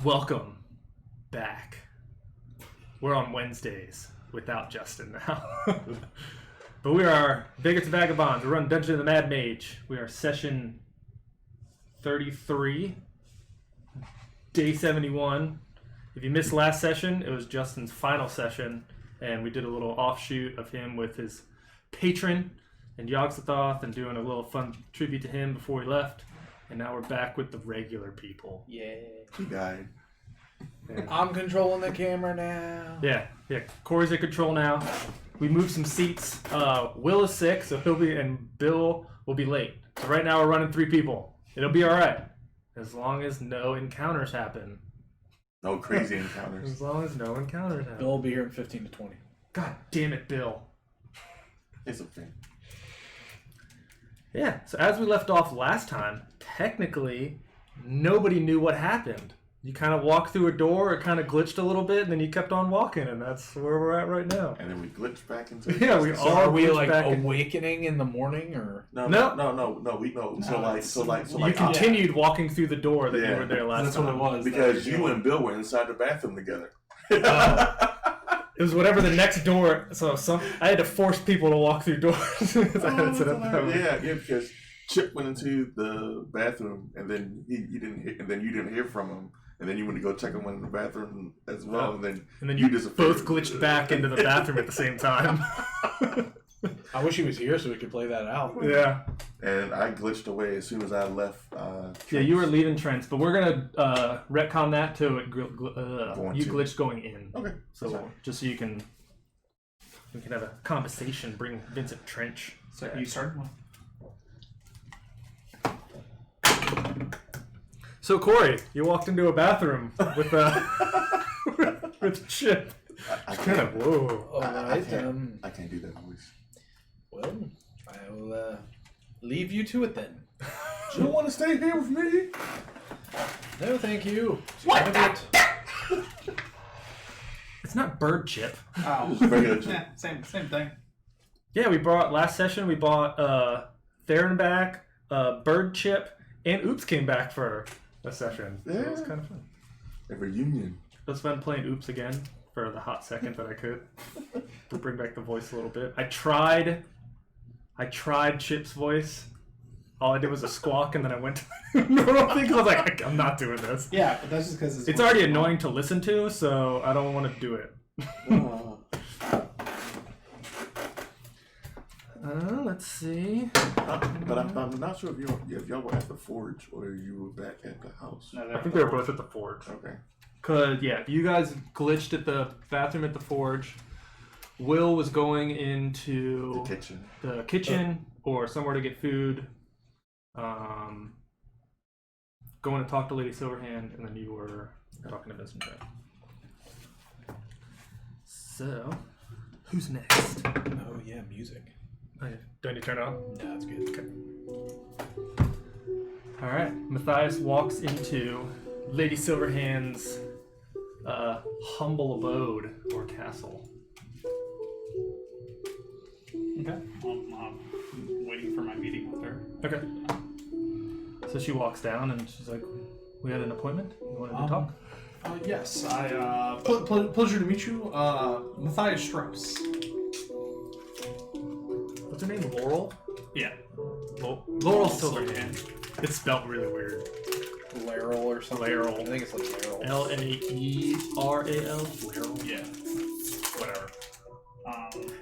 Welcome back. We're on Wednesdays without Justin now. But we are Bigots Vagabonds. We're running Dungeon of the Mad Mage. We are session 33, day 71. If you missed last session, it was Justin's final session, and we did a little offshoot of him with his patron and Yogg-Sothoth and doing a little fun tribute to him before he left. And now we're back with the regular people. Yeah. He died. Yeah. I'm controlling the camera now. Yeah. Corey's in control now. We moved some seats. Will is sick, so and Bill will be late. So right now we're running 3 people. It'll be all right, as long as no encounters happen. No crazy encounters. As long as no encounters happen. Bill will be here in 15 to 20. God damn it, Bill. It's okay. Yeah. So as we left off last time, technically nobody knew what happened. You kind of walked through a door, it kind of glitched a little bit, and then you kept on walking, and that's where we're at right now. And then we glitched back into it. Yeah, we So all are we glitched like back in. awakening in the morning or? No. You continued walking through the door that you were there last That's time. what it was. Because you and Bill were inside the bathroom together. It was whatever the next door. So I had to force people to walk through doors. I had to set up that way. Yeah, because Chip went into the bathroom and then he didn't hear, and then you didn't hear from him, and then you went to go check him in the bathroom as well, and then you disappeared. both glitched back into the bathroom at the same time. I wish he was here so we could play that out. Yeah. And I glitched away as soon as I left. Yeah, you were leaving Trent's, but we're gonna retcon that to you glitched going in. Okay. So just so we can have a conversation. Bring Vincent Trench. So you started one. So Corey, you walked into a bathroom with with Chip. I Kind of can't, whoa. All I right. can't, I can't do that voice. Well, I will leave you to it then. You don't want to stay here with me? No, thank you. What? It's not bird Chip. Oh, Regular yeah, same thing. Yeah, we brought last session. We bought Theron back, Bird Chip, and Oops came back for a session. So it was kind of fun. A reunion. It was fun playing Oops again for the hot second that I could. To bring back the voice a little bit. I tried Chip's voice. All I did was a squawk, and then I went to the normal thing. I was like, I'm not doing this. Yeah, but that's just because It's already annoying to listen to, so I don't want to do it. Let's see. But I'm not sure if y'all were at the forge or you were back at the house. No, I think they were both at the forge. Okay. Cause yeah, you guys glitched at the bathroom at the forge. Will was going into The kitchen. or somewhere to get food. Going to talk to Lady Silverhand, and then you were talking to Vincent Trent. So, who's next? Oh yeah, music. Okay. Don't you turn it on? No, that's good. Okay. All right. Matthias walks into Lady Silverhand's humble abode or castle. Okay. I'm waiting for my meeting with her. Okay. So she walks down and she's like, "We had an appointment. You wanted to talk?" Yes, I pleasure to meet you, Matthias Strauss. What's her name? Laurel? Yeah. Laurel Silverhand. It's spelled really weird. Laurel or something. Laurel. I think it's like Laurel. Laeral. Laurel. Yeah. Whatever.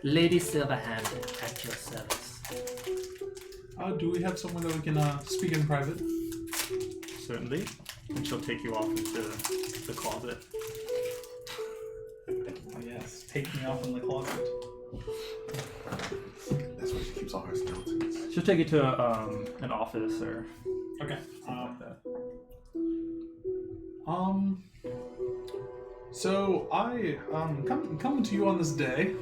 Lady Silverhand at your service. Do we have someone that we can speak in private? Certainly. And she'll take you off into the closet. Oh, yes. Take me off in the closet. That's where she keeps all her skeletons. She'll take you to an office or Okay. something like that. So I coming to you on this day.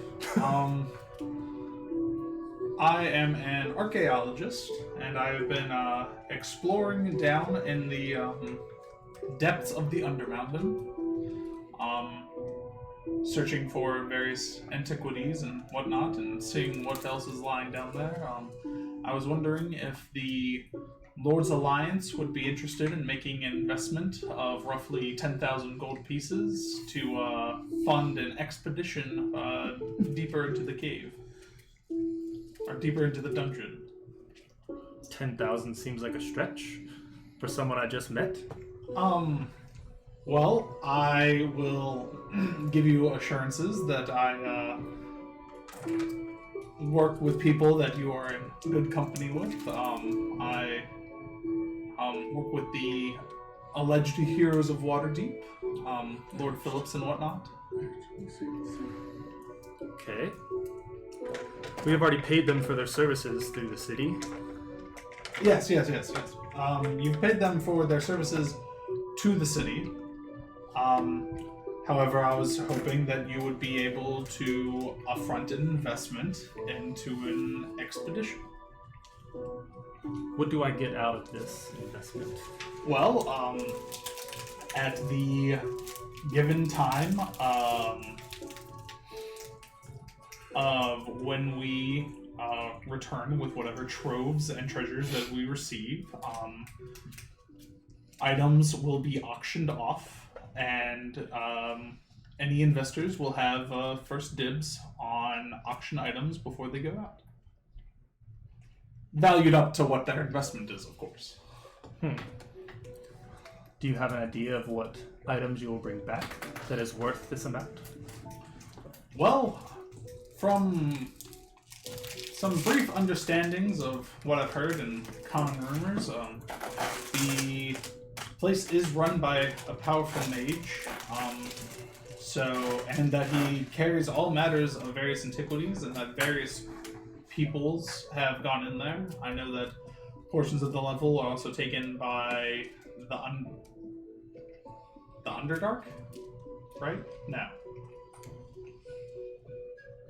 I am an archaeologist, and I've been exploring down in the depths of the Undermountain, searching for various antiquities and whatnot, and seeing what else is lying down there. I was wondering if the Lord's Alliance would be interested in making an investment of roughly 10,000 gold pieces to fund an expedition deeper into the cave. Or deeper into the dungeon. 10,000 seems like a stretch for someone I just met. Well, I will give you assurances that I work with people that you are in good company with. I work with the alleged heroes of Waterdeep, Lord Phillips and whatnot. Okay. We have already paid them for their services through the city. Yes. You've paid them for their services to the city. However, I was hoping that you would be able to upfront an investment into an expedition. What do I get out of this investment? Well, at the given time of when we return with whatever troves and treasures that we receive, items will be auctioned off, and any investors will have first dibs on auction items before they go out. Valued up to what their investment is, of course. Do you have an idea of what items you will bring back that is worth this amount? Well, from some brief understandings of what I've heard and common rumors, the place is run by a powerful mage, and that he carries all matters of various antiquities, and that various peoples have gone in there. I know that portions of the level are also taken by the Underdark, right? No.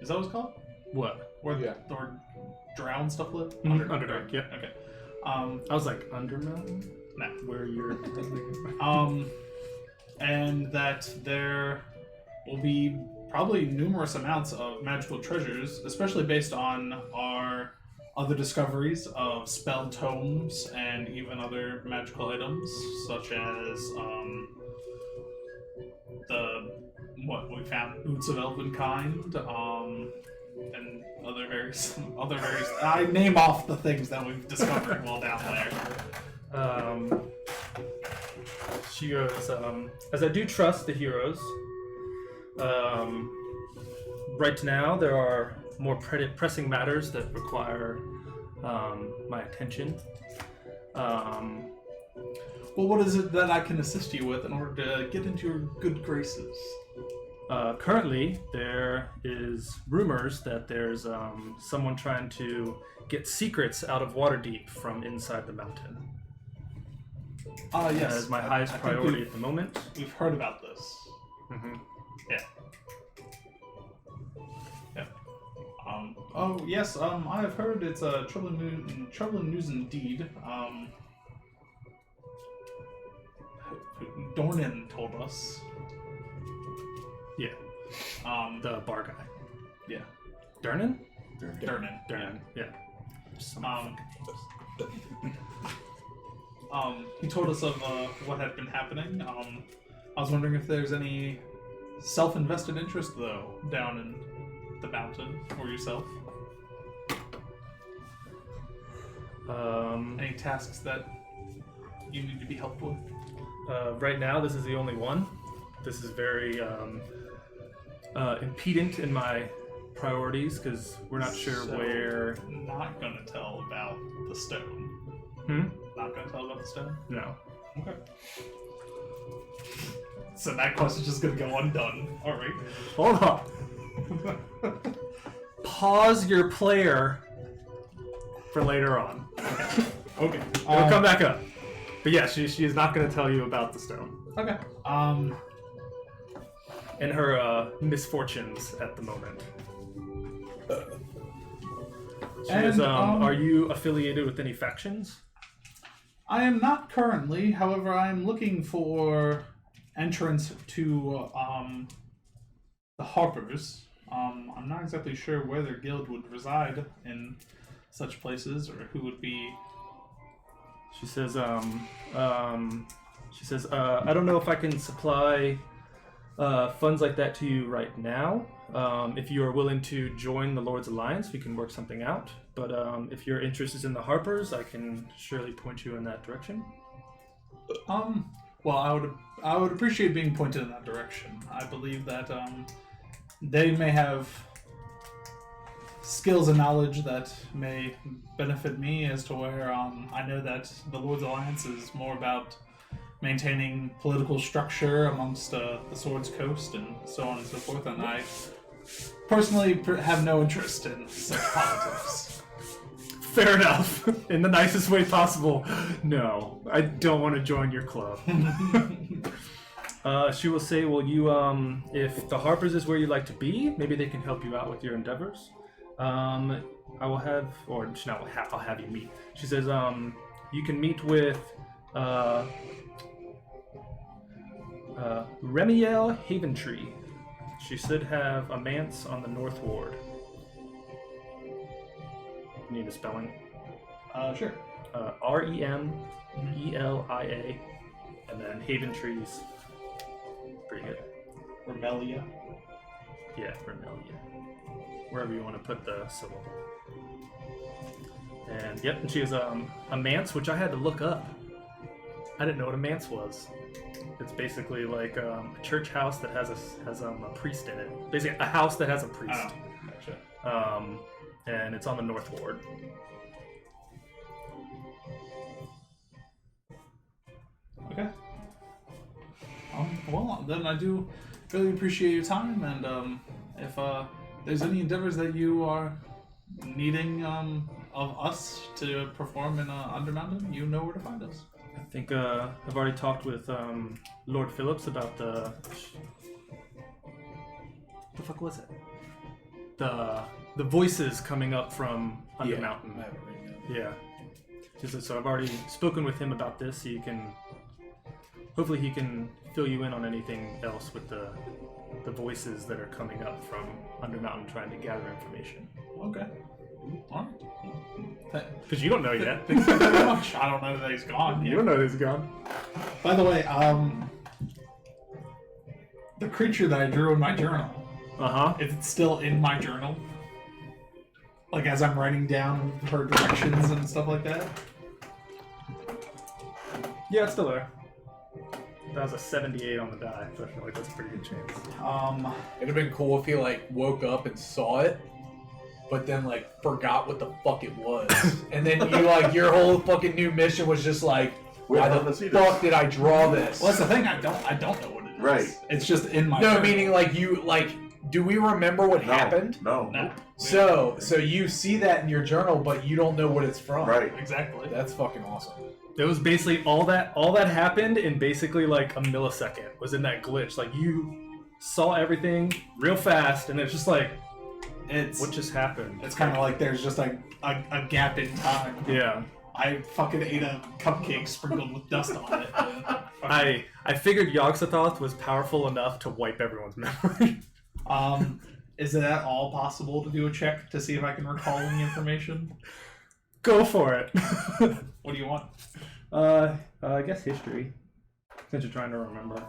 Is that what it's called? What? Where Yeah. where drow and stuff live? Underdark, yeah. Okay. I was like, Undermountain? No. Where you're... And that there will be probably numerous amounts of magical treasures, especially based on our other discoveries of spell tomes and even other magical items, such as what we found, boots of elvenkind, and other various. I name off the things that we've discovered while down there. She goes, as I do trust the heroes, right now there are more pressing matters that require my attention. Well, what is it that I can assist you with in order to get into your good graces? Currently, there is rumors that there's someone trying to get secrets out of Waterdeep from inside the mountain. Yes. That is my highest priority at the moment. We've heard about this. Mm-hmm. Yeah. Oh, yes, I have heard it's troubling news indeed. Dornan told us. Yeah. The bar guy. Yeah. Durnan? Durnan. Yeah. He told us of what had been happening. I was wondering if there's any self-invested interest, though, down in the mountain for yourself. Any tasks that you need to be helped with? Right now, this is the only one. This is very impedent in my priorities because we're not sure where. Not gonna tell about the stone. Not gonna tell about the stone? No. Okay. So that question's just gonna go undone. Alright. Hold on. Pause your player for later on. Okay. It'll come back up. But yeah, she is not going to tell you about the stone. Okay. And her misfortunes at the moment. Are you affiliated with any factions? I am not currently. However, I am looking for entrance to the Harpers. I'm not exactly sure where their guild would reside in such places, or who would be She says, I don't know if I can supply funds like that to you right now. If you are willing to join the Lord's Alliance, we can work something out. But if your interest is in the Harpers, I can surely point you in that direction. Well, I would appreciate being pointed in that direction. I believe that they may have skills and knowledge that may benefit me as to where I know that the Lord's Alliance is more about maintaining political structure amongst the Sword's Coast and so on and so forth, and I personally have no interest in such politics. Fair enough. In the nicest way possible. No, I don't want to join your club. She will say, well, you, if the Harpers is where you'd like to be, maybe they can help you out with your endeavors. I will have, or not, I'll have you meet. She says, you can meet with, Remiel Haventree. She should have a manse on the North Ward. Need a spelling? Sure. Remelia, and then Haventree's pretty good. Remelia. Yeah, Remelia. Wherever you want to put the syllable. And yep, and she has a manse, which I had to look up. I didn't know what a manse was. It's basically like a church house that has a priest in it. Basically, a house that has a priest. Oh, gotcha. And it's on the North Ward. Okay. Well, then I do really appreciate your time, and if there's any endeavors that you are needing of us to perform in Undermountain, you know where to find us. I think I've already talked with Lord Phillips about the... What the fuck was it? The voices coming up from Undermountain. I have it right now. Yeah. So I've already spoken with him about this, so you can... Hopefully he can fill you in on anything else with the voices that are coming up from Undermountain trying to gather information. Okay. All right. Because you don't know yet. Thank you very much. I don't know that he's gone. You don't know that he's gone. By the way, the creature that I drew in my journal, is it still in my journal? Like as I'm writing down her directions and stuff like that? Yeah, it's still there. That was a 78 on the die, so I feel like that's a pretty good chance. It'd have been cool if he like woke up and saw it, but then like forgot what the fuck it was, and then you like your whole fucking new mission was just like, why the fuck did I draw this? Well, that's the thing. I don't know what it is. Right. It's just in my. No, journal. meaning like you like. Do we remember what happened? No. So you see that in your journal, but you don't know what it's from. Right. Exactly. That's fucking awesome. It was basically all that happened in basically like a millisecond was in that glitch. Like you saw everything real fast, and it's just like, what just happened? It's kind of like there's just a gap in time. Yeah. I fucking ate a cupcake sprinkled with dust on it. I figured Yogg-Sothoth was powerful enough to wipe everyone's memory. Is it at all possible to do a check to see if I can recall any information? Go for it. What do you want? I guess history. Since you're trying to remember.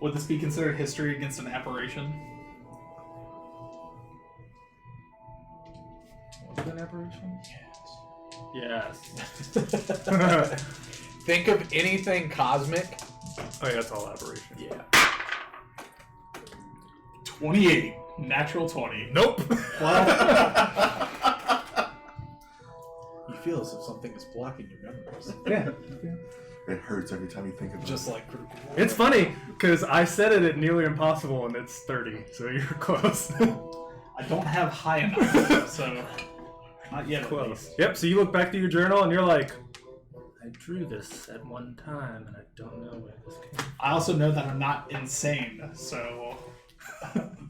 Would this be considered history against an apparition? Was it an apparition? Yes. Think of anything cosmic. Oh yeah, it's all aberration. Yeah. 28. Natural 20. Nope. Well, You feel as if something is blocking your memories. Yeah. It hurts every time you think of it. Just like It's funny because I said it at nearly impossible and it's 30, so you're close. I don't have high enough, so not yet. At least. Yep. So you look back to your journal and you're like, I drew this at one time and I don't know where this came from. I also know that I'm not insane, so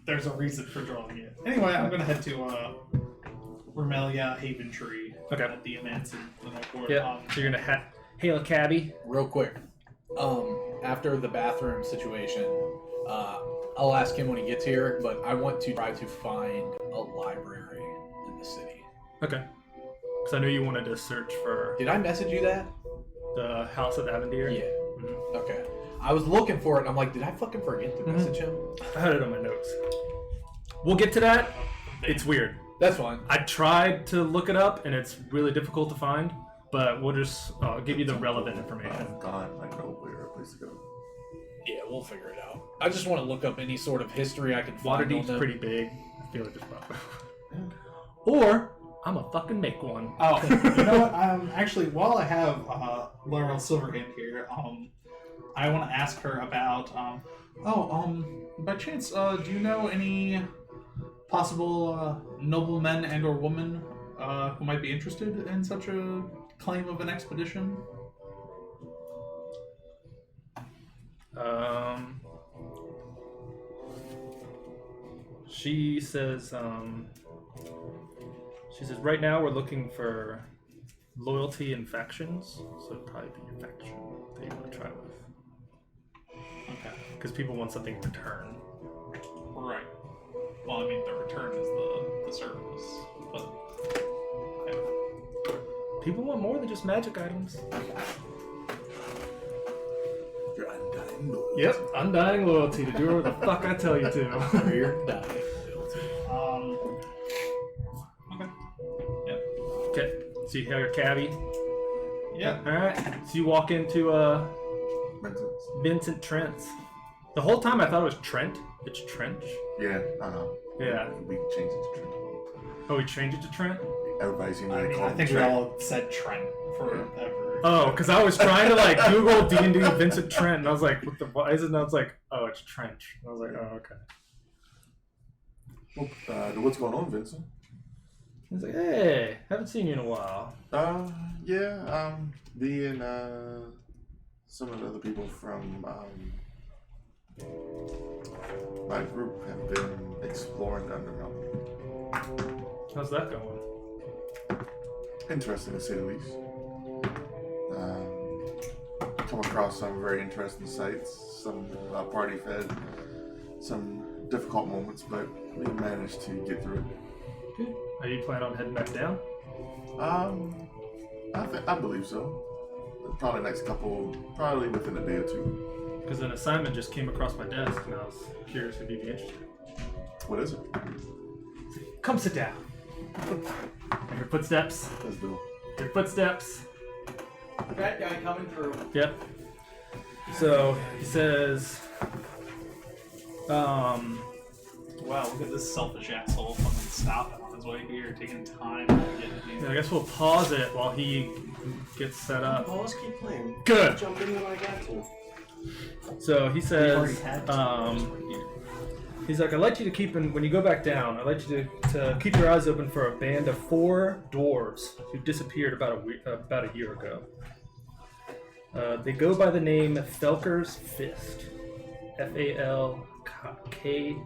there's a reason for drawing it. Anyway, I'm gonna head to Remelia Haventree. Okay. At the Amanson. Yeah. So you're gonna hail a cabbie. real quick. After the bathroom situation, I'll ask him when he gets here, but I want to try to find a library in the city. Okay. Because I knew you wanted to search for Did I message you that? the House of Avendir. Yeah. Mhm. Okay. I was looking for it and I'm like, did I fucking forget to message him? I had it on my notes. We'll get to that. It's weird. That's fine. I tried to look it up, and it's really difficult to find. But we'll just give you the relevant information. God, I know where a place to go. Yeah, we'll figure it out. I just want to look up any sort of history I can find. Waterdeep's on them. pretty big. I feel like it's probably. Or I'm a fucking make one. Oh, you know what? Actually, while I have Laurel Silverhand here, I want to ask her about. By chance, do you know any possible noblemen and/or women who might be interested in such a claim of an expedition? She says. She says right now we're looking for loyalty and factions, so it'd probably be your faction that you want to try with. Okay. Because people want something in return. Right. Well, I mean, the return is the service, but okay. People want more than just magic items. Your undying loyalty. Yep, undying loyalty to do whatever the fuck I tell you to. Weird dying. Okay. Okay, so you have your cabbie. Yeah. Alright, so you walk into Vincent's. Vincent Trent's. The whole time I thought it was Trent. It's Trench. Yeah, I know. Yeah. We can change it to Trent. Oh, we changed it to Trent? Everybody seems I to mean, call I him think we Trent. all said Trent forever. Oh, because I was trying to like Google D&D Vincent Trent, and I was like, what the fuck is it? And I was like, oh, it's Trench. And I was like, oh, okay. Well, what's going on, Vincent? He's like, hey, haven't seen you in a while. Yeah, me and some of the other people from my group have been exploring the Underground. How's that going? Interesting to say the least. Come across some very interesting sights, some party fed, some difficult moments, but we managed to get through it. Good. Are you planning on heading back down? I believe so. Probably next couple, probably within a day or two. Because an assignment just came across my desk, and I was curious if you'd be interested. What is it? Come sit down. Your footsteps. Let's do it. Your footsteps. That guy coming through. Yep. So he says, Wow, look at this selfish asshole fucking stopping on his way here, taking time to get I here. guess we'll pause it while he gets set up. Well, let's keep playing. Good. Jump in when I got to. So he We've already says, had two. he's like, I'd like you to keep, when you go back down, I'd like you to keep your eyes open for a band of 4 dwarves who disappeared about a year ago. They go by the name Felker's Fist. Falkir.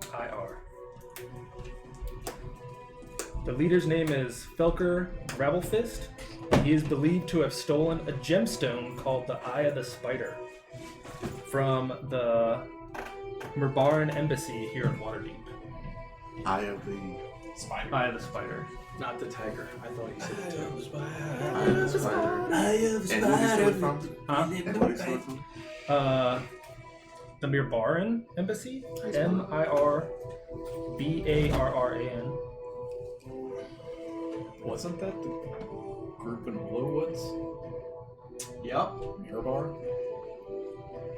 The leader's name is Felker Rabblefist. He is believed to have stolen a gemstone called the Eye of the Spider from the Mirbaran Embassy here in Waterdeep. Eye of the Spider. Eye of the Spider. Not the tiger. I thought you said the tiger. Eye of the Spider. And who he stole it from? Huh? And who he stole it from? The Mirbaran Embassy? How you spell it? Mirbarran. Wasn't that the group in Willowwoods? Yep. Mirabar?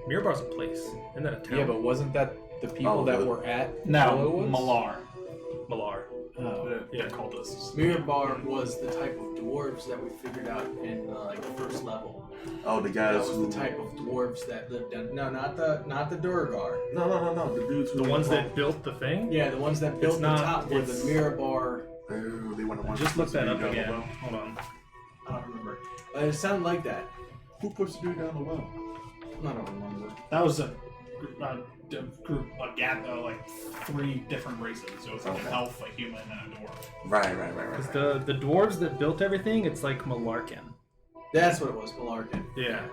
Mirbar's a place. Isn't that a town? Yeah, but wasn't that the people Oh, that the- were at No, Willowwoods? Malar. Malar. Oh. They're cultists. Mirabar was the type of dwarves that we figured out in like the first level. Oh, the That guys was who... the type of dwarves that lived down. No, not the Durgar. No. The dudes who... The ones that built the thing? Yeah, the ones that built It's the not- top were the it's- Mirabar. Oh, they want to watch Just look that up down the again. well. Hold on. I don't remember. It sounded like that. Who puts the dude down the well? I don't remember. That was a group, like 3 different races. It was like Okay. an elf, a human, and a dwarf. Right. Because the dwarves that built everything, it's like Malarkin. That's what it was, Malarkin. Yeah.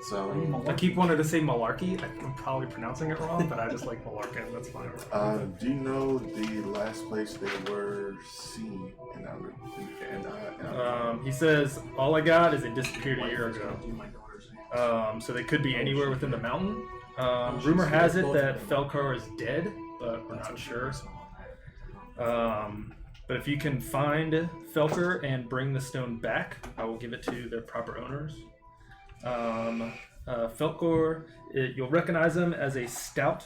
So, I keep wanting to say malarkey. I'm probably pronouncing it wrong, but I just like malarkey. That's fine. do you know the last place they were seen in He says, all I got is they disappeared a year ago. So they could be anywhere within the mountain. Rumor has it that Felkar is dead, but we're not sure. But if you can find Felker and bring the stone back, I will give it to their proper owners. Felkor, you'll recognize him as a stout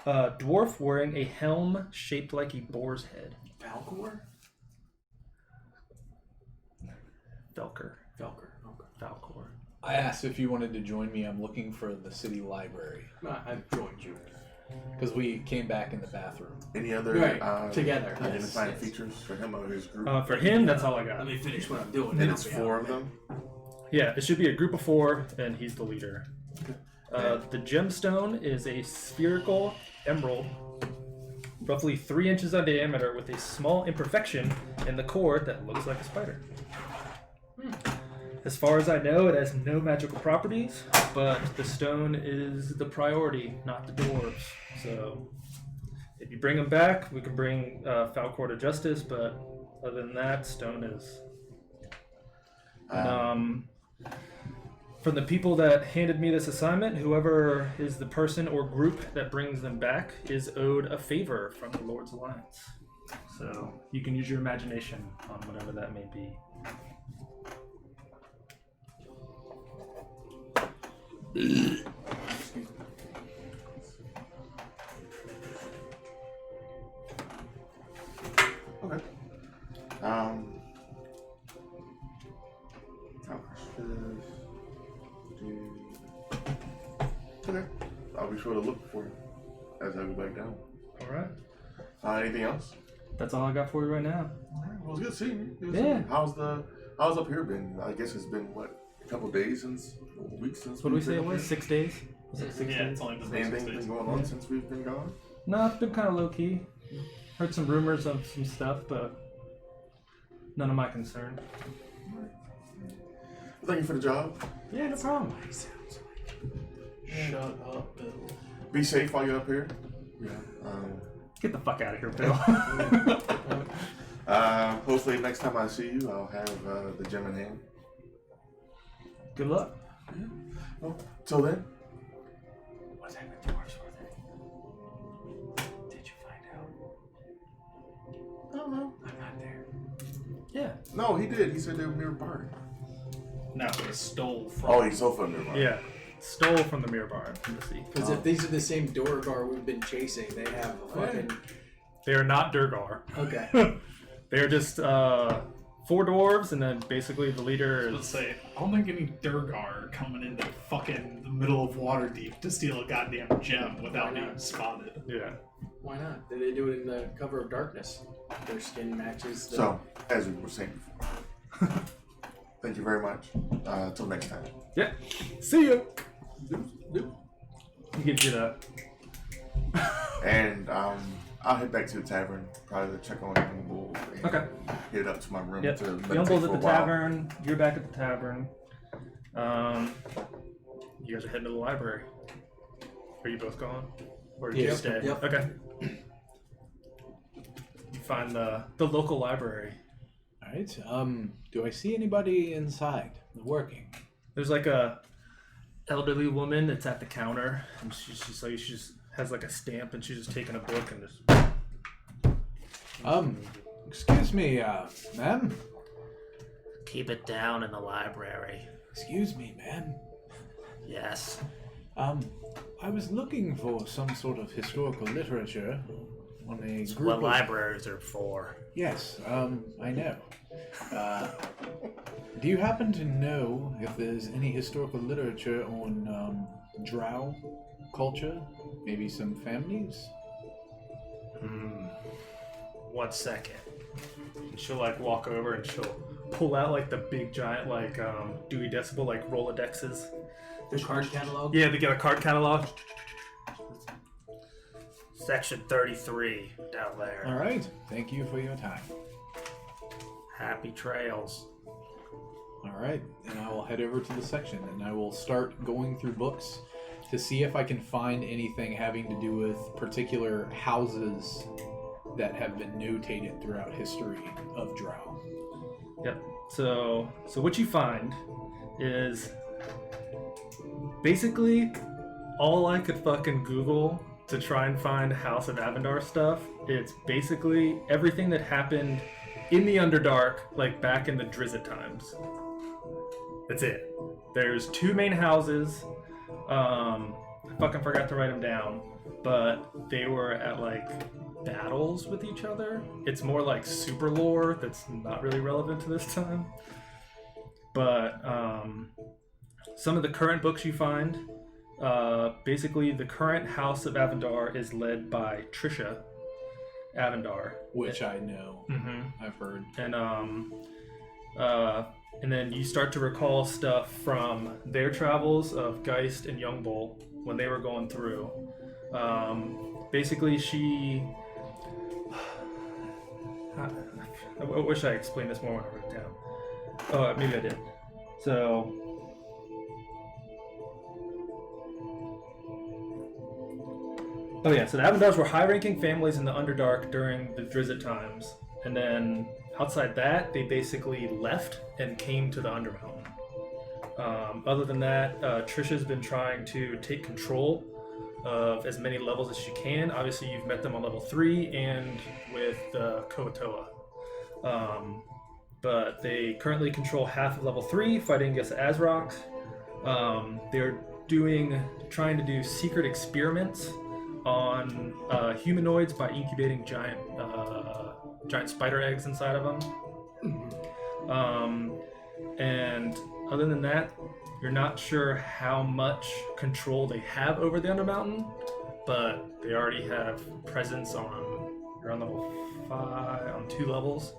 dwarf wearing a helm shaped like a boar's head. Falcor? Felker. Falcor. Okay. Falkor. I asked if you wanted to join me. I'm looking for the city library. I've joined you. Because we came back in the bathroom. Any other Right, together. identifying Yes. features for him or his group? For him, that's all I got. Let me finish what I'm doing. And it's 4 of them? Yeah, it should be a group of 4, and he's the leader. The gemstone is a spherical emerald, roughly 3 inches in diameter, with a small imperfection in the core that looks like a spider. As far as I know, it has no magical properties, but the stone is the priority, not the dwarves. So, if you bring him back, we can bring Falcor to justice, but other than that, stone is... From the people that handed me this assignment, whoever is the person or group that brings them back is owed a favor from the Lord's Alliance. So you can use your imagination on whatever that may be. Okay. Okay. I'll be sure to look for it as I go back down. All right. Anything else? That's all I got for you right now. Alright, well, it was good seeing you. Yeah. How's up here been? I guess it's been what, a couple days weeks since. What did we we've say been it up was? here? 6 days? Was it 6 Yeah, days? it's only been Anything 6 days. been going on since we've been gone? No, it's been kind of low key. Heard some rumors of some stuff, but none of my concern. Well, thank you for the job. Yeah, no problem. Shut up, Bill. Be safe while you're up here. Yeah. Get the fuck out of here, Bill. Hopefully next time I see you, I'll have the gem in hand. Good luck. Yeah. Well, till then. What type of dwarves were they? Did you find out? I don't know. I'm not there. Yeah. No, he did. He said they were near barn. No, they stole from. Oh, he stole from near barn. Yeah. Stole from the mirror barn from the sea. Because if these are the same Dorgar we've been chasing, they have a fucking. They are not Durgar. Okay. They're just 4 dwarves, and then basically the leader Let's is. say, I don't think any Durgar are coming into fucking the middle of Waterdeep to steal a goddamn gem without Why not? being spotted. Yeah. Why not? They do it in the cover of darkness. Their skin matches the. So, as we were saying before, thank you very much. Till next time. Yeah. See ya. He gives you that. And I'll head back to the tavern, probably to check on Young Bull. And Okay. head up to my room Yep. to meditate Young Bull's for at a the while. tavern. You're back at the tavern. You guys are heading to the library. Are you both gone? Or did you Yep. stay? Yep. Okay. You find the local library. All right. Do I see anybody inside working? There's like a elderly woman that's at the counter, and she's just like, she just has like a stamp, and she's just taking a book and just. Excuse me, ma'am. Keep it down in the library. Excuse me, ma'am. Yes. I was looking for some sort of historical literature on a It's group what of... libraries are for. Yes, I know. Do you happen to know if there's any historical literature on drow culture? Maybe some families? 1 second. And she'll like walk over and she'll pull out like the big giant like Dewey Decibel like Rolodexes. The card catalog? Yeah, they get a card catalog. Section 33 down there. All right. Thank you for your time. Happy trails. All right, and I will head over to the section, and I will start going through books to see if I can find anything having to do with particular houses that have been notated throughout history of Drow. Yep. So what you find is basically all I could fucking Google to try and find House of Avendar stuff. It's basically everything that happened in the Underdark, like back in the Drizzt times. That's it. There's 2 main houses. I fucking forgot to write them down, but they were at like battles with each other. It's more like super lore that's not really relevant to this time. But some of the current books you find, basically the current House of Avendar is led by Trisha Avendar, Which I know. Mm-hmm. I've heard. And then you start to recall stuff from their travels of Geist and Youngbull when they were going through. Basically, she... I wish I explained this more when I wrote it down. Oh, maybe I did. So... Oh yeah, so the Avendars were high-ranking families in the Underdark during the Drizzt times. And then outside that, they basically left and came to the Undermountain. Other than that, Trisha's been trying to take control of as many levels as she can. Obviously, you've met them on level 3 and with Koatoa. But they currently control half of level 3, fighting against the Azroks. They're trying to do secret experiments on humanoids by incubating giant spider eggs inside of them. And other than that, you're not sure how much control they have over the Undermountain, but they already have presence you're on level 5, on 2 levels,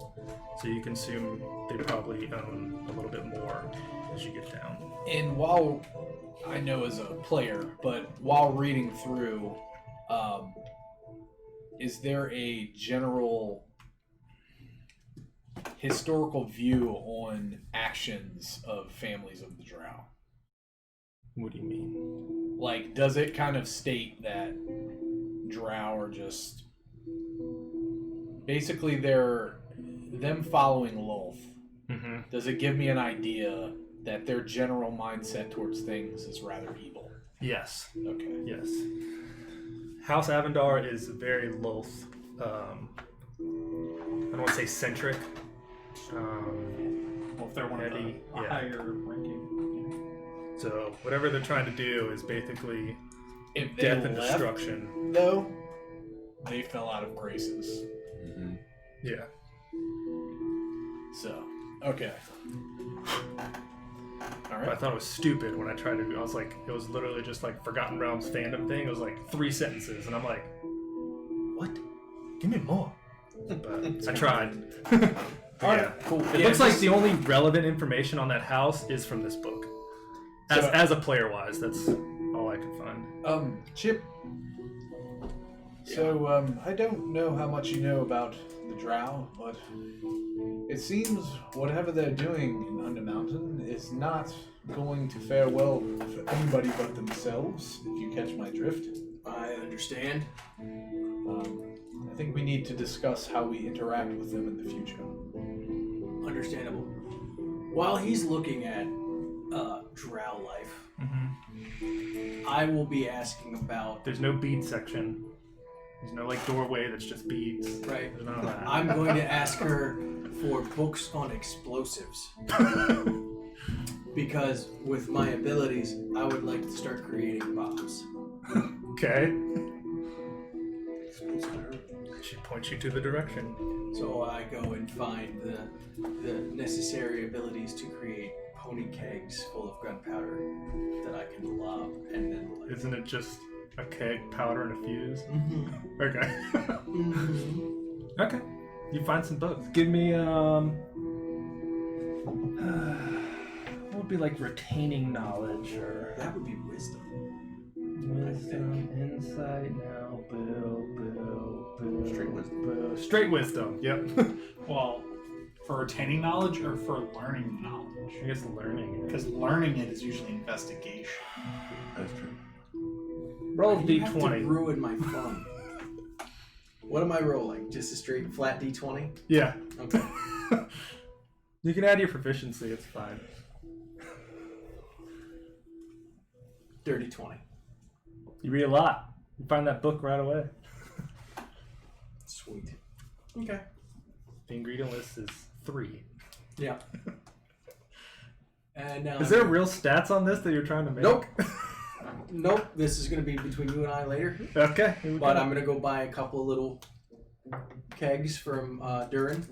so you can assume they probably own a little bit more as you get down. And while I know as a player, but while reading through, is there a general historical view on actions of families of the Drow? What do you mean? Like, does it kind of state that Drow are just basically them following Lolth? Mm-hmm. Does it give me an idea that their general mindset towards things is rather evil? Yes. Okay. Yes. House Avendar is very Lolth. I don't want to say centric. Well, if they're one of the higher ranking. So whatever they're trying to do is basically If they death and left, destruction. though, they fell out of graces. Mm-hmm. Yeah. So, okay. All But I right. thought it was stupid when I tried to do. I was like, it was literally just like Forgotten Realms fandom thing. It was like 3 sentences, and I'm like, what? Give me more. But I tried. All right, Yeah. cool. It looks like the only relevant information on that house is from this book. As a player wise, that's all I could find. Chip. So, I don't know how much you know about the Drow, but it seems whatever they're doing in Undermountain is not going to fare well for anybody but themselves, if you catch my drift. I understand. I think we need to discuss how we interact with them in the future. Understandable. While he's looking at Drow life, I will be asking about. There's no bead section. There's no like doorway that's just beads. Right. There's none of that. I'm going to ask her for books on explosives. Because with my abilities, I would like to start creating bombs. Okay. She points you to the direction. So I go and find the necessary abilities to create pony kegs full of gunpowder that I can lob and then like... Isn't it just a keg, powder, and a fuse? Mm-hmm. Okay. Mm-hmm. Okay. You find some books. Give me what would be like retaining knowledge or That would be wisdom. wisdom, insight. Now, boo. Straight wisdom. Boo. Straight wisdom. Yep. Well, For retaining knowledge or for learning knowledge? I guess learning. Because learning it is usually investigation. That's true. Roll Why do you have to d20. ruin my fun. What am I rolling? Just a straight flat d20? Yeah. Okay. You can add your proficiency. It's fine. Dirty 20. You read a lot. You find that book right away. Sweet. Okay. The ingredient list is 3. Yeah. And Is there real stats on this that you're trying to make? Nope. Nope. This is going to be between you and I later. Okay. Here we But go. I'm going to go buy a couple little kegs from Durin.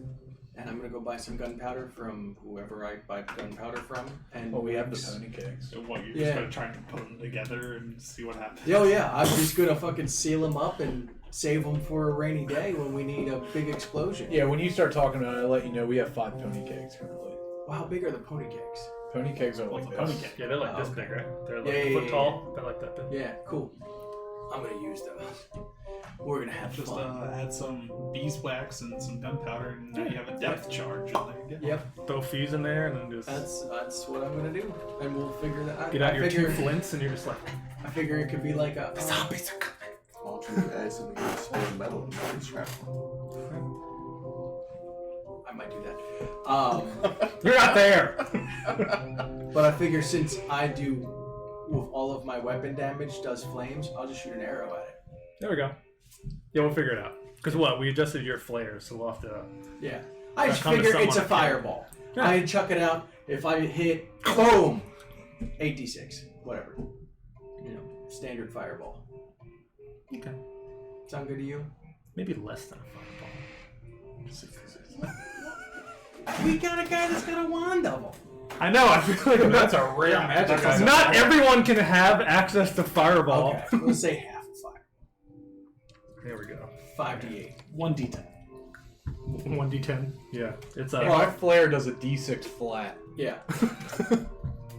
And I'm going to go buy some gunpowder from whoever I buy gunpowder from. And Well, we have the pony kegs. So what, you're Yeah. just going to try and put them together and see what happens? Oh yeah, I'm just going to fucking seal them up and save them for a rainy day when we need a big explosion. Yeah, when you start talking about it, I'll let you know we have 5 pony kegs currently. Wow, how big are the pony kegs? Pony kegs are What's like a pony this. keg? Yeah, they're like this Okay. big, right? They're like Yeah, a yeah, foot yeah, tall. They're like that big. Yeah, cool. I'm going to use those. We're going to have Just fun. add some beeswax and some gunpowder, and now you have a depth charge. And there you go. Yep, Throw fuse in there and then just that's what I'm going to do. And we'll figure that out. get out I your figure, 2 flints and you're just like, I figure it could be like a... zombies are coming. Why don't you add something to spare metal and shrapnel? I might do that. You're not there. But I figure since I do, with all of my weapon damage does flames, I'll just shoot an arrow at it. There we go. Yeah, we'll figure it out. Because what? We adjusted your flare, so we'll have to. Yeah. I just come to figure it's a someone. fireball. Yeah. I chuck it out. If I hit, boom! 8d6. Whatever. You know, standard fireball. Okay. Sound good to you? Maybe less than a fireball. 66. We got a guy that's got a wand of them. I know. I feel like That's a rare magic. Because not everyone can have access to fireball. Okay, we'll say half a fire. There we go. 5d8. 1d10. 1d10. Yeah, it's a. My flare does a d6 flat. Yeah.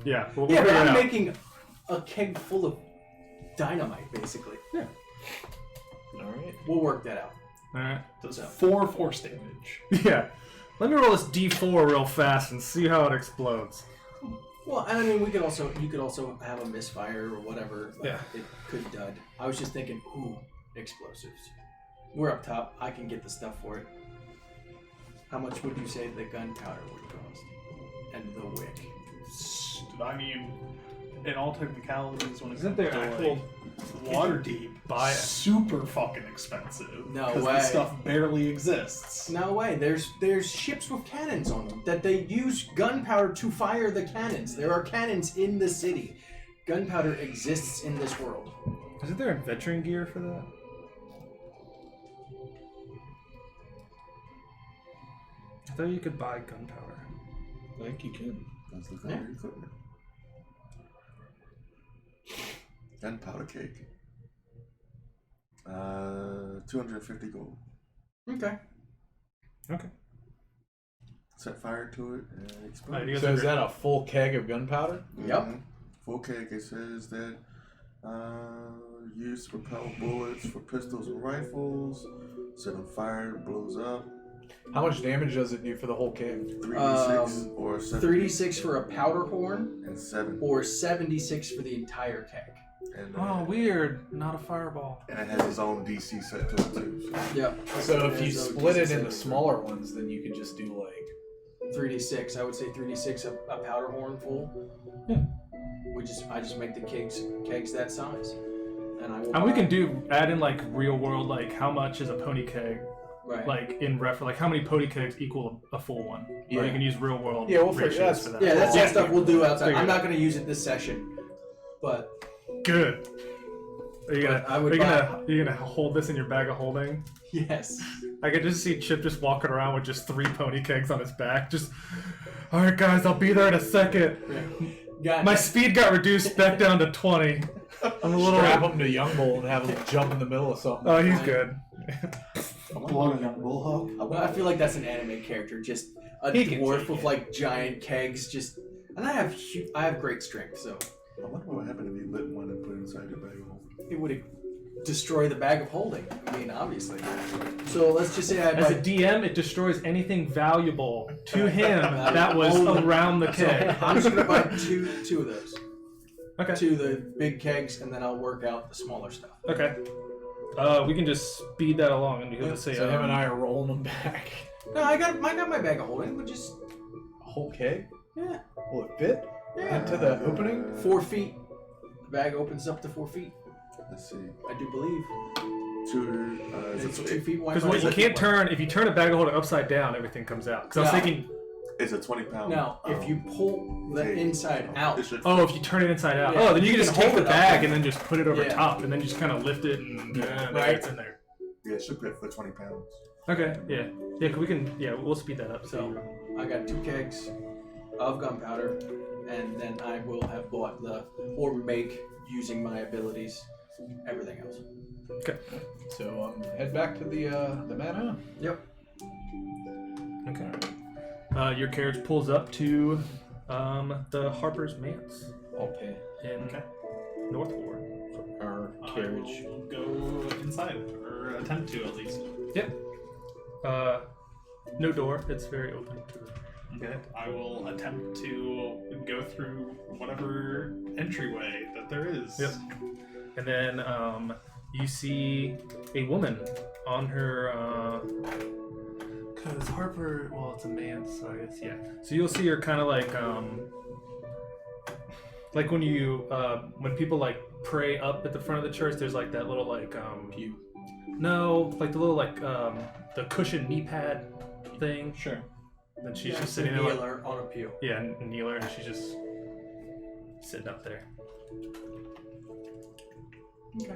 Yeah, we'll Yeah, figure but it I'm out. making a keg full of dynamite, basically. Yeah. Alright. We'll work that out. All right. Does 4 force damage. Yeah. Let me roll this d4 real fast and see how it explodes. Well, and I mean, you could also have a misfire or whatever. Like, Yeah. It could dud. I was just thinking, ooh, explosives. We're up top. I can get the stuff for it. How much would you say the gunpowder would cost? And the wick? I mean, in all technicalities, when it Isn't comes there to actual Waterdeep, buy it? super fucking expensive. No because way. this stuff barely exists. No way. There's ships with cannons on them that they use gunpowder to fire the cannons. There are cannons in the city. Gunpowder exists in this world. Isn't there adventuring gear for that? I thought you could buy gunpowder. I think you can. Let's look at your equipment. Gunpowder cake. 250 gold. Okay. Okay. Set fire to it and explode. Alright, you guys So is agree? that a full keg of gunpowder? Yep. Mhm. Full cake. It says that used to propel bullets for pistols and rifles. Set on fire, blows up. How much damage does it do for the whole keg? 3d6 or 3d6 for a powder horn, and 7. or 76 for the entire keg. And, Oh, weird. Not a fireball. and it has its own DC set to it too. So. Yep. So if you There's split it OD6 into smaller ones, then you could just do like 3d6. I would say 3d6 a powder horn full. Yeah. I just make the kegs that size, and I will. And we buy- can add in like real world, like how much is a pony keg? right. Like in like how many pony kegs equal a full one? Yeah. Or you can use real world. Yeah, we'll figure- ratios that's- for that. Yeah, that's Yeah. the stuff we'll do outside. Figure I'm it not out. going to use it this session, but Good. Are you gonna? But I would are you gonna hold this in your bag of holding? yes. I could just see Chip just walking around with just 3 pony kegs on his back. Just, all right, guys, I'll be there in a second. Got My speed got reduced back down to 20. I'm a little. strap him to Young Bull and have him jump in the middle of something. Oh, he's good. Blowing up Bullhawk. I feel like that's an anime character, just a He can dwarf take with it. like giant kegs. Just, and I have great strength, so I wonder what happened if you lit one and put it inside your bag of holding. it would destroy the bag of holding. I mean, obviously. So let's just say I As a buy. DM, it destroys anything valuable to him that was around the keg. I'm just gonna buy two of those. Okay. 2 of the big kegs, and then I'll work out the smaller stuff. Okay. We can just speed that along, and he'll just say, So him and I are rolling them back. No, I got my bag of holding. We just A whole keg? yeah. Will it fit? Yeah. Into the opening? 4 feet. The bag opens up to 4 feet. Let's see. I do believe. Is It's 2 feet wide. because what you can't turn, if you turn a bag of holding upside down, everything comes out. Because I was No. thinking, It's a 20-pound. Now, if you pull the keg. inside out, It should oh, if you turn it inside out. Yeah. Oh, then you can You just can take hold the it up. bag and then just put it over Yeah. top, and then just kind of lift it, and there Right. it's in there. Yeah, it should fit for 20 pounds. Okay, yeah. Yeah, 'cause we can, we'll speed that up. So, I got 2 kegs of gunpowder, and then I will have bought or make using my abilities, everything else. okay. So head back to the manor. Yep. Okay. Your carriage pulls up to the Harper's Manse I'll pay. in Okay. North Ward. Our I carriage. will go inside, or attempt to at least. Yep. No door. It's very open to the. Okay. I will attempt to go through whatever entryway that there is. Yep. And then you see a woman on her. Because Harper, well, it's a man, so I guess, yeah. So you'll see her kind of like when you, when people like pray up at the front of the church, there's like that little like, Pew. no, like the little like, the cushion knee pad thing. Sure. And then she's just It's a sitting there like, kneeler on a pew. yeah, kneeler, and she's just sitting up there. Okay.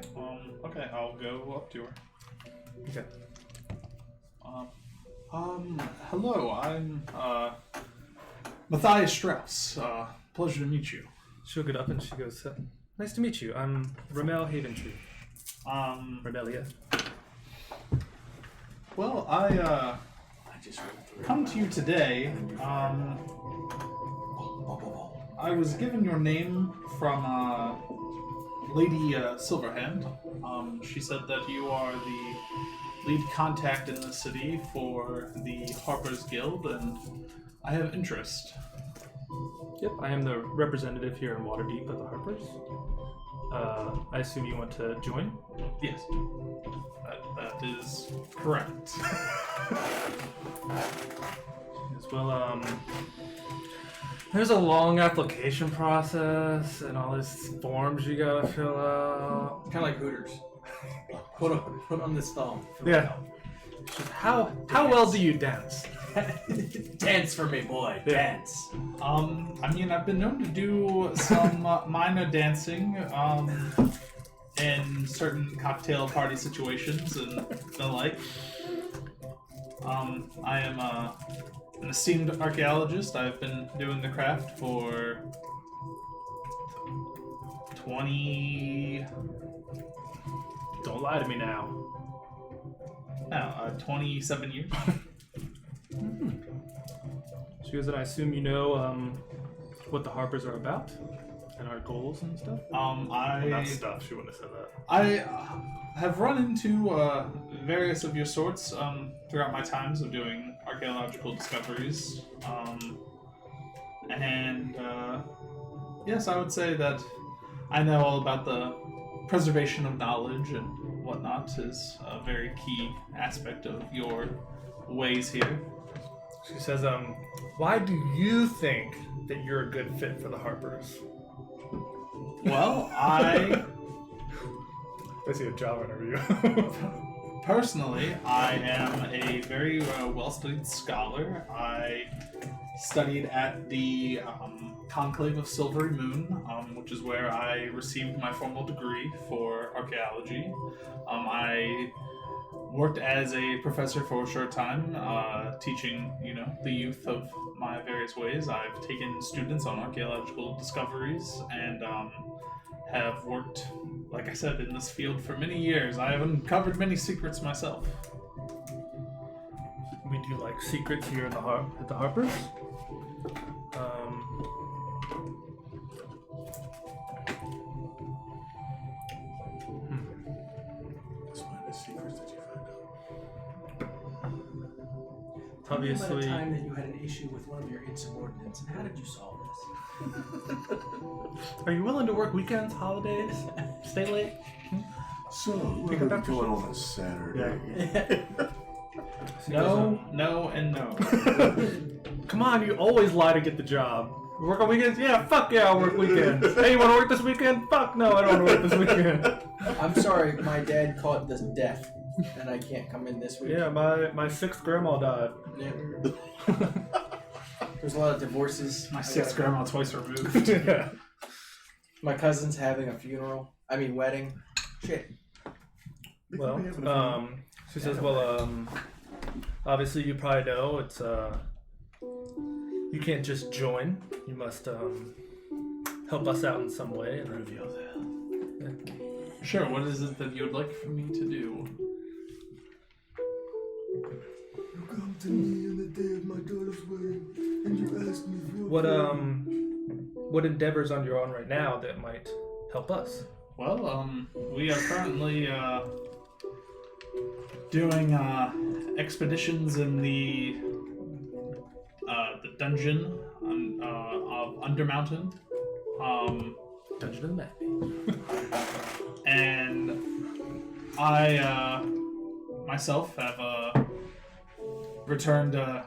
Okay, I'll go up to her. Okay. Hello, I'm, Matthias Strauss. Pleasure to meet you. She'll get up and she goes, nice to meet you. I'm Ramel Haventree. Remelia. Well, I just went through. come to you today. I was given your name from Lady Silverhand. She said that you are the lead contact in the city for the Harper's Guild, and I have interest. Yep, I am the representative here in Waterdeep at the Harpers. I assume you want to join? Yes, that is correct. Yes, well, there's a long application process and all these forms you gotta fill out. Kind of like Hooters. Put on this thumb. Yeah. How well do you dance? Dance for me, boy. Yeah. Dance. I mean, I've been known to do some minor dancing in certain cocktail party situations and the like. I am an esteemed archaeologist. I've been doing the craft for 20... Don't lie to me now. 27 years. She goes, and I assume you know what the Harpers are about and our goals and stuff? Not stuff, she wouldn't have said that. I have run into various of your sorts throughout my times of doing archaeological discoveries. Yes, I would say that I know all about the preservation of knowledge and whatnot is a very key aspect of your ways here. She says, why do you think that you're a good fit for the Harpers? Well, I see a job interview. personally, I am a very well-studied scholar. I studied at the Conclave of Silvery Moon, which is where I received my formal degree for archaeology. I worked as a professor for a short time, teaching, the youth of my various ways. I've taken students on archaeological discoveries and have worked, like I said, in this field for many years. I have uncovered many secrets myself. We do like secrets here at the Harpers. obviously. About a time that you had an issue with one of your insubordinates, and how did you solve this? Are you willing to work weekends, holidays, stay late? So, what Pick up are we after doing shift? on a Saturday? No, and no. Come on, you always lie to get the job. You work on weekends? Yeah, fuck yeah, I'll work weekends. Hey, you want to work this weekend? Fuck no, I don't want to work this weekend. I'm sorry, my dad caught this death, and I can't come in this week. Yeah, my sixth grandma died. Yeah. There's a lot of divorces. My I sixth gotta- grandma twice removed. Yeah. My cousin's having a funeral. I mean, wedding. Shit. Well, she says, obviously you probably know it's, you can't just join. You must, help us out in some way. And Reveal that. Sure, what is it that you would like for me to do? You come to me on the day of my daughter's wedding, and you ask me what endeavors on your own right now that might help us? Well, we are currently doing expeditions in the dungeon of Undermountain. Dungeon of the Map. And I myself have returned to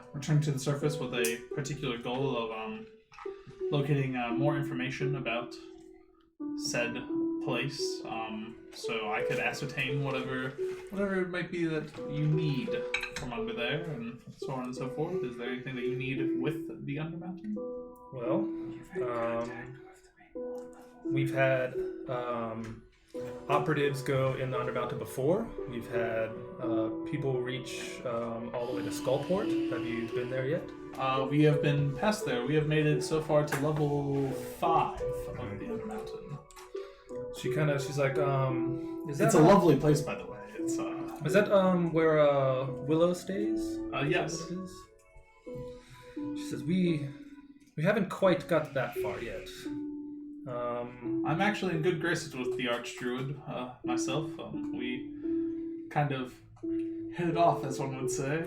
the surface with a particular goal of locating more information about said place, so I could ascertain whatever it might be that you need from under there, and so on and so forth. Is there anything that you need with the Undermountain? Well, we've had operatives go in the Undermountain before. We've had people reach all the way to Skullport. Have you been there yet? We have been past there. We have made it so far to level 5 of the Undermountain. She's like, is that It's a lovely place, by the way. It's Is that where Willow stays? yes. Is that what it is? She says we haven't quite got that far yet. I'm actually in good graces with the Archdruid myself. We kind of hit it off, as one would say.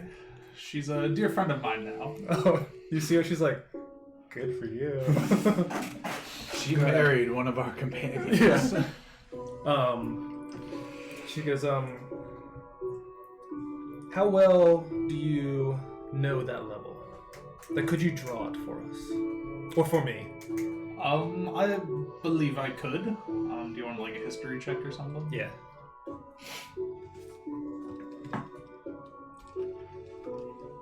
She's a dear friend of mine now. Oh, you see her? She's like, good for you. She married one of our companions. Yeah. She goes, how well do you know that level? Like, could you draw it for us? Or for me? I believe I could. Do you want like a history check or something? Yeah.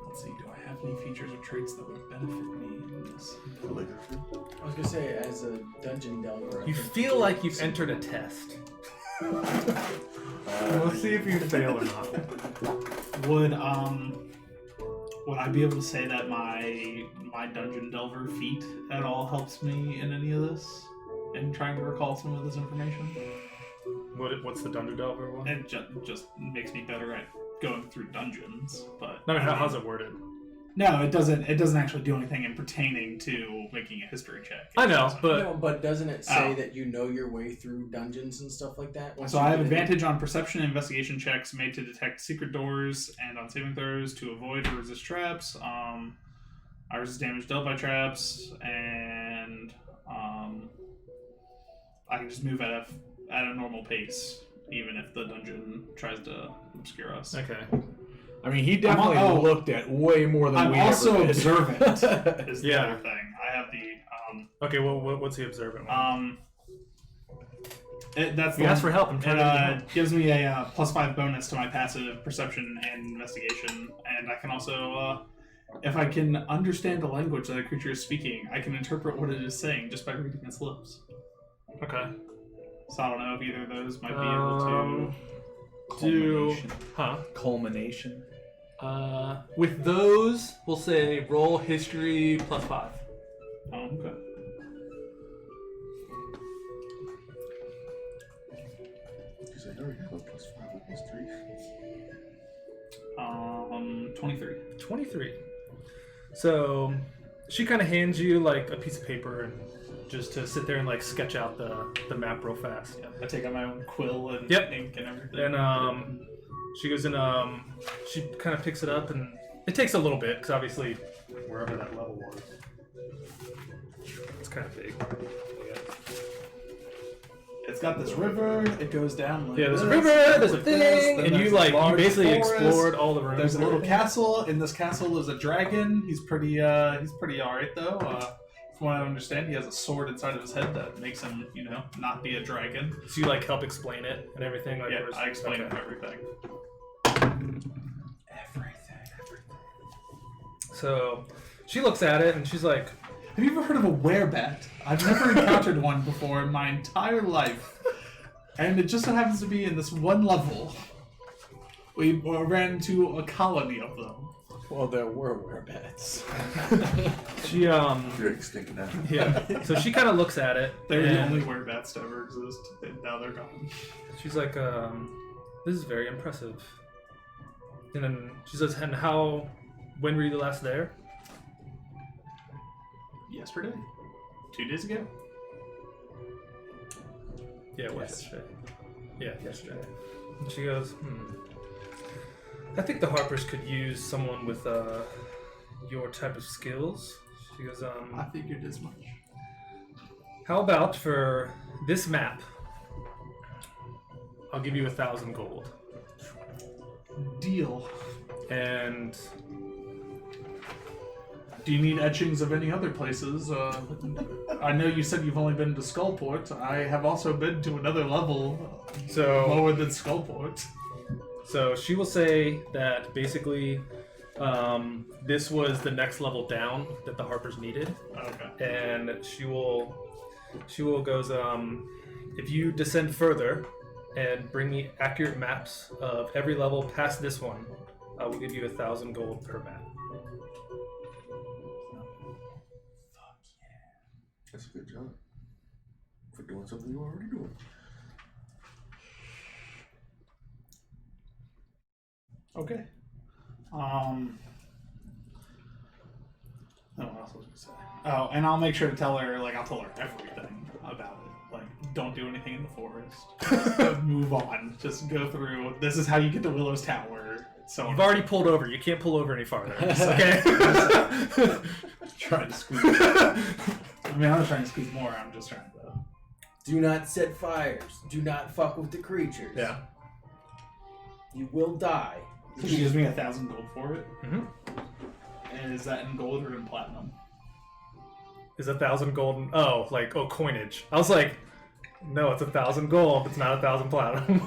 Let's see, do I have any features or traits that would benefit me in this? Calligraphy. I was gonna say, as a dungeon delver, I You think- feel like you've entered a test. We'll see if you fail or not. Would I be able to say that my dungeon delver feat at all helps me in any of this? In trying to recall some of this information? What's the Dungeon Delver one? It just makes me better at going through dungeons, but No, how's it worded? no, it doesn't actually do anything in pertaining to making a history check. I know, It but No, but doesn't it say Oh. that you know your way through dungeons and stuff like that? once So you I have get in? advantage on perception and investigation checks made to detect secret doors, and on saving throws to avoid or resist traps. I resist damage dealt by traps, and I can just move at a normal pace, even if the dungeon tries to obscure us. okay. I mean, he definitely I'm- oh. looked at way more than I'm we also ever did. observant. Is the Yeah. other thing. I have the Okay, well, what's the observant one? that's You the asked one- for help. I'm trying to help. gives me a +5 bonus to my passive perception and investigation, and I can also, if I can understand the language that a creature is speaking, I can interpret what it is saying just by reading its lips. Okay. So I don't know if either of those might be able to. Do huh? Culmination. With those, we'll say roll history +5. Oh, okay. Because I already have a +5 with history. 23. 23. So she kind of hands you like a piece of paper and just to sit there and like sketch out the map real fast. Yeah, I take out my own quill and Yep. ink and everything. And she goes in. She kind of picks it up and It takes a little bit because obviously wherever that level was, it's kind of big. It's got this river. It goes down like Yeah, there's a this, river. There's a like this, thing, then and there's you a large basically forest. explored all the rooms. There's a and little everything. castle. In this castle there's a dragon. He's pretty alright though. From what I understand, he has a sword inside of his head that makes him, not be a dragon. So you help explain it and everything. Like, Yeah, where's- I explained okay. everything. So she looks at it and she's like, Have you ever heard of a werebat? I've never encountered one before in my entire life. And it just so happens to be in this one level. We ran into a colony of them. Well, there were werebats. she You're extinct now. yeah. So she kind of looks at it. They're the and only werebats to ever exist, and now they're gone. she's like, this is very impressive. And then she says, and when were you last there? Yesterday? 2 days ago? Yeah, it was Yes. yesterday. Yeah, yesterday. And she goes, I think the Harpers could use someone with your type of skills. She goes, I figured as much. how about for this map? I'll give you 1,000 gold. Deal. And Do you need etchings of any other places? I know you said you've only been to Skullport. I have also been to another level so lower than Skullport. So she will say that basically this was the next level down that the Harpers needed, Okay. and she will goes if you descend further and bring me accurate maps of every level past this one, I will give you 1,000 gold per map. That's a good job for doing something you were already doing. Okay. I don't know what else I was gonna say. Oh, and I'll make sure to tell her, I'll tell her everything about it. Don't do anything in the forest. Move on. Just go through. This is how you get to Willow's Tower. So You've already pulled over. You can't pull over any farther. Okay. trying to squeeze. I'm not trying to squeeze more. I'm just trying to. Do not set fires. Do not fuck with the creatures. Yeah. You will die. So she gives me 1,000 gold for it. Mhm. And is that in gold or in platinum? Is 1,000 gold? Coinage. I was like, no, it's 1,000 gold. It's not 1,000 platinum.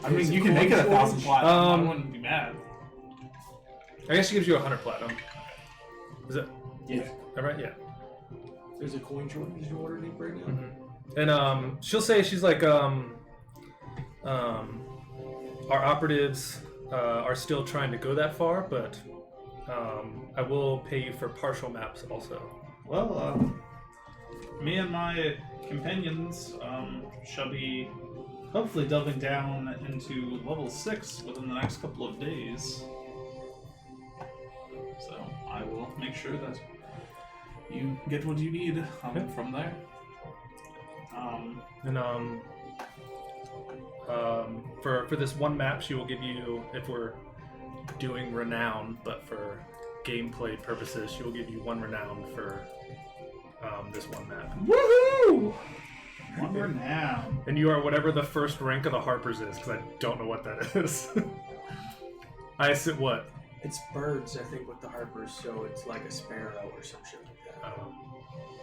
I mean, you can make it 1,000 platinum. I wouldn't be mad. I guess she gives you 100 platinum. Is it? Yeah. All right. Yeah. There's a coin shortage in Waterdeep right now. Mm-hmm. And she'll say she's like, our operatives are still trying to go that far, but I will pay you for partial maps also. Well, me and my companions shall be hopefully delving down into level 6 within the next couple of days. So I will make sure that you get what you need from there. And for this one map, she will give you, if we're doing renown, but for gameplay purposes, she will give you 1 renown for this one map. Woohoo! One renown. And you are whatever the first rank of the Harpers is, because I don't know what that is. I assume what? It's birds, I think, with the Harpers, so it's like a sparrow or some shit like that.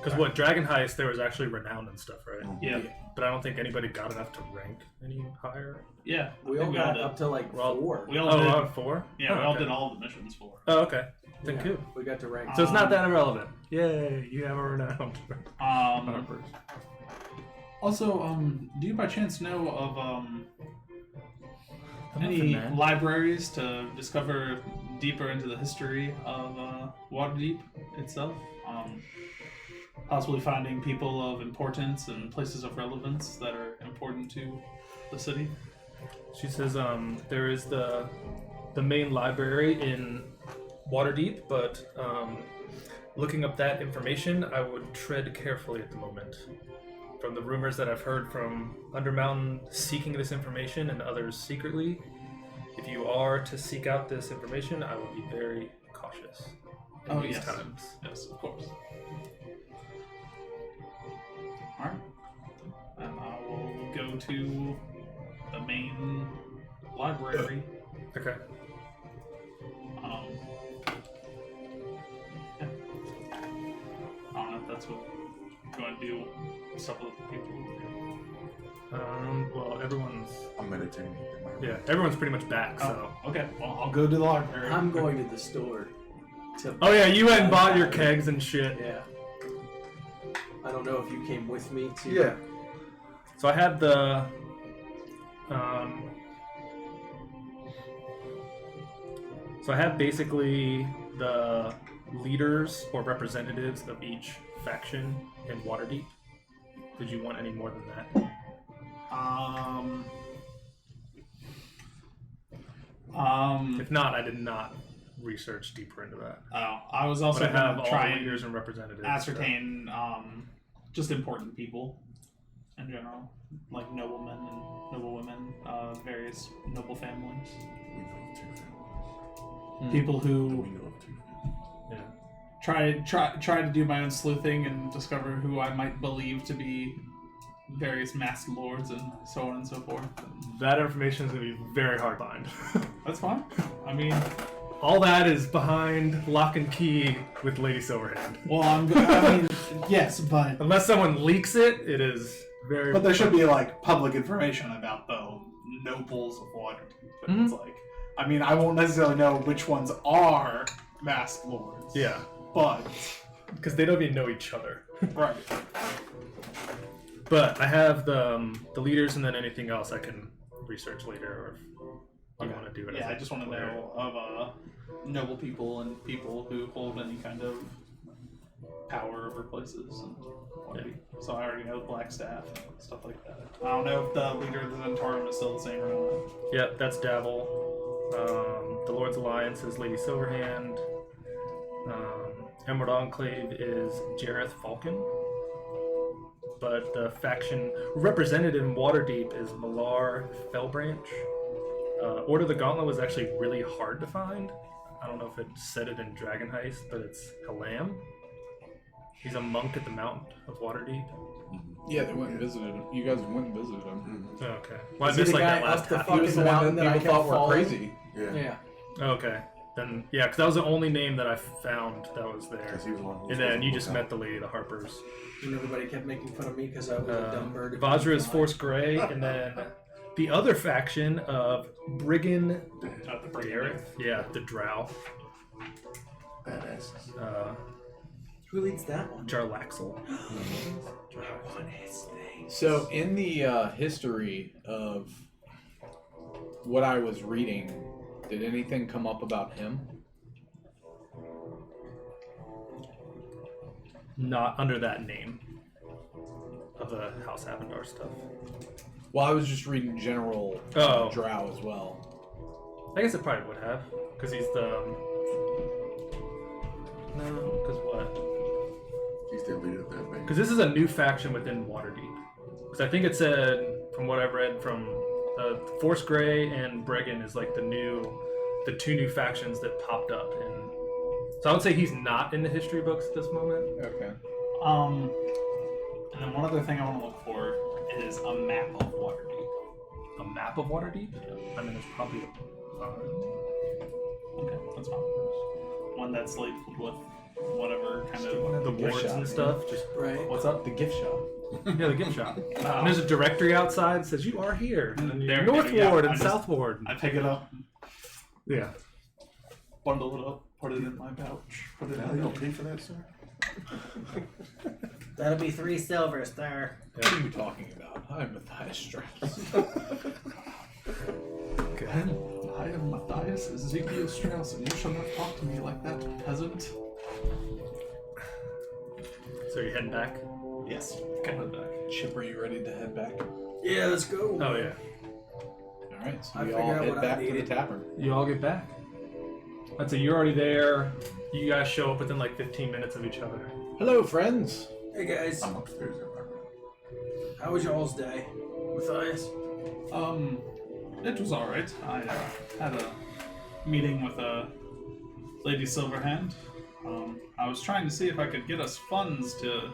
Because what, Dragon Heist, there was actually renown and stuff, right? Yeah. But I don't think anybody got enough to rank any higher. Yeah. We I all think got did. up to like We're all- 4. We all Oh, did. we're on 4? Yeah, we Oh, all okay. did all the missions for. Oh, okay. Then Yeah, cool. we got to rank. So it's not that irrelevant. Yay, you have a renown. Harpers. Also, do you by chance know of any Nothing, man. libraries to discover deeper into the history of Waterdeep itself? Possibly finding people of importance and places of relevance that are important to the city. She says there is the main library in Waterdeep, but looking up that information, I would tread carefully at the moment. From the rumors that I've heard from Undermountain seeking this information and others secretly, if you are to seek out this information, I will be very cautious in these times. Yes, of course. Alright. And I will go to the main library. Okay. Yeah. I don't know if that's what you're going to do. Stuff with people. Well, everyone's... I'm meditating. Yeah, everyone's pretty much back, so... Oh, okay. Well, I'll go to the library. I'm going to the store. Oh yeah, you went and bought your kegs and shit. Yeah. I don't know if you came with me to... Yeah. So I had the... So I have basically the leaders or representatives of each faction in Waterdeep. Did you want any more than that? If not, I did not research deeper into that. Oh, I was also But I have going to all try the and leaders and representatives. ascertain just important people in general, like noblemen and noblewomen, various noble families. We know of 2 families. People We who know of 2 families. try to do my own sleuthing and discover who I might believe to be various masked lords and so on and so forth. That information is going to be very hard to find. That's fine. I mean, all that is behind lock and key with Lady Silverhand. well, I mean, yes, but Unless someone leaks it, it is very... but there should be like public information about the nobles of Waterdeep. And it's like, I mean, I won't necessarily know which ones are masked lords. Yeah, But because they don't even know each other. right. But I have the leaders, and then anything else I can research later, or if you want to do it. Yeah, I just want to know of noble people and people who hold any kind of power over places. And so I already know Blackstaff and stuff like that. I don't know if the leader of the Zentarum is still the same or not. Yep, that's Davil. The Lord's Alliance is Lady Silverhand. Emerald Enclave is Jareth Falcon. But the faction represented in Waterdeep is Malar Fellbranch. Order of the Gauntlet was actually really hard to find. I don't know if it said it in Dragon Heist, but it's Halam. He's a monk at the Mountain of Waterdeep. Yeah, they went and visited him. You guys went and visited him. Oh, okay. Well, I Is he missed the like guy that last up the half. He was the Mountain one that that I people kept thought were following? crazy. Yeah. Yeah. Okay. Then, yeah, because that was the only name that I found that was there. Because he was the one who was And then supposed you to just look met out. the Lady, the Harpers. And everybody kept making fun of me because I was a dumb bird. Vajra is Force Grey, and then the other faction of Brigand Gareth. Yeah, the Drow. Badasses. Who leads that one? Jarlaxle. What is they? So, in the history of what I was reading, did anything come up about him? Not under that name of the House Avendar stuff. Well, I was just reading general Oh. Drow as well. I guess it probably would have, because he's the... No, because what? He's the leader of that band. Because this is a new faction within Waterdeep. Because I think it said, from what I've read, from Force Grey and Brigand is like the 2 new factions that popped up. And so I would say he's not in the history books at this moment. Okay. And then one other thing I want to look for is a map of Waterdeep. A map of Waterdeep? I mean, there's probably Okay, that's fine. One that's labeled with whatever kind of the wards shop, and stuff. Just Right. What's up? The gift shop. yeah, the gift shop. And there's a directory outside that says you are here. And then There, North yeah, Ward I and just- South Ward. I pick it up, Yeah. bundle it up, put it in my pouch, put it Now in you the don't pay for that, sir? That'll be 3 silver, sir. What are you talking about? I'm Matthias Strauss. I am Matthias Ezekiel Strauss, and you shall not talk to me like that, peasant. So you're heading back? Yes. Okay. Head back. Chip, are you ready to head back? Yeah, let's go. Oh, yeah. Alright, so I we figured all out head what I back to the needed. tavern. You all get back. I'd say you're already there. You guys show up within like 15 minutes of each other. Hello, friends. Hey guys, I'm upstairs in my room. how was y'all's day? Matthias? It was alright. I had a meeting with the Lady Silverhand. I was trying to see if I could get us funds to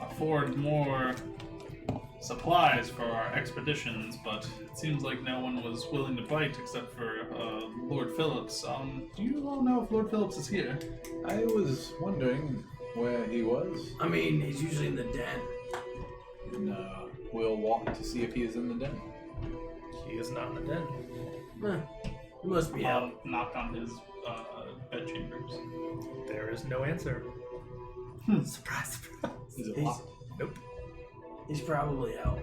afford more supplies for our expeditions, but it seems like no one was willing to bite except for Lord Phillips. Do you all know if Lord Phillips is here? I was wondering where he was. I mean, he's usually in the den. And we'll walk to see if he is in the den. He is not in the den. He must be out. I'll knock on his bed chambers. There is no answer. Surprise, surprise. Is it He's- locked? Nope. He's probably out.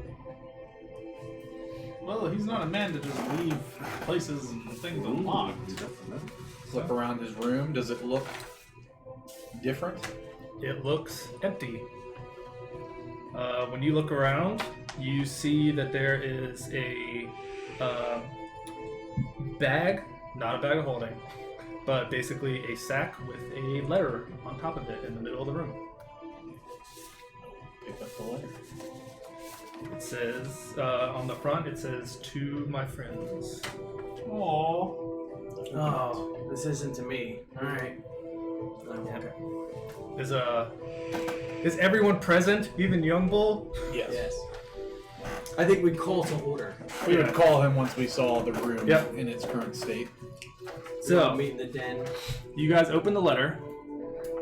Well, he's not a man to just leave places and things unlocked. Look around his room. Does it look different? It looks empty. When you look around, you see that there is a bag, not a bag of holding, but basically a sack with a letter on top of it in the middle of the room. Pick up the letter. It says, on the front, it says, "To my friends." Aww. Oh, this isn't to me. Alright. Okay. Is everyone present, even Young Bull? Yes. I think we call to order. We would call him once we saw the room Yep. in its current state. So, meet in the den. you guys open the letter,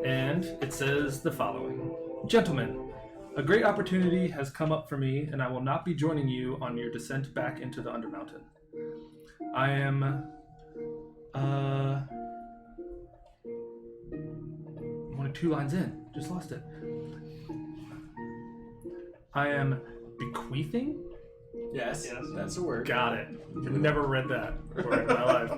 and it says the following. Gentlemen, a great opportunity has come up for me, and I will not be joining you on your descent back into the Undermountain. I am, only 2 lines in. Just lost it. I am bequeathing? Yes, that's a word. Got it. I've never read that word in my life.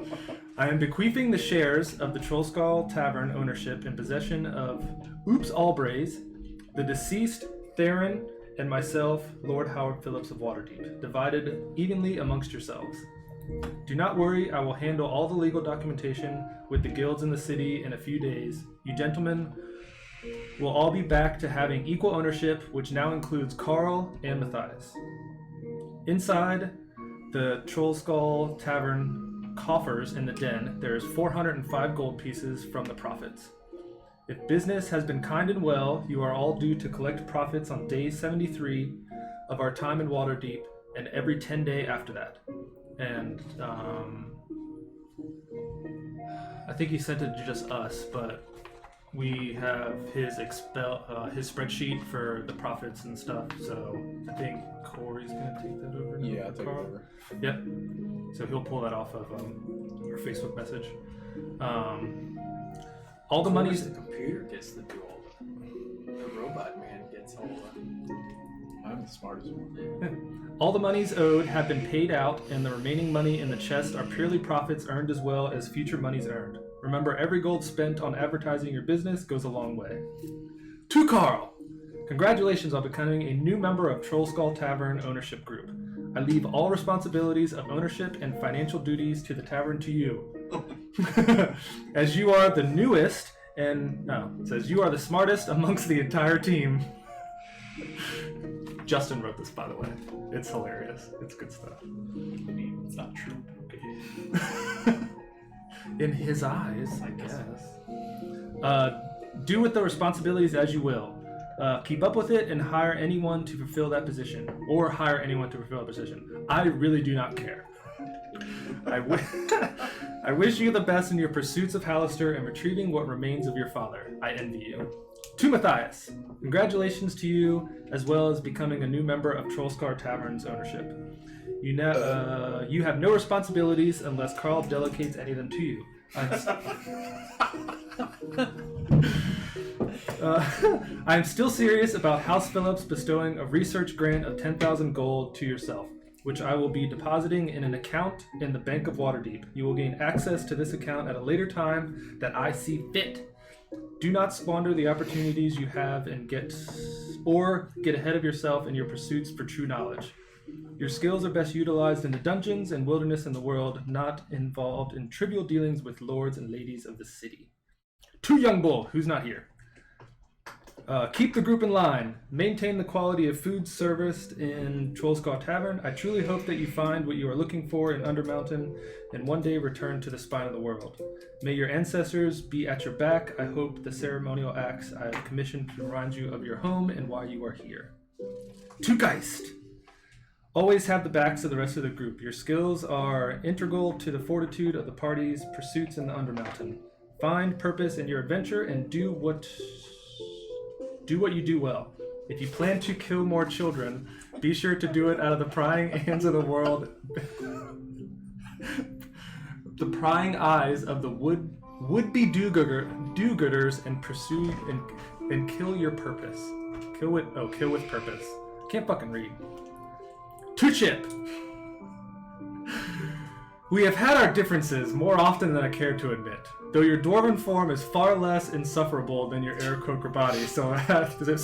I am bequeathing the shares of the Trollskull Tavern ownership in possession of Oops Albrays, the deceased Theron, and myself, Lord Howard Phillips of Waterdeep, divided evenly amongst yourselves. Do not worry, I will handle all the legal documentation with the guilds in the city in a few days. You gentlemen will all be back to having equal ownership, which now includes Carl and Matthias. Inside the Trollskull Tavern coffers in the den, there is 405 gold pieces from the profits. If business has been kind and well, you are all due to collect profits on day 73 of our time in Waterdeep and every 10 day after that. And I think he sent it to just us, but we have his his spreadsheet for the profits and stuff. So I think Corey's gonna take that over. now. Yeah, I'll take it Carl? over. Yep. So he'll pull that off of our Facebook message. All the money's The computer gets to do all the robot man gets all the... I'm the smartest one. all the monies owed have been paid out, and the remaining money in the chest are purely profits earned as well as future monies earned. Remember, every gold spent on advertising your business goes a long way. To Carl! Congratulations on becoming a new member of Trollskull Tavern Ownership Group. I leave all responsibilities of ownership and financial duties to the tavern to you. As you are the newest, and no, it says you are the smartest amongst the entire team. Justin wrote this, by the way. It's hilarious. It's good stuff. I mean, it's not true. Okay. In his eyes, I guess. Do with the responsibilities as you will. Keep up with it and hire anyone to fulfill that position, or hire anyone to fulfill that position. I really do not care. I wish you the best in your pursuits of Hallister and retrieving what remains of your father. I envy you. To Matthias, congratulations to you, as well as becoming a new member of Trollskull Tavern's ownership. You have no responsibilities unless Carl delegates any of them to you. I'm still serious about House Phillips bestowing a research grant of 10,000 gold to yourself, which I will be depositing in an account in the Bank of Waterdeep. You will gain access to this account at a later time that I see fit. Do not squander the opportunities you have and get ahead of yourself in your pursuits for true knowledge. Your skills are best utilized in the dungeons and wilderness in the world, not involved in trivial dealings with lords and ladies of the city. To Young Bull, who's not here. Keep the group in line. Maintain the quality of food serviced in Trollskull Tavern. I truly hope that you find what you are looking for in Undermountain and one day return to the spine of the world. May your ancestors be at your back. I hope the ceremonial acts I have commissioned to remind you of your home and why you are here. To Geist. Always have the backs of the rest of the group. Your skills are integral to the fortitude of the party's pursuits in the Undermountain. Find purpose in your adventure and do what you do well. If you plan to kill more children, be sure to do it out of the prying hands of the world. The prying eyes of the would-be do-gooders and pursue and kill your purpose. Kill with purpose. Can't fucking read. To Chip. We have had our differences more often than I care to admit. Though your dwarven form is far less insufferable than your Aarakocra body, so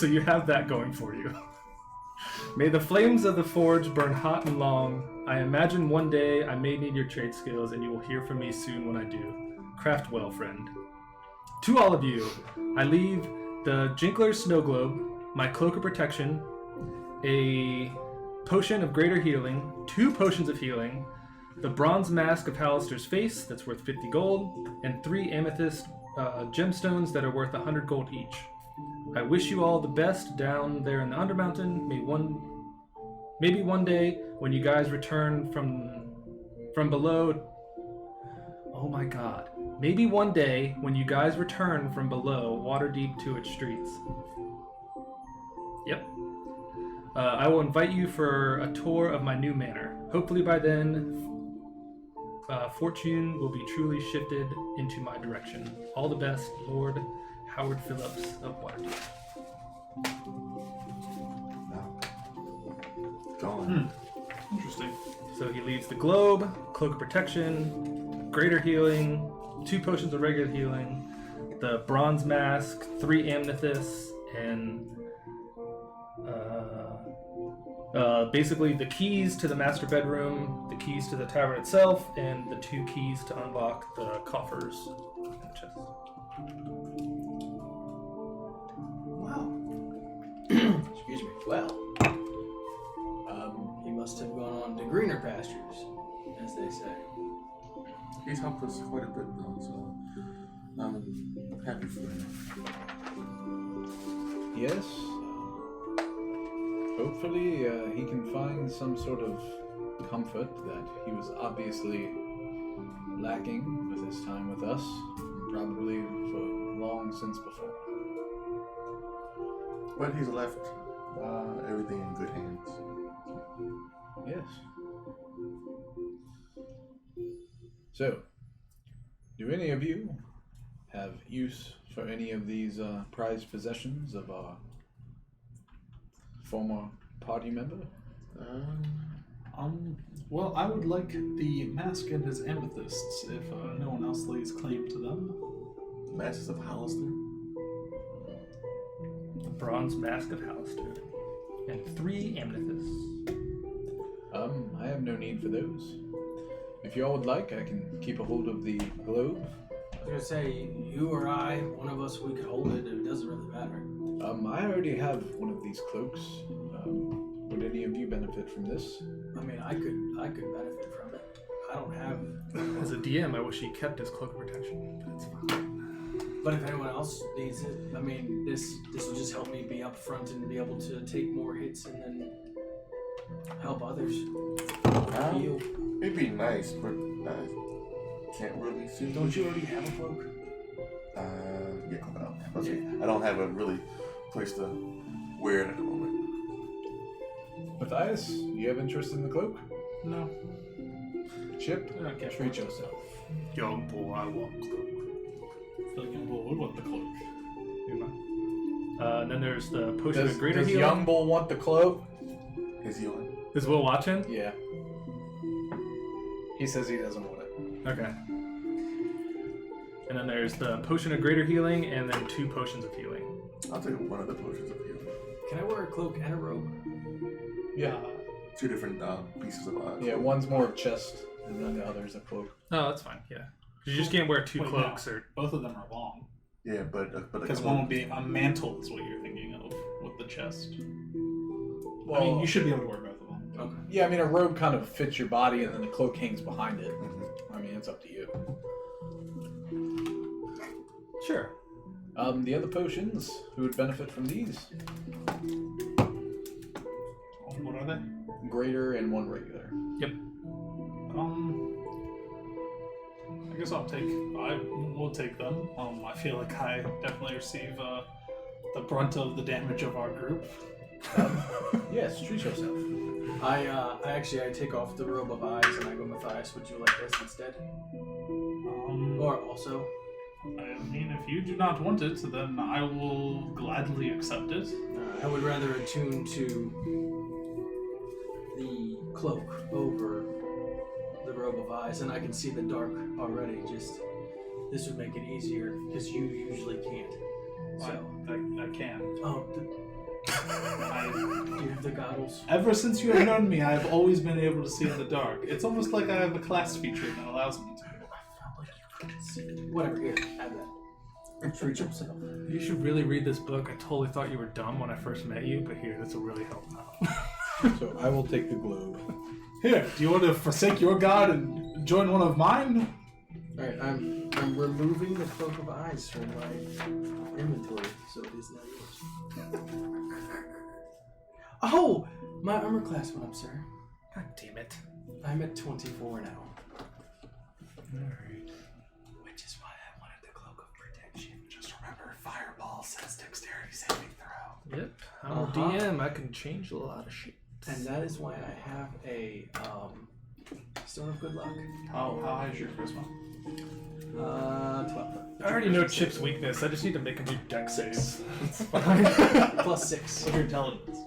you have that going for you. May the flames of the forge burn hot and long. I imagine one day I may need your trade skills, and you will hear from me soon when I do. Craft well, friend. To all of you, I leave the Jinkler's Snow Globe, my Cloak of Protection, a potion of greater healing, 2 potions of healing, the bronze mask of Hallister's face that's worth 50 gold, and 3 amethyst gemstones that are worth 100 gold each. I wish you all the best down there in the Undermountain. Maybe one day when you guys return from below. Oh my God! Maybe one day when you guys return from below Waterdeep to its streets. Yep. I will invite you for a tour of my new manor. Hopefully by then, fortune will be truly shifted into my direction. All the best, Lord Howard Phillips of Waterdeep. Gone. Interesting. So he leaves the globe, Cloak of Protection, Greater Healing, 2 potions of regular healing, the bronze mask, 3 amethysts, and basically the keys to the master bedroom, the keys to the tavern itself, and the 2 keys to unlock the coffers in the chest. Wow. Excuse me. Well, he must have gone on to greener pastures, as they say. He's helped us quite a bit though, so I'm happy for him. Yes. Hopefully, he can find some sort of comfort that he was obviously lacking with his time with us, probably for long since before. But he's left everything in good hands. Yes. So, do any of you have use for any of these prized possessions of our former party member? Well, I would like the mask and his amethysts if no one else lays claim to them. Masses of Hallister. The bronze mask of Hallister, and 3 amethysts. I have no need for those. If you all would like, I can keep a hold of the globe. I was gonna say, you or I, one of us, we could hold it. It doesn't really matter. I already have one of these cloaks. Would any of you benefit from this? I mean, I could benefit from it. I don't have. As a DM, I wish he kept his Cloak of Protection, but it's fine. But if anyone else needs it, I mean, this will just help me be up front and be able to take more hits and then help others heal. It'd be nice, but I can't really see. Don't you already have a cloak? Yeah, I don't have a really place to wear it at the moment. Matthias, you have interest in the cloak? No. Chip, Okay. treat yourself. Young boy, I want cloak. I feel like young bull would want the cloak. And then there's the potion Does, of greater does healing. Young Bull want the cloak? Is he on? Is Will watching? Yeah. He says he doesn't want it. Okay. And then there's the potion of greater healing, and then 2 potions of healing. I'll take one of the potions of healing. Can I wear a cloak and a robe? Yeah. 2 different pieces of Yeah, one's more of chest, and then the other's a cloak. Oh, that's fine. Yeah. You just can't wear 2 Wait, cloaks no. or. Both of them are long. Yeah, but Because one will be a mantle, is what you're thinking. chest. Well, I mean, you should be able to wear both of them. Okay. yeah, I mean, a robe kind of fits your body, and then the cloak hangs behind it. Mm-hmm. I mean, it's up to you. Sure. The other potions, who would benefit from these? What are they? Greater and one regular. I guess I will take them. I feel like I definitely receive the brunt of the damage of our group. Yes, treat yourself. I take off the robe of eyes and I go, Matthias, would you like this instead? Or also? I mean, if you do not want it, then I will gladly accept it. I would rather attune to the cloak over the robe of eyes, and I can see the dark already. Just this would make it easier because you usually can't. So I can. oh, do you have the goggles? Ever since you have known me, I have always been able to see in the dark. It's almost like I have a class feature that allows me to. Whatever. Here, have that. Treat yourself. You should really read this book. I totally thought you were dumb when I first met you, but here, this will really help out. So I will take the globe. Here, do you want to forsake your god and join one of mine? All right, I'm removing the cloak of eyes from my inventory, so it is now yours. Oh, my armor class went up, sir. God damn it. I'm at 24 now. Alright. Which is why I wanted the cloak of protection. Just remember, fireball says dexterity saving throw. Yep. I'm a DM. I can change a lot of shit. And that is why I have a Stone of Good Luck. How high is your charisma? 12. I already know Chip's weakness. I just need to make him do dex saves. It's fine. Plus 6. What's your intelligence?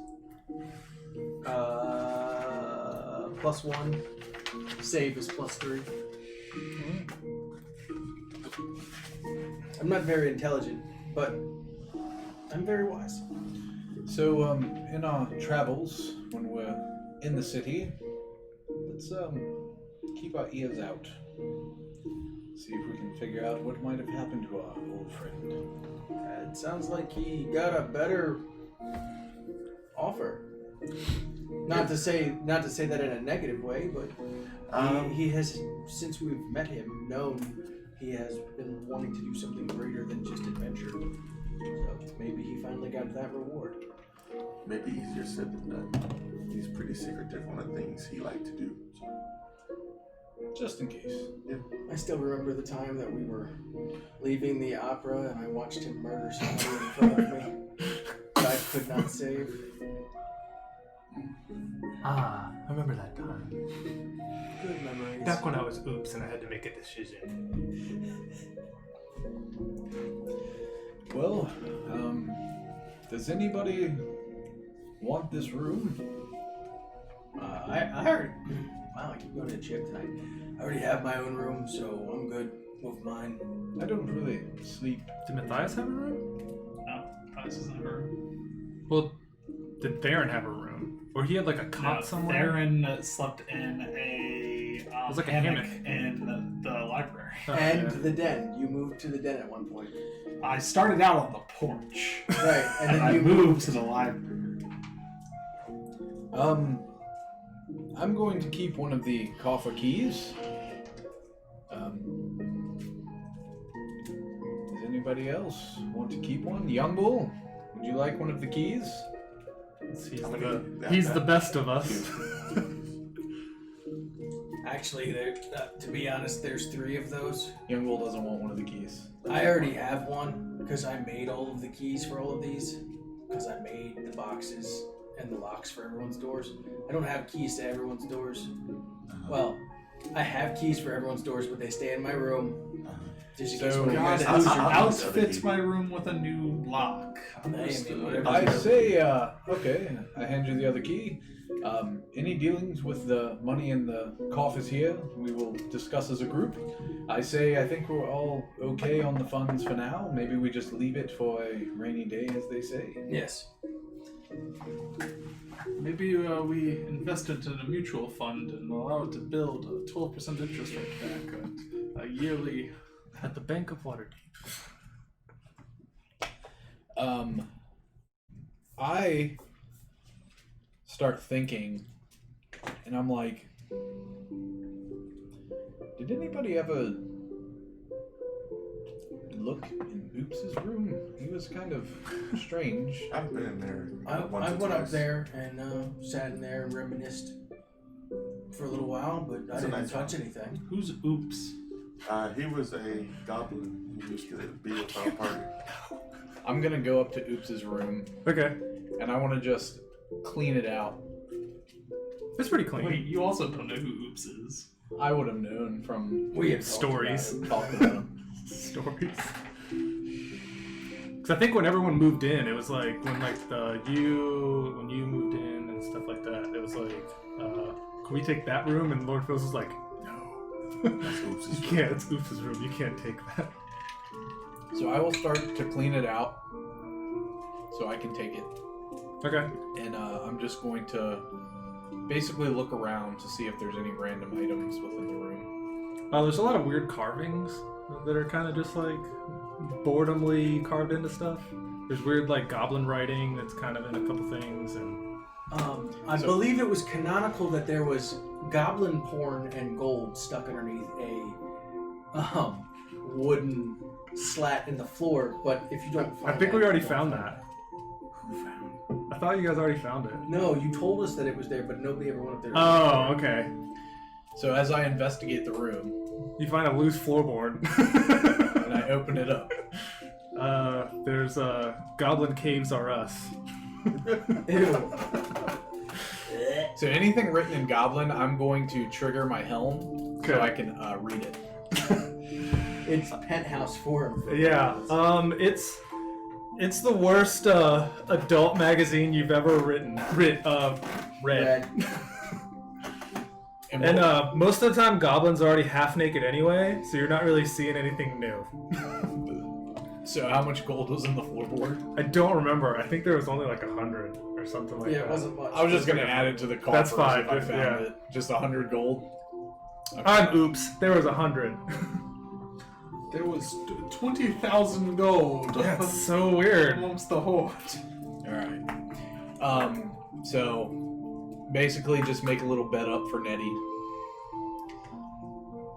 Plus 1. Save is plus 3. I'm not very intelligent, but I'm very wise. So, in our travels, when we're in the city, let's keep our ears out. See if we can figure out what might have happened to our old friend. It sounds like he got a better offer. Not to say that in a negative way, but he has, since we've met him, known he has been wanting to do something greater than just adventure. So maybe he finally got that reward. Maybe easier said than done. He's pretty secretive on the things he liked to do. So. Just in case. Yeah. I still remember the time that we were leaving the opera and I watched him murder somebody in front of me that I could not save. Ah, I remember that time. Good memories. Back when I was oops and I had to make a decision. Well, does anybody want this room? I heard. Wow, I keep going to the chip tonight. I already have my own room, so I'm good with mine. I don't really sleep. Did Matthias have a room? No, this isn't a room. Well, did Theron have a room? Or he had like a cot somewhere? Theron slept in a was like a hammock hammock. in the library. Oh, And yeah. the den. You moved to the den at one point. I started out on the porch. Right, and then I you moved to the library. I'm going to keep one of the coffer keys. Does anybody else want to keep one? Young Bull, would you like one of the keys? He's the best of us. Actually, to be honest, there's 3 of those. Young Bull doesn't want one of the keys. I already have one because I made all of the keys for all of these. Because I made the boxes and the locks for everyone's doors. I don't have keys to everyone's doors. Well, I have keys for everyone's doors, but they stay in my room. Just in case So, one of you guys God, lose your Alex outfits my room with a new lock. I say, okay, I hand you the other key. Any dealings with the money in the coffers here, we will discuss as a group. I say, I think we're all okay on the funds for now. Maybe we just leave it for a rainy day, as they say. Yes. Maybe we invest it in a mutual fund and allow it to build a 12% interest rate back, a yearly. At the Bank of Waterdeep. I start thinking, and I'm like, did anybody ever look in Oops's room? He was kind of strange. I've been in there. I once or went up twice. there and sat in there and reminisced for a little while, but I It's a didn't nice touch room. anything. Who's Oops? He was a goblin who used to be with our party. I'm gonna go up to Oops's room, Okay. and I want to just clean it out. It's pretty clean. Wait, you also don't know who Oops is. I would have known from We had Stories. talking about him. Stories. Because I think when everyone moved in, it was like when when you moved in and stuff like that. It was like, can we take that room? And Lord Phil's was like, no, That's Oops's you room. can't. It's Oops's room. You can't take that. So I will start to clean it out, so I can take it. Okay. And I'm just going to basically look around to see if there's any random items within the room. There's a lot of weird carvings that are kind of just like boredomly carved into stuff. There's weird like goblin writing that's kind of in a couple things, and I believe it was canonical that there was goblin porn and gold stuck underneath a wooden slat in the floor. But if you don't, I find think that, we already you don't found find that. Who found? I thought you guys already found it. No, you told us that it was there, but nobody ever went up there. Oh, okay. So as I investigate the room, You find a loose floorboard. and I open it up, There's Goblin Caves Are Us. Ew. so anything written in Goblin, I'm going to trigger my helm so Okay. I can read it. It's penthouse form. Yeah. It's the worst adult magazine you've ever read. Red. And most of the time, goblins are already half naked anyway, so you're not really seeing anything new. So how much gold was in the floorboard? I don't remember. I think there was only like 100 or something like Yeah, that. it wasn't much. I was just gonna add it to the coffers That's fine, if I found yeah. it. Just 100 gold. Okay. I'm oops. There was 100. There was 20,000 gold That's so weird. amongst the horde. All right. So basically, just make a little bed up for Nettie.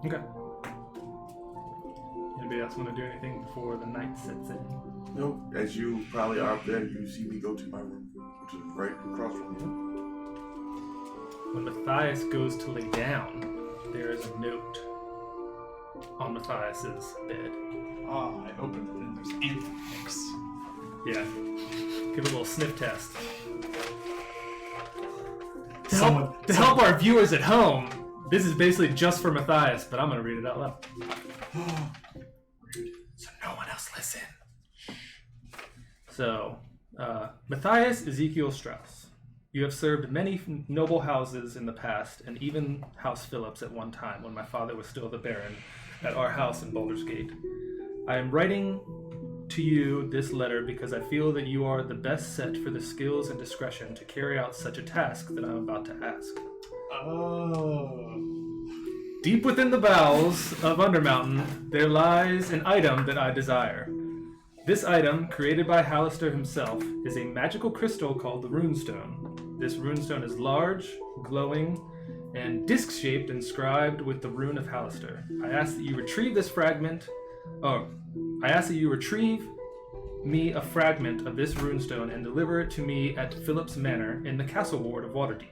Okay. Anybody else want to do anything before the night sets in? Nope. As you probably are up there, you see me go to my room, which is right across from you. When Matthias goes to lay down, there is a note on Matthias's bed. Ah, I opened it and there's anthem mix. Yeah. Give it a little sniff test. To Someone- help our viewers at home, this is basically just for Matthias, but I'm going to read it out loud. So no one else listen. So, Matthias Ezekiel Strauss, you have served many noble houses in the past, and even House Phillips at one time, when my father was still the Baron, at our house in Baldur's Gate. I am writing to you this letter because I feel that you are the best set for the skills and discretion to carry out such a task that I'm about to ask. Oh. Deep within the bowels of Undermountain, there lies an item that I desire. This item, created by Hallister himself, is a magical crystal called the Runestone. This runestone is large, glowing, and disc-shaped, inscribed with the rune of Hallister. I ask that you retrieve me a fragment of this runestone and deliver it to me at Phillips Manor in the Castle Ward of Waterdeep.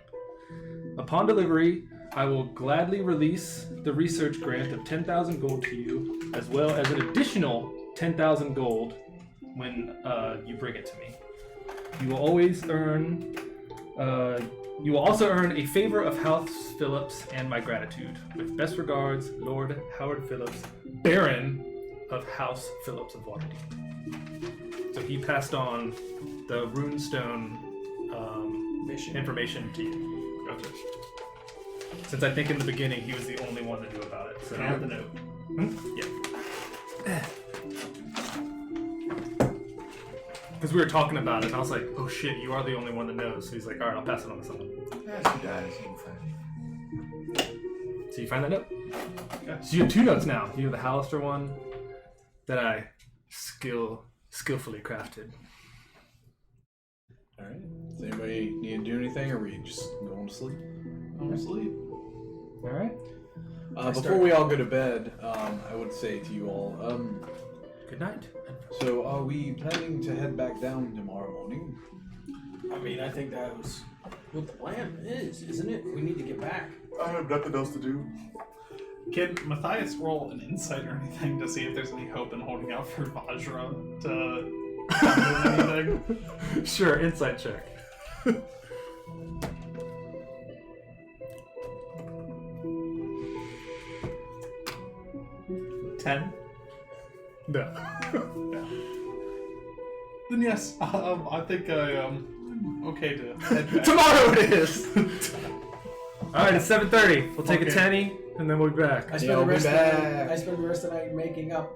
Upon delivery, I will gladly release the research grant of 10,000 gold to you, as well as an additional 10,000 gold when you bring it to me. You will also earn a favor of House Phillips and my gratitude. With best regards, Lord Howard Phillips, Baron of House Phillips of Waterdeep. So he passed on the runestone information to you. Okay. Since I think in the beginning he was the only one that knew about it. So Can I have the note? Yeah. Because we were talking about it, and I was like, oh shit, you are the only one that knows. So he's like, alright, I'll pass it on to someone. As he dies, you can find it. So you find that note? Yeah. So you have two notes now. You have the Hallister one that I skillfully crafted. All right. Does anybody need to do anything, or are we just going to sleep? I'm asleep. All right. Before we all go to bed, I would say to you all, Good night. so are we planning to head back down tomorrow morning? I mean, I think that was what the plan is, isn't it? We need to get back. I have nothing else to do. Can Matthias roll an insight or anything to see if there's any hope in holding out for Vajra to do anything? Sure, insight check. $10? No. Then yes, I think I'm okay to head back. Tomorrow it is. All right, it's 7:30. We'll take a Okay. tenny and then we'll be back. I spend Yeah, the we'll be rest of the night. back. I spend the rest of the night making up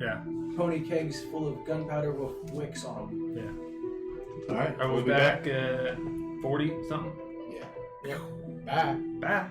Yeah. pony kegs full of gunpowder with wicks on them. Yeah. All right. Are we we'll be back? 40 something. Yeah. Bye. Bye.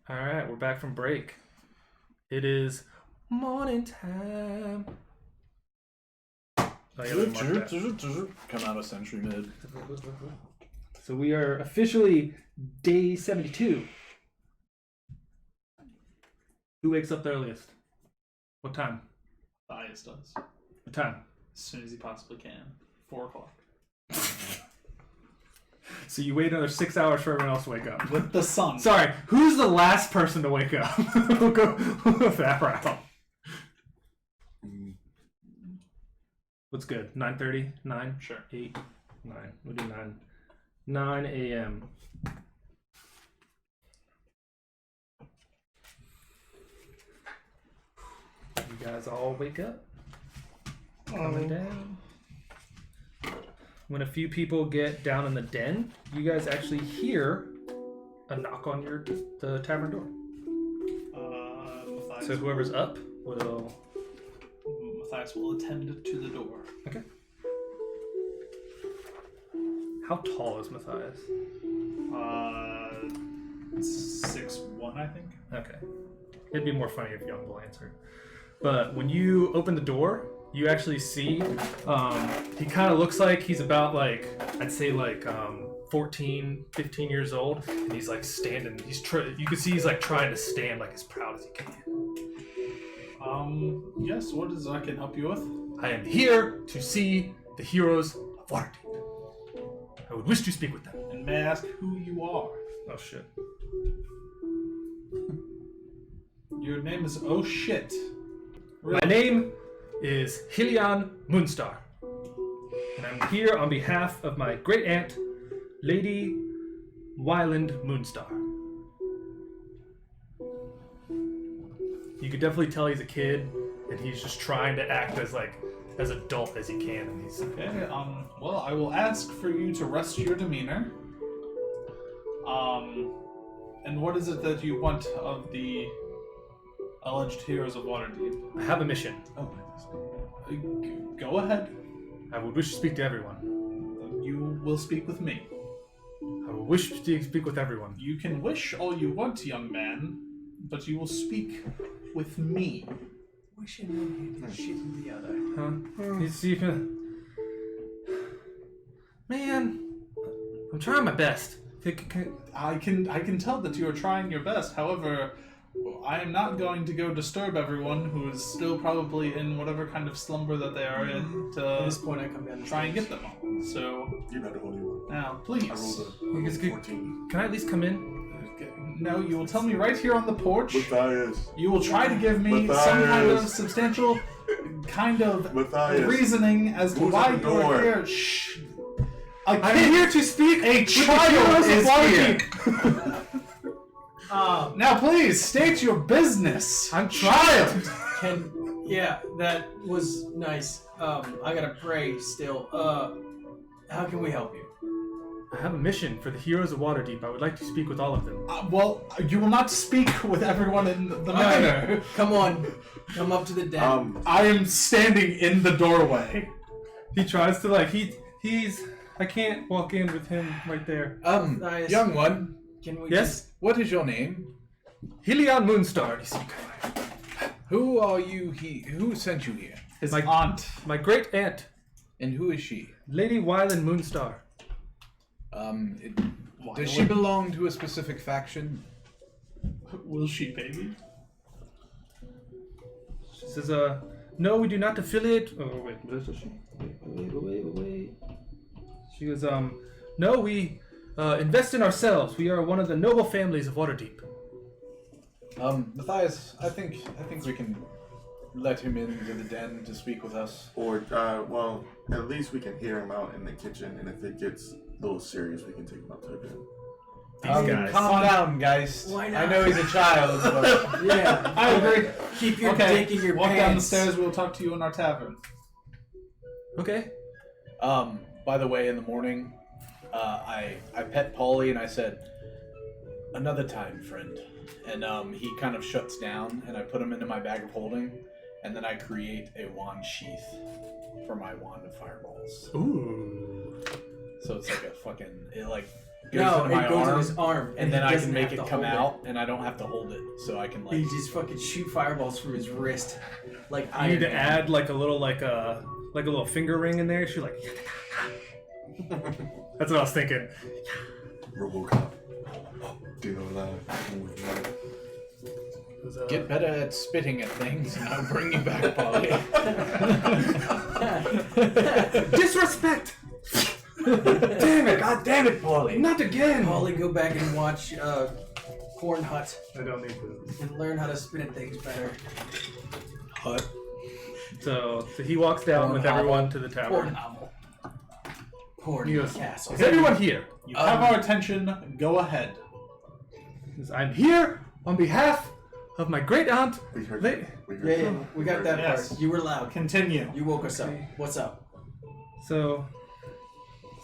All right, we're back from break. It is morning time. Oh, yeah, let me mark that. Come out of Century Mid. So we are officially day 72. Who wakes up the earliest? What time? Matthias does. What time? As soon as he possibly can. 4 o'clock. So you wait another 6 hours for everyone else to wake up. With the sun. Sorry, who's the last person to wake up? We'll go with that route. What's good? 9:30? 9? Sure. 8? 9. We'll do 9. 9 a.m. You guys all wake up. Coming down. When a few people get down in the den, you guys actually hear a knock on the tavern door. Matthias So whoever's up will... Matthias will attend to the door. Okay. How tall is Matthias? 6'1", I think. Okay. It'd be more funny if Young will answer. But when you open the door, you actually see he kind of looks like he's about like, I'd say like 14, 15 years old, and he's like standing. You can see he's like trying to stand like as proud as he can. Yes, what is I can help you with? I am here to see the heroes of Waterdeep. I would wish to speak with them. And may I ask who you are? Oh shit. Your name is Oh Shit. My name is Hylian Moonstar, and I'm here on behalf of my great aunt, Lady Wyland Moonstar. You could definitely tell he's a kid, and he's just trying to act as adult as he can. And he's Okay, well, I will ask for you to rest your demeanor. And what is it that you want of the alleged heroes of Waterdeep? I have a mission. Go ahead. I would wish to speak to everyone. You will speak with me. I would wish to speak with everyone. You can wish all you want, young man, but you will speak with me. Wishing one hand, shitting the other. Huh? He's even... Man, I'm trying my best. I can tell that you are trying your best. However, I am not going to go disturb everyone who is still probably in whatever kind of slumber that they are in At to this point, I come down the try and stairs. get them all. So You're not the only one. now, I please. rolled a 14. Can I at least come in? No, you will tell me right here on the porch. Matthias. You will try to give me some kind of substantial kind of Matthias. reasoning as to Who's why at the you are door? here. Shh. I'm here to speak. A child is here. Um, Now, please state your business. I'm trying. yeah, that was nice. I gotta pray still. How can we help you? I have a mission for the heroes of Waterdeep. I would like to speak with all of them. Well, you will not speak with everyone in the manor. Come on, come up to the den. I am standing in the doorway. He tries to he's. I can't walk in with him right there. Nice. Young one, Can we? Yes, what is your name? Hylian Moonstar. Who are you? Who sent you here? His My- aunt. My great aunt, And who is she? Lady Wyland Moonstar. Does she belong to a specific faction? Will she pay me? She says, no, we do not affiliate. Oh, wait, what is she? Wait. She goes, no, we invest in ourselves. We are one of the noble families of Waterdeep. Matthias, I think we can let him into the den to speak with us. Or, well, at least we can hear him out in the kitchen, and if it gets a little serious, we can take him up to the den. These guys. Calm down, guys. Why not? I know he's a child, but Yeah, I agree. keep your Okay, dick in your walk pants. down the stairs. We'll talk to you in our tavern. Okay. by the way, in the morning, I pet Polly and I said, "Another time, friend." And he kind of shuts down, and I put him into my bag of holding, and then I create a wand sheath for my wand of fireballs. Ooh. So it's like a fucking goes No, into my it goes in arm, his arm, and then he I doesn't can make have it to come hold out, and I don't have to hold it, so I can He like. just fucking shoot fireballs from his wrist, like You Iron need to Man. add like a little finger ring in there. She's like, that's what I was thinking. RoboCop. Do you know that? Get better at spitting at things, and I'll bring you back, Polly. Disrespect! Damn it! God damn it, Polly! Not again! Polly, go back and watch Porn Hut I don't need to. and learn how to spin at things better. Hut. So he walks down with everyone to the Porn tavern. novel. Porn He goes, castle. is everyone here? You have our attention. Go ahead. He says, I'm here on behalf of my great aunt. We heard La- that. We heard Yeah, that. we got that Yes. part. You were loud. Continue. You woke us up. What's up? So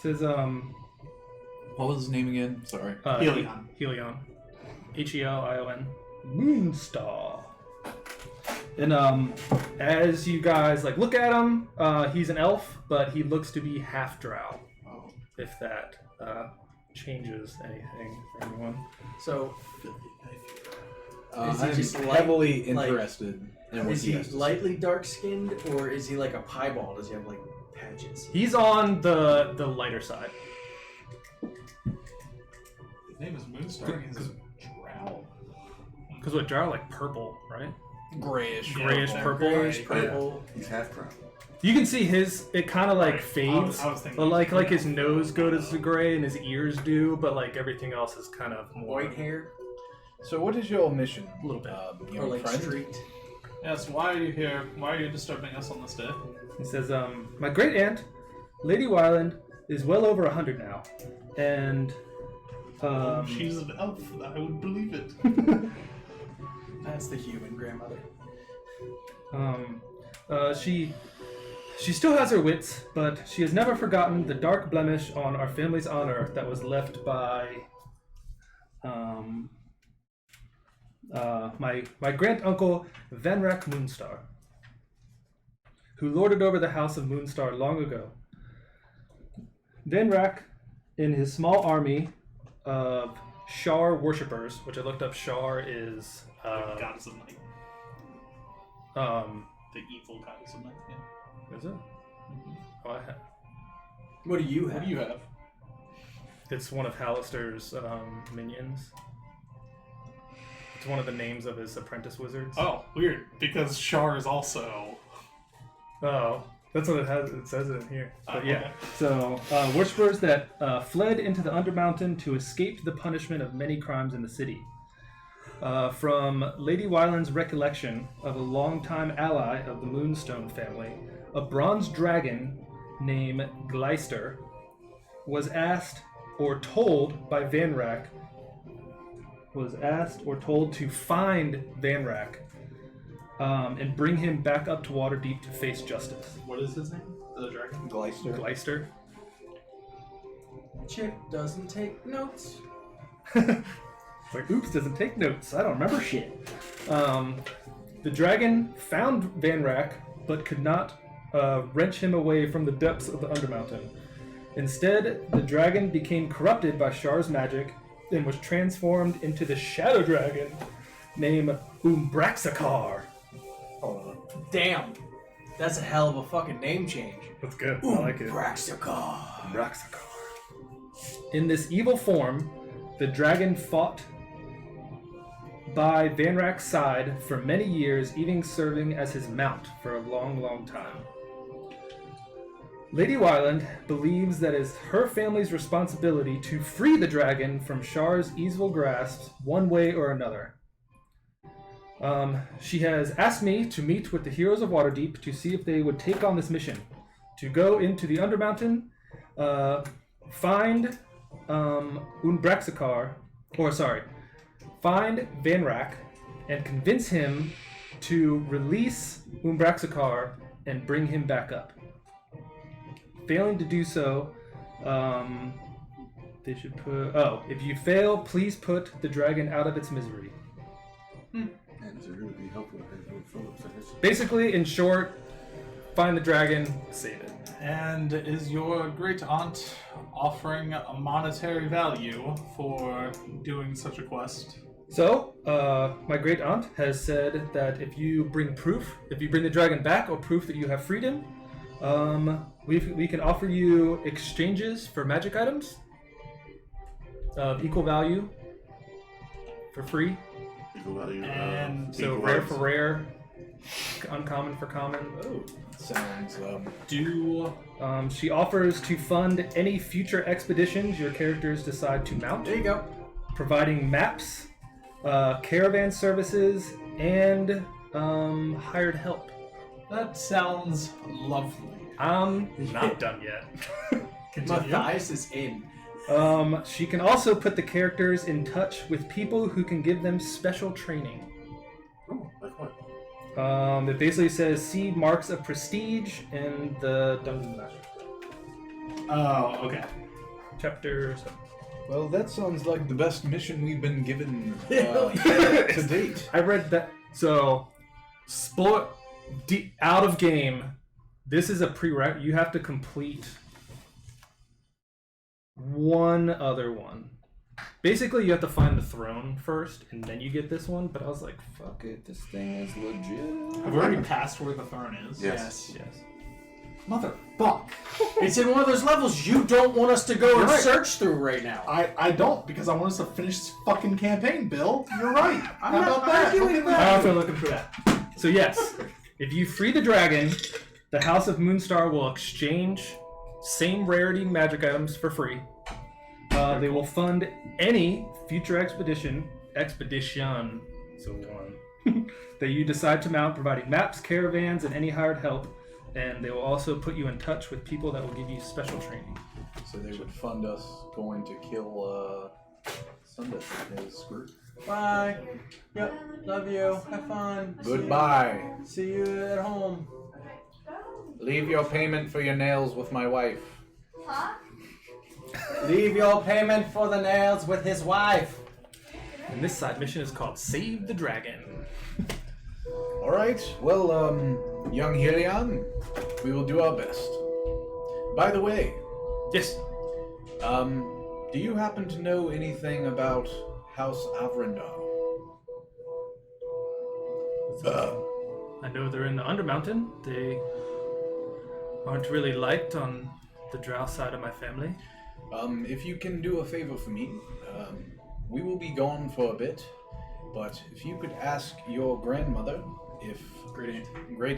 says What was his name again? Sorry. Helion. Helion. Helion. Moonstar. And as you guys like look at him, he's an elf, but he looks to be half drow. If that changes anything for anyone. So, is he I'm just heavily like- interested in what is he he has to say. lightly dark-skinned, or is he like a piebald? Does he have like patches? He's on the lighter side. His name is Moonstar. He's drow. Because what drow are like purple, right? Grayish. Grayish purple. Grayish purple. He's half brown. You can see his it kind of like Right. fades. I was thinking But like his nose goes to gray and his ears do, but like everything else is kind of more White hair, So what is your mission? A little bit. You or know, like friend? streaked. Yes. Why are you here? Why are you disturbing us on this day? He says, my great aunt, Lady Wyland, is well over 100 now. And She's an elf. I would believe it. That's the human grandmother. She still has her wits, but she has never forgotten the dark blemish on our family's honor that was left by my great uncle Venrak Moonstar, who lorded over the house of Moonstar long ago. Venrak, in his small army of Shar worshippers, which I looked up, Shar is Goddess of Night. The evil goddess of night. Yeah. Is it? Oh, What do you have? What do you have? it's one of Hallister's minions. It's one of the names of his apprentice wizards. Oh, weird. Because Shar is also. Oh, that's what it has. It says it in here. But yeah, okay. so worshippers that fled into the Undermountain to escape the punishment of many crimes in the city. From Lady Wyland's recollection of a longtime ally of the Moonstone family, a bronze dragon named Gleister was asked or told by Vanrak to find Vanrak and bring him back up to Waterdeep to face justice. What is his name? The dragon? Gleister. Gleister. Chick doesn't take notes. Like, oops, doesn't take notes. I don't remember shit. The dragon found Vanrak, but could not wrench him away from the depths of the Undermountain. Instead, the dragon became corrupted by Shar's magic and was transformed into the shadow dragon named Umbraxakar. Damn. That's a hell of a fucking name change. That's good. I like it. Braxakar. Braxakar. In this evil form, the dragon fought by Vanrak's side for many years, even serving as his mount for a long, long time. Lady Wyland believes that it is her family's responsibility to free the dragon from Shar's evil grasp one way or another. She has asked me to meet with the heroes of Waterdeep to see if they would take on this mission. To go into the Undermountain, find find Vanrak and convince him to release Umbraxakar and bring him back up. Failing to do so, they should put... Oh, if you fail, please put the dragon out of its misery. Man, is it really be helpful to have Phillips? I guess. Basically, in short, find the dragon, save it. And is your great aunt offering a monetary value for doing such a quest. So, my great aunt has said that if you bring the dragon back or proof that you have freed him, we can offer you exchanges for magic items of equal value for free. Equal value. And So equal rare values. for rare, uncommon for common. Oh, sounds She offers to fund any future expeditions your characters decide to mount, There you go. providing maps, caravan services, and hired help. that sounds lovely. I'm not done yet. Matthias is in. She can also put the characters in touch with people who can give them special training. Oh, like what? It basically says see marks of prestige in the Dungeon Master Oh, okay. chapter. well. That sounds like the best mission we've been given Hell to date. I read that. So, out of game. This is a prereq. You have to complete one other one. Basically, you have to find the throne first, and then you get this one. But I was like, "Fuck it, this thing is legit." Have we already passed where the throne is? Yes. Yes. Motherfuck. It's in one of those levels you don't want us to go and right. search through right now. I don't, because I want us to finish this fucking campaign, Bill. You're right. I'm How not about that? arguing Look at that. I'm also looking for that. So yes, if you free the dragon, the House of Moonstar will exchange same rarity magic items for free. They will fund any future expedition, so one, that you decide to mount, providing maps, caravans, and any hired help. And they will also put you in touch with people that will give you special training. So they would fund us going to kill Sunday and his group. Bye. Yep. Love you. Have fun. Goodbye. See you at home. Leave your payment for your nails with my wife. Huh? Leave your payment for the nails with his wife. And this side mission is called Save the Dragon. All right. Well, young Helion, we will do our best. By the way, Yes. do you happen to know anything about House Avrindar? I know they're in the Undermountain. They aren't really liked on the drow side of my family. If you can do a favor for me, we will be gone for a bit, but if you could ask your grandmother if great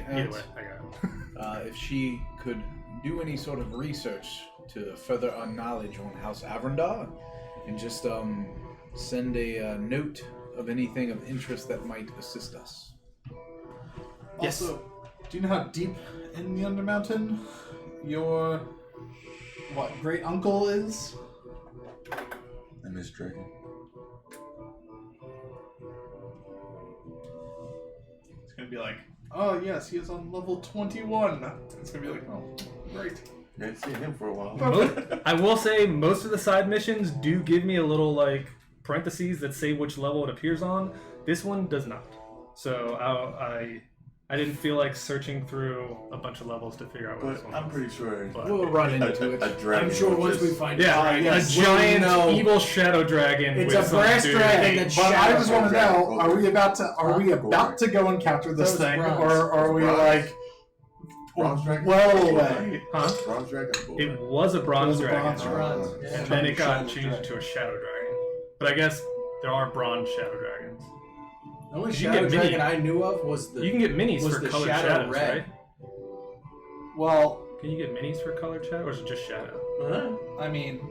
Either aunt way, I got it. if she could do any sort of research to further our knowledge on House Avrindar, and just send a note of anything of interest that might assist us. Yes. Also, do you know how deep in the Undermountain your great uncle is? And this dragon. It's gonna be like, oh yes, he is on level 21. It's gonna be like, oh, great. I haven't seen him for a while. I will say most of the side missions do give me a little like parentheses that say which level it appears on. This one does not. So I didn't feel like searching through a bunch of levels to figure out what But this one I'm was. pretty sure But- We'll run into it. a dragon. I'm sure will once just- we find Yeah, out. yes. a giant We'll know. evil shadow dragon. It's with a some brass dude. dragon But that's I just want to Dragon. know: are we about to go encounter this So it's thing, bronze. or are we Bronze. like Bronze dragon. well away? Huh? Bronze dragon. It was a bronze It was a dragon, bronze Bronze. Uh, Yeah. and then it got Shadow changed dragon. to a shadow dragon. But I guess there are bronze shadow dragons. The only You shadow get dragon mini- I knew of was the. You can get minis was for the colored shadow shadows, red. right? Well, Can you get minis for colored shadow, or is it just shadow? Huh? I mean,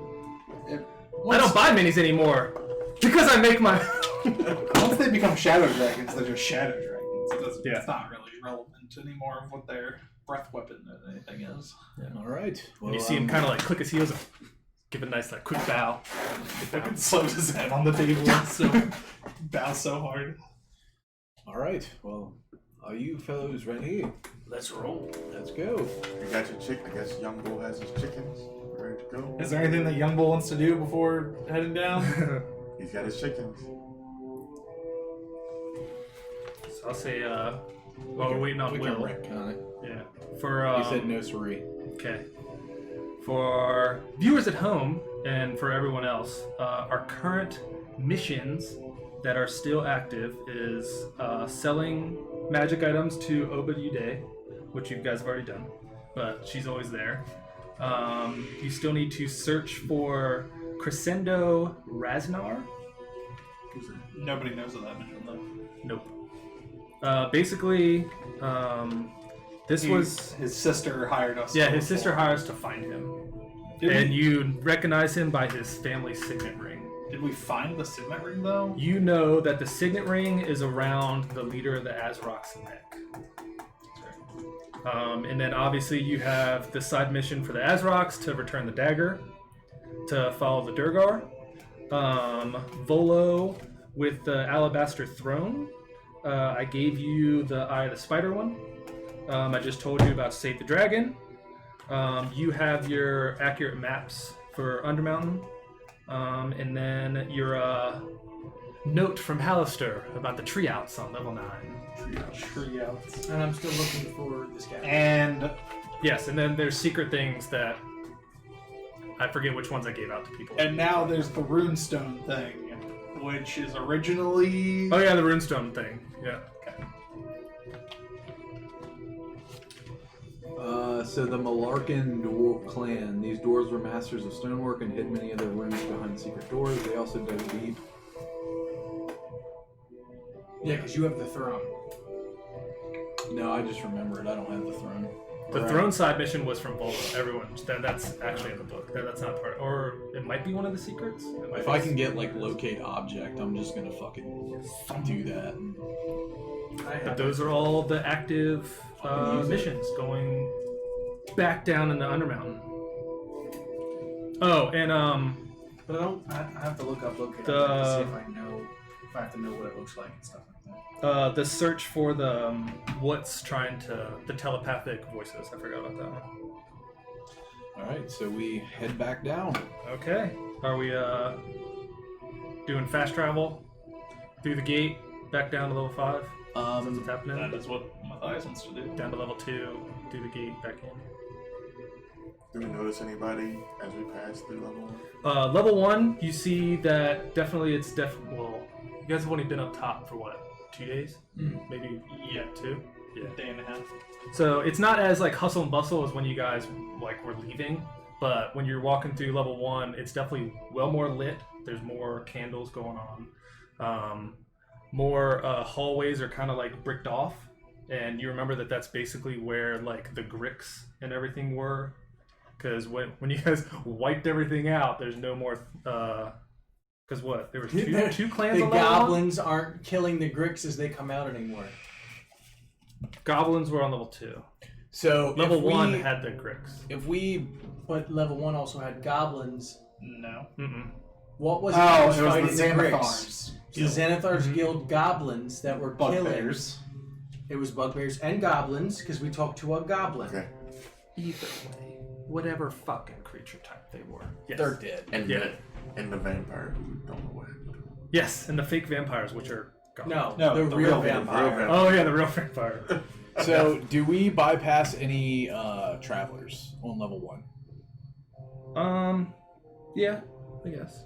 I don't buy minis anymore because I make my. once they become shadow dragons, they're just shadow dragons. Yeah. It's not really relevant anymore of what their breath weapon or anything is. All right. Well, And you see him kind of like click his heels and give a nice like quick bow. Fucking slams his head on the table and so bows so hard. All right. Well, are you fellows ready? Let's roll. Let's go. You got your chick. I guess young bull has his chickens ready to go. Is there anything that Young Bull wants to do before heading down? He's got his chickens. So I'll say, while we're waiting on We Will. can retcon it. Yeah. For He said no, sorry. Okay. For viewers at home and for everyone else, our current missions that are still active is selling magic items to Oba Uday, which you guys have already done, but she's always there. You still need to search for Crescendo Raznar. Nobody knows of that mission though. Nope. Basically, this was his sister hired us. yeah. His sister hired us to find him, and you recognize him by his family signet ring. Did we find the signet ring though? You know that the signet ring is around the leader of the Azrok's neck. And then obviously you have the side mission for the Azroks to return the dagger, to follow the Durgar. Volo with the Alabaster Throne. I gave you the Eye of the Spider one. I just told you about Save the Dragon. You have your accurate maps for Undermountain. And then your note from Hallister about the tree outs on level 9. Tree outs. And I'm still looking for this guy. And Yes, and then there's secret things that I forget which ones I gave out to people. now there's the runestone thing, which is originally Oh yeah, the runestone thing. Yeah. So the Malarkin Dwarf clan. These dwarves were masters of stonework and hid many of their runes behind secret doors. They also dug deep. Yeah, because you have the throne. No, I just remember it. I don't have the throne. The throne side mission was from Volo. Everyone, that's actually in the book. That's not part, or it might be one of the secrets. It might If be I can get like locate object, I'm just gonna fucking do that. But those are all the active missions going back down in the Undermountain. Oh, and But I have to look up locate The- to see if I know, if I have to know what it looks like and stuff like that. the search for the the telepathic voices. I forgot about that one. All right, so we head back down. Okay, are we doing fast travel through the gate back down to level 5? That's what's happening. that is what Matthias wants to do. Down to level 2, through the gate, back in. Do we notice anybody as we pass through level 1? Level 1, you see that definitely well, you guys have only been up top for what, 2 days? Maybe, yeah, 2? Yeah. Day and a half. So it's not as like hustle and bustle as when you guys like were leaving, but when you're walking through level 1, it's definitely well more lit. There's more candles going on. More hallways are kind of like bricked off, and you remember that that's basically where like the Gricks and everything were, because when you guys wiped everything out, there's no more. Because what? There was two clans. The on level goblins aren't killing the Gricks as they come out anymore. 1? Goblins were on level 2. So Level if 1 we, had the Gricks. if we But level 1 also had goblins. No. What was Oh, was it was fighting the Gricks? Xanathar's. The Xanathar's Guild goblins that were killing. Bugbears. It was bugbears and goblins because we talked to a goblin. Okay. Either way, whatever fucking creature type they were. Yes. they're dead. And Yeah. the vampire who don't know what happened. Yes, and the fake vampires, which are goblins. No, No, the real vampire. Real vampire. Oh yeah, the real vampire. So do we bypass any travelers on level 1? Yeah, I guess.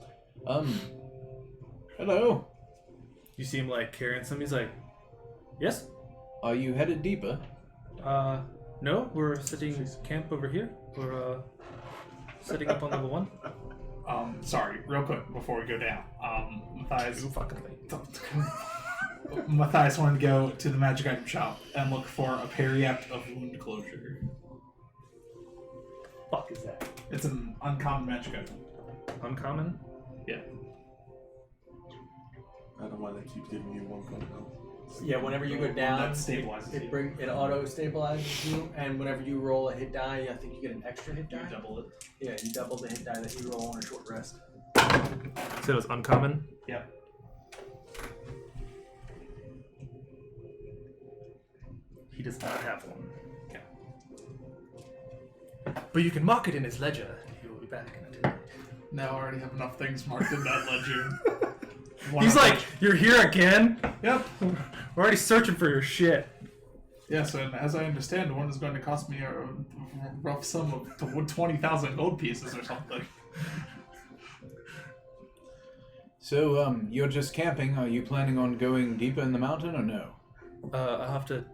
Hello. You see him like carrying some. He's like, yes. Are you headed deeper? No, we're setting camp over here. We're setting up on level 1. Sorry, real quick before we go down. Matthias. Too fucking late. Matthias wanted to go to the magic item shop and look for a Periapt of Wound Closure. Fuck is that? It's an uncommon magic item. Uncommon? Yeah. I don't want to keep giving you 1 point now. Yeah, whenever you go down, That stabilizes you. it auto stabilizes you, and whenever you roll a hit die, I think you get an extra hit die. You double it. Yeah, you double the hit die that you roll on a short rest. So it was uncommon? Yep. He does not have one. Okay. But you can mark it in his ledger, and he will be back in a day. Now I already have enough things marked in that ledger. He's like, you're here again? Yep. We're already searching for your shit. Yes, and as I understand, one is going to cost me a rough sum of 20,000 gold pieces or something. So, you're just camping. Are you planning on going deeper in the mountain or no? I'll have to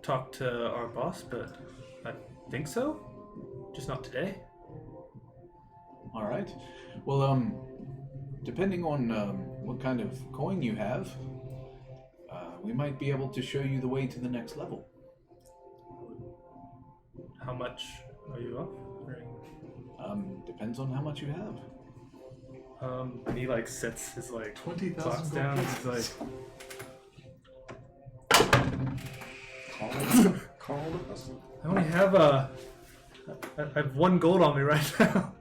talk to our boss, but I think so. Just not today. All right. Well, depending on what kind of coin you have, we might be able to show you the way to the next level. How much are you offering? Depends on how much you have. And he like sets his like 20,000 clocks gold down. pieces. He's like, Call us. I only have I have 1 gold on me right now.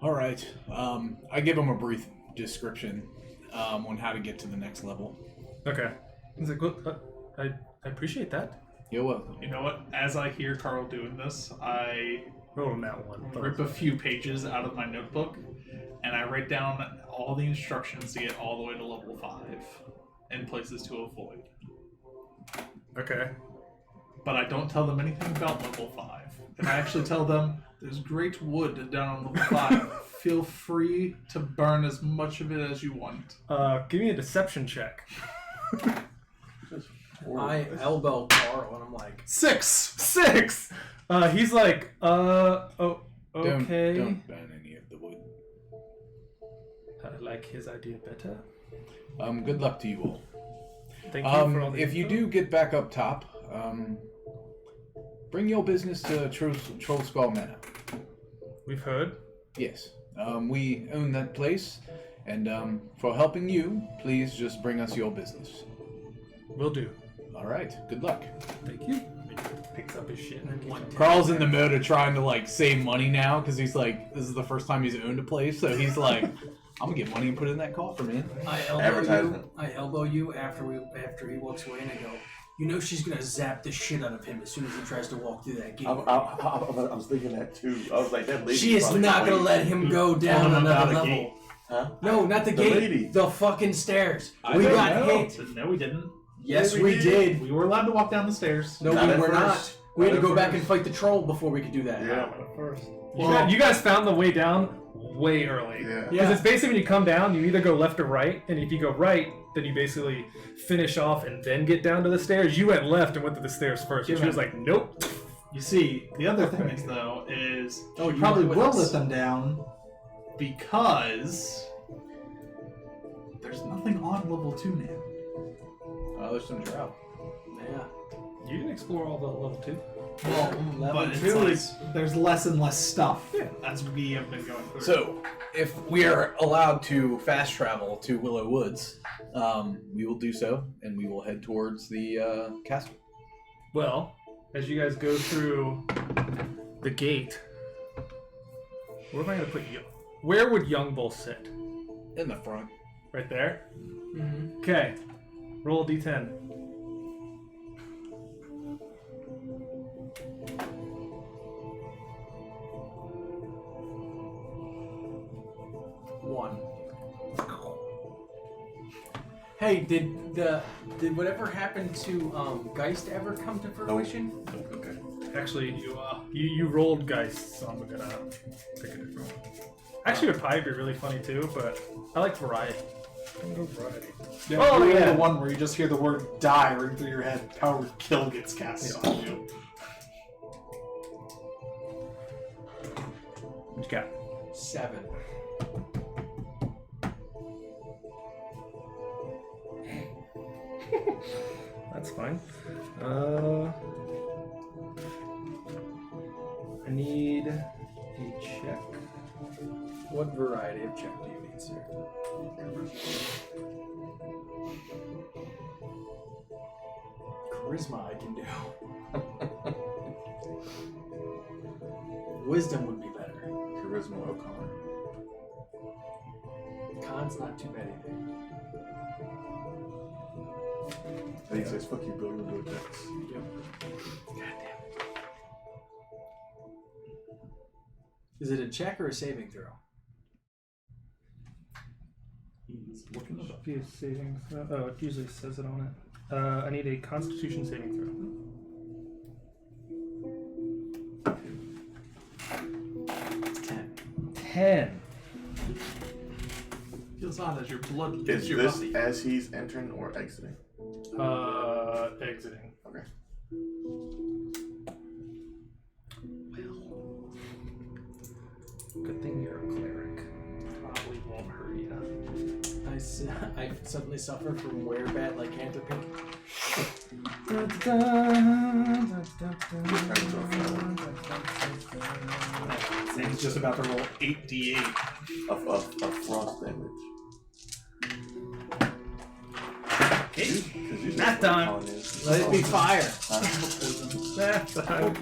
All right. I give him a brief description on how to get to the next level. Okay. He's like, well, I appreciate that. You're welcome. You know what? As I hear Carl doing this, I Roll on that one. rip a few pages out of my notebook and I write down all the instructions to get all the way to level 5 and places to avoid. Okay. But I don't tell them anything about level 5. And I actually tell them there's great wood down on level 5. Feel free to burn as much of it as you want. Give me a deception check. I elbow Carl and I'm like, 6! He's like, oh, okay. Don't burn any of the wood. I like his idea better. Good luck to you all. Thank you for all the If you info. do get back up top, bring your business to Troll Skull Manor. We've heard. Yes. We own that place, and for helping you, please just bring us your business. Will do. All right. Good luck. Thank you. He picks up his shit and then Carl's in the mode of trying to like save money now because he's like, this is the first time he's owned a place, so he's like, I'm gonna get money and put it in that coffer, man. I elbow you after he walks away, and I go, you know she's gonna zap the shit out of him as soon as he tries to walk through that gate. I was thinking that too. I was like, that lady. She is not gonna let him go down another level. Gate. Huh? No, not the gate. lady. The fucking stairs. I We don't got know. hit. No, we didn't. Yes, we did. We were allowed to walk down the stairs. No, Not we at were first. not. We had to Not go at back first. and fight the troll before we could do that. Yeah. first. Well- You guys found the way down way early. Yeah. Because it's basically when you come down, you either go left or right, and if you go right, then you basically finish off and then get down to the stairs. You went left and went to the stairs first. And she was like, nope. You see, the other thing is though is Oh, you you probably went with will us. let them down because there's nothing on level 2 now. There's some drought. Yeah. You didn't explore all the level 2. Well, level but it's 2 like, is- there's less and less stuff as we have been going through. So, if we are allowed to fast travel to Willow Woods, we will do so, and we will head towards the castle. Well, as you guys go through the gate, where am I going to put you? Where would Young Bull sit? In the front. Right there? Mm-hmm. Okay. Roll a d10. One. Hey, did whatever happened to Geist ever come to fruition? Okay. Actually, you rolled Geist, so I'm gonna pick a different one. Actually, it would probably be really funny too, but I like variety. I'm gonna go variety. Yeah, Oh, you're yeah. the one where you just hear the word die ring through your head. Power kill gets cast on you. What you got? 7. That's fine. I need a check. What variety of check do you need, sir? Charisma I can do. Wisdom would be better. Charisma or con. Con's not too bad either. I think it says fuck you, Bill. You'll do it next. Yep. God damn it. Is it a check or a saving throw? He's looking it up. Be a saving throw. Oh, it usually says it on it. I need a Constitution saving throw. 10. Feels odd as your blood Is leaves your this body. as he's entering or exiting? Exiting. Okay. Good thing you're a cleric. Probably won't hurt you. I suddenly suffer from werebat lycanthropy. And he's just about to roll 8d8. Of frost damage. Okay. Because That time. Let it be fire. That time.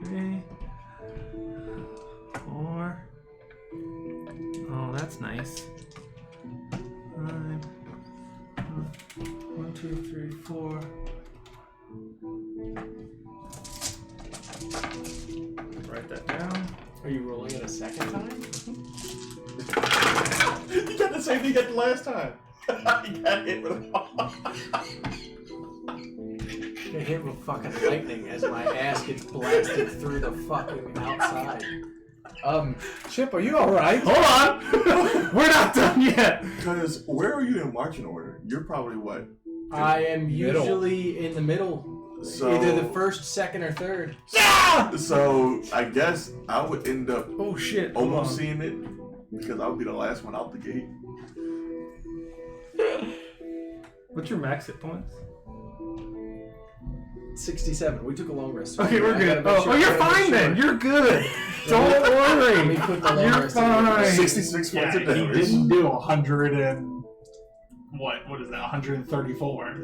Three, 4. Oh, that's nice. 5. 1, 2, 3, 4. Write that down. Are you rolling it a second time? You got the same thing you got the last time. You got hit with a Get hit with fucking lightning as my ass gets blasted through the fucking outside. Chip, are you alright? Hold on! We're not done yet! Because where are you in marching order? You're probably what? I am Middle. usually in the middle. So Either the first, second, or third. So I guess I would end up Oh shit. almost seeing it because I would be the last one out the gate. What's your max hit points? 67. We took a long rest. Okay, we're I gotta good. make Oh, sure- you're I gotta make fine then. sure. You're good. Don't Let me worry. put the long You're rest in. fine. 66 Yeah, points of he damage. didn't do 100 and... What is that? 134.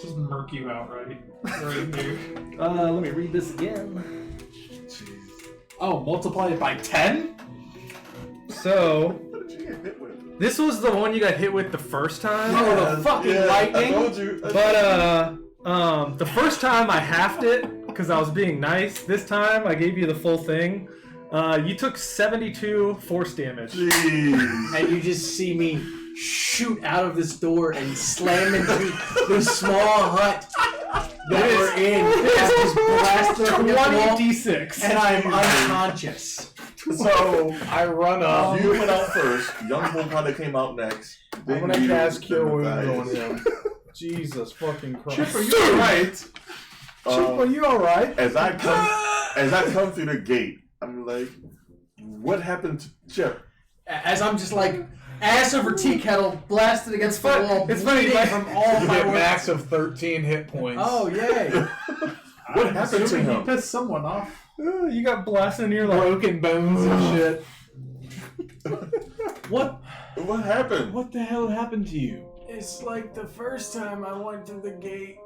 Just murk you out, right? Right here. Let me read this again. Oh, multiply it by 10? So, What did you get hit with? this was the one you got hit with the first time. Oh, the fucking lightning. I told you. But the first time I halved it because I was being nice. This time I gave you the full thing. You took 72 force damage. Jeez. And you just see me shoot out of this door and slam into this small hut that we're in. It's just blasted up against the wall, 20d6. and I'm unconscious. So I run up. you went out first. Young Bull probably came out next. I'm gonna you, cast Cure then Wounds Matthias. on him. Jesus fucking Christ. Chip, are you alright? Chip, are you alright? As I come through the gate, I'm like, what happened to Chip? As I'm just like ass over tea kettle, blasted against the wall, It's funny, bleeding like- from all You my get wounds. max of 13 hit points. Oh yay! What happened to Assuming him? He pissed someone off. You got blasted and you're like, Broken bones and shit. What? What happened? What the hell happened to you? It's like the first time I went through the gate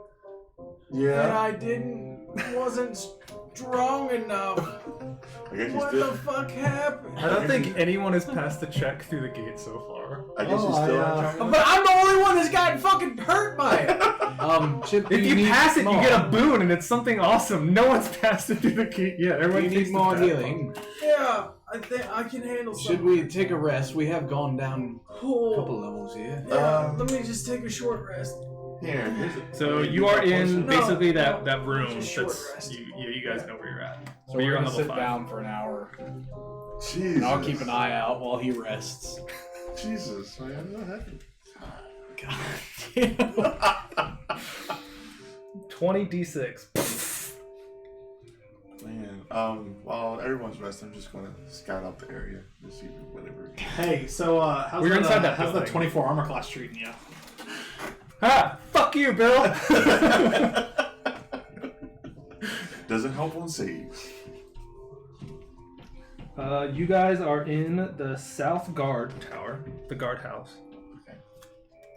and Yeah. I wasn't strong enough. I guess you What still. the fuck happened? I don't think anyone has passed the check through the gate so far. I guess you still are trying. But I'm the only one that's gotten fucking hurt by it. Chip, If you need pass it, more? you get a boon, and it's something awesome. No one's passed it through the gate yet. Do Everyone you takes need the more bad healing? Yeah, I think I can handle Should something. we take a rest? We have gone down a couple Oh, levels here. yeah, let me just take a short rest. Here, here's it. So you are in No, basically no, that room. just short That's rest. you guys know where you're at. So But we're you're on gonna level sit 5. down for an hour. Jesus. And I'll keep an eye out while he rests. Jesus, man, what happened? 20d6. Man, while everyone's resting, I'm just gonna scout out the area to see whatever. Hey, so how's, We're inside that how's the building. 24 armor class treating you? Ah, fuck you, Bill. Doesn't help on saves. You guys are in the South Guard Tower, the guardhouse.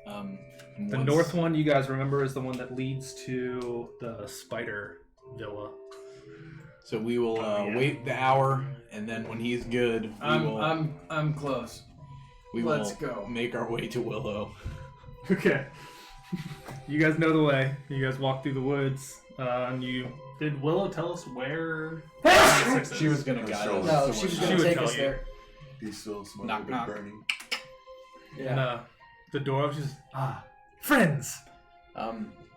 The north one, you guys remember, is the one that leads to the Spider Villa. So we will wait the hour, and then when he's good, I'm close. we let's will go. make our way to Willow. Okay. You guys know the way. You guys walk through the woods. Did Willow tell us where? She was gonna guide us. No, to she was where- gonna would take tell us you. there. He's still smoking, Knock, but knock. burning. And Yeah. the door was just friends.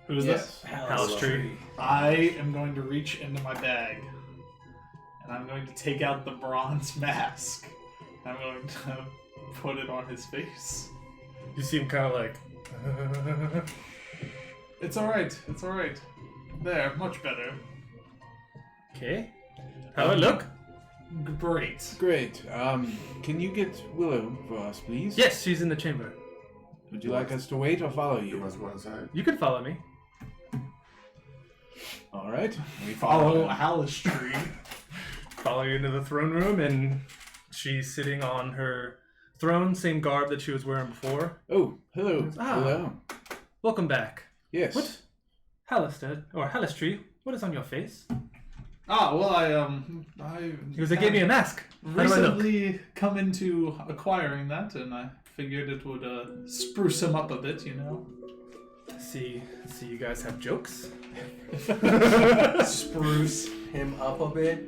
Who's Yes. this? House tree. I am going to reach into my bag, and I'm going to take out the bronze mask. I'm going to put it on his face. You see him kind of like. It's all right. It's all right. There, much better. Okay. How it look? Great. Great. Can you get Willow for us, please? Yes, she's in the chamber. Would you like us to wait or follow You you? must go outside. You can follow me. All right. We Follow him. Halistry. Follow you into the throne room, and she's sitting on her throne, same garb that she was wearing before. Oh, hello. Ah. Hello. Welcome back. Yes. What? Hallister, or Halistry, what is on your face? Well, I Because they gave me a mask. How do I look? recently come into acquiring that, and I figured it would spruce him up a bit, you know. See, you guys have jokes. Spruce him up a bit.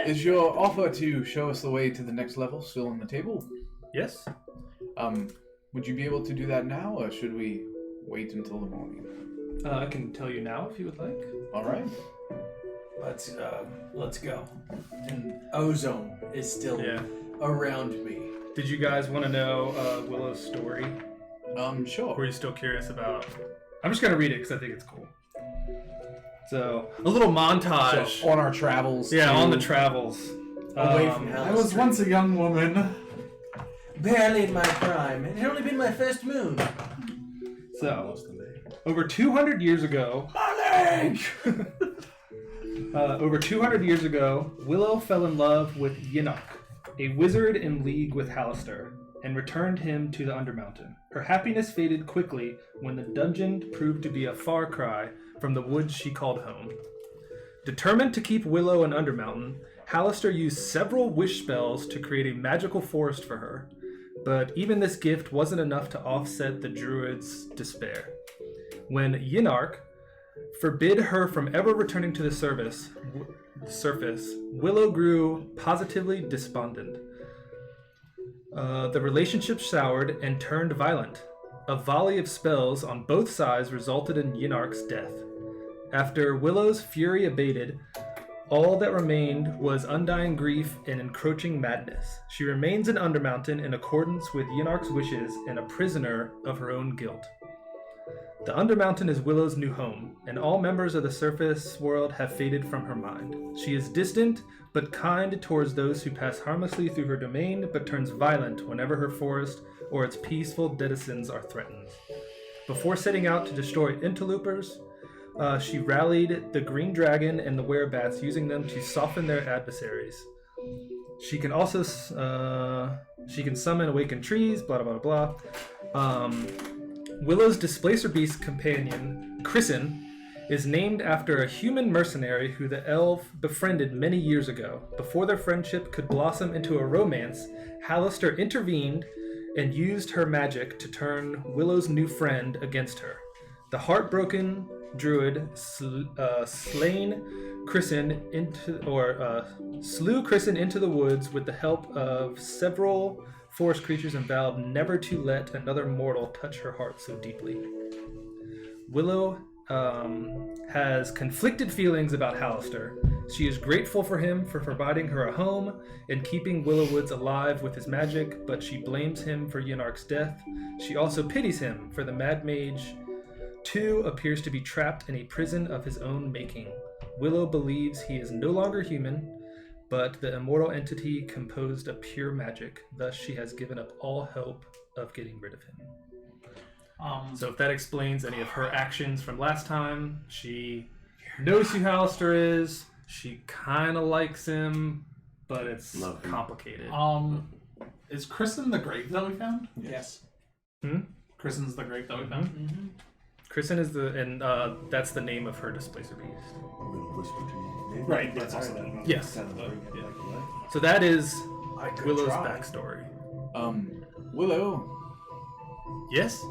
Is your offer to show us the way to the next level still on the table? Yes. Would you be able to do that now, or should we wait until the morning? I can tell you now if you would like. All right. Let's go. And Ozone is still Yeah. around me. Did you guys want to know Willow's story? Sure. Or are you still curious about? I'm just gonna read it because I think it's cool. So a little montage. So, on our travels. Yeah, to- on the travels. Away from hell. I was once a young woman. Barely in my prime. It had only been my first moon. So, over 200 years ago, over 200 years ago, Willow fell in love with Yinok, a wizard in league with Hallister, and returned him to the Undermountain. Her happiness faded quickly when the dungeon proved to be a far cry from the woods she called home. Determined to keep Willow in Undermountain, Hallister used several wish spells to create a magical forest for her, but even this gift wasn't enough to offset the druid's despair. When Yinark forbid her from ever returning to the surface, Willow grew positively despondent. The relationship soured and turned violent. A volley of spells on both sides resulted in Yinark's death. After Willow's fury abated, all that remained was undying grief and encroaching madness. She remains in Undermountain in accordance with Yinark's wishes and a prisoner of her own guilt. The Undermountain is Willow's new home, and all members of the surface world have faded from her mind. She is distant, but kind towards those who pass harmlessly through her domain, but turns violent whenever her forest or its peaceful denizens are threatened. Before setting out to destroy interlopers, she rallied the Green Dragon and the Werebats, using them to soften their adversaries. She can also summon awakened trees, blah blah blah blah. Willow's Displacer Beast companion, Chrisen, is named after a human mercenary who the elf befriended many years ago. Before their friendship could blossom into a romance, Hallister intervened and used her magic to turn Willow's new friend against her. The heartbroken druid slew Chrisen into the woods with the help of several forest creatures and vowed never to let another mortal touch her heart so deeply. Willow has conflicted feelings about Hallister. She is grateful for him for providing her a home and keeping Willowwoods alive with his magic, but she blames him for Yinark's death. She also pities him, for the Mad Mage too appears to be trapped in a prison of his own making. Willow believes he is no longer human, but the immortal entity composed of pure magic. Thus, she has given up all hope of getting rid of him. So if that explains any of her actions from last time, she knows who Hallister is. She kind of likes him, but it's complicated. Is Kristen the grape that we found? Yes. Kristen's the grape that we found. Mm-hmm. Kristen is that's the name of her Displacer Beast. I'm gonna whisper to you. Maybe. Right, that's also the name. Yes. Kind of bring it back to life. So that is I could Willow's try. backstory. Willow, Yes?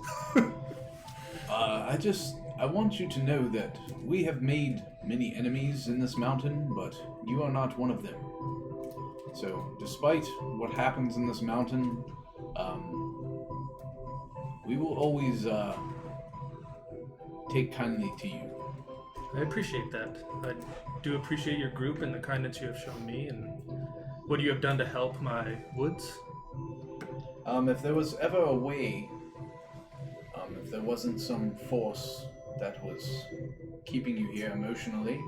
I just I want you to know that we have made many enemies in this mountain, but you are not one of them. So, despite what happens in this mountain, we will always take kindly to you. I appreciate that. I do appreciate your group and the kindness you have shown me and what you have done to help my woods. If there was ever a way, if there wasn't some force that was keeping you here emotionally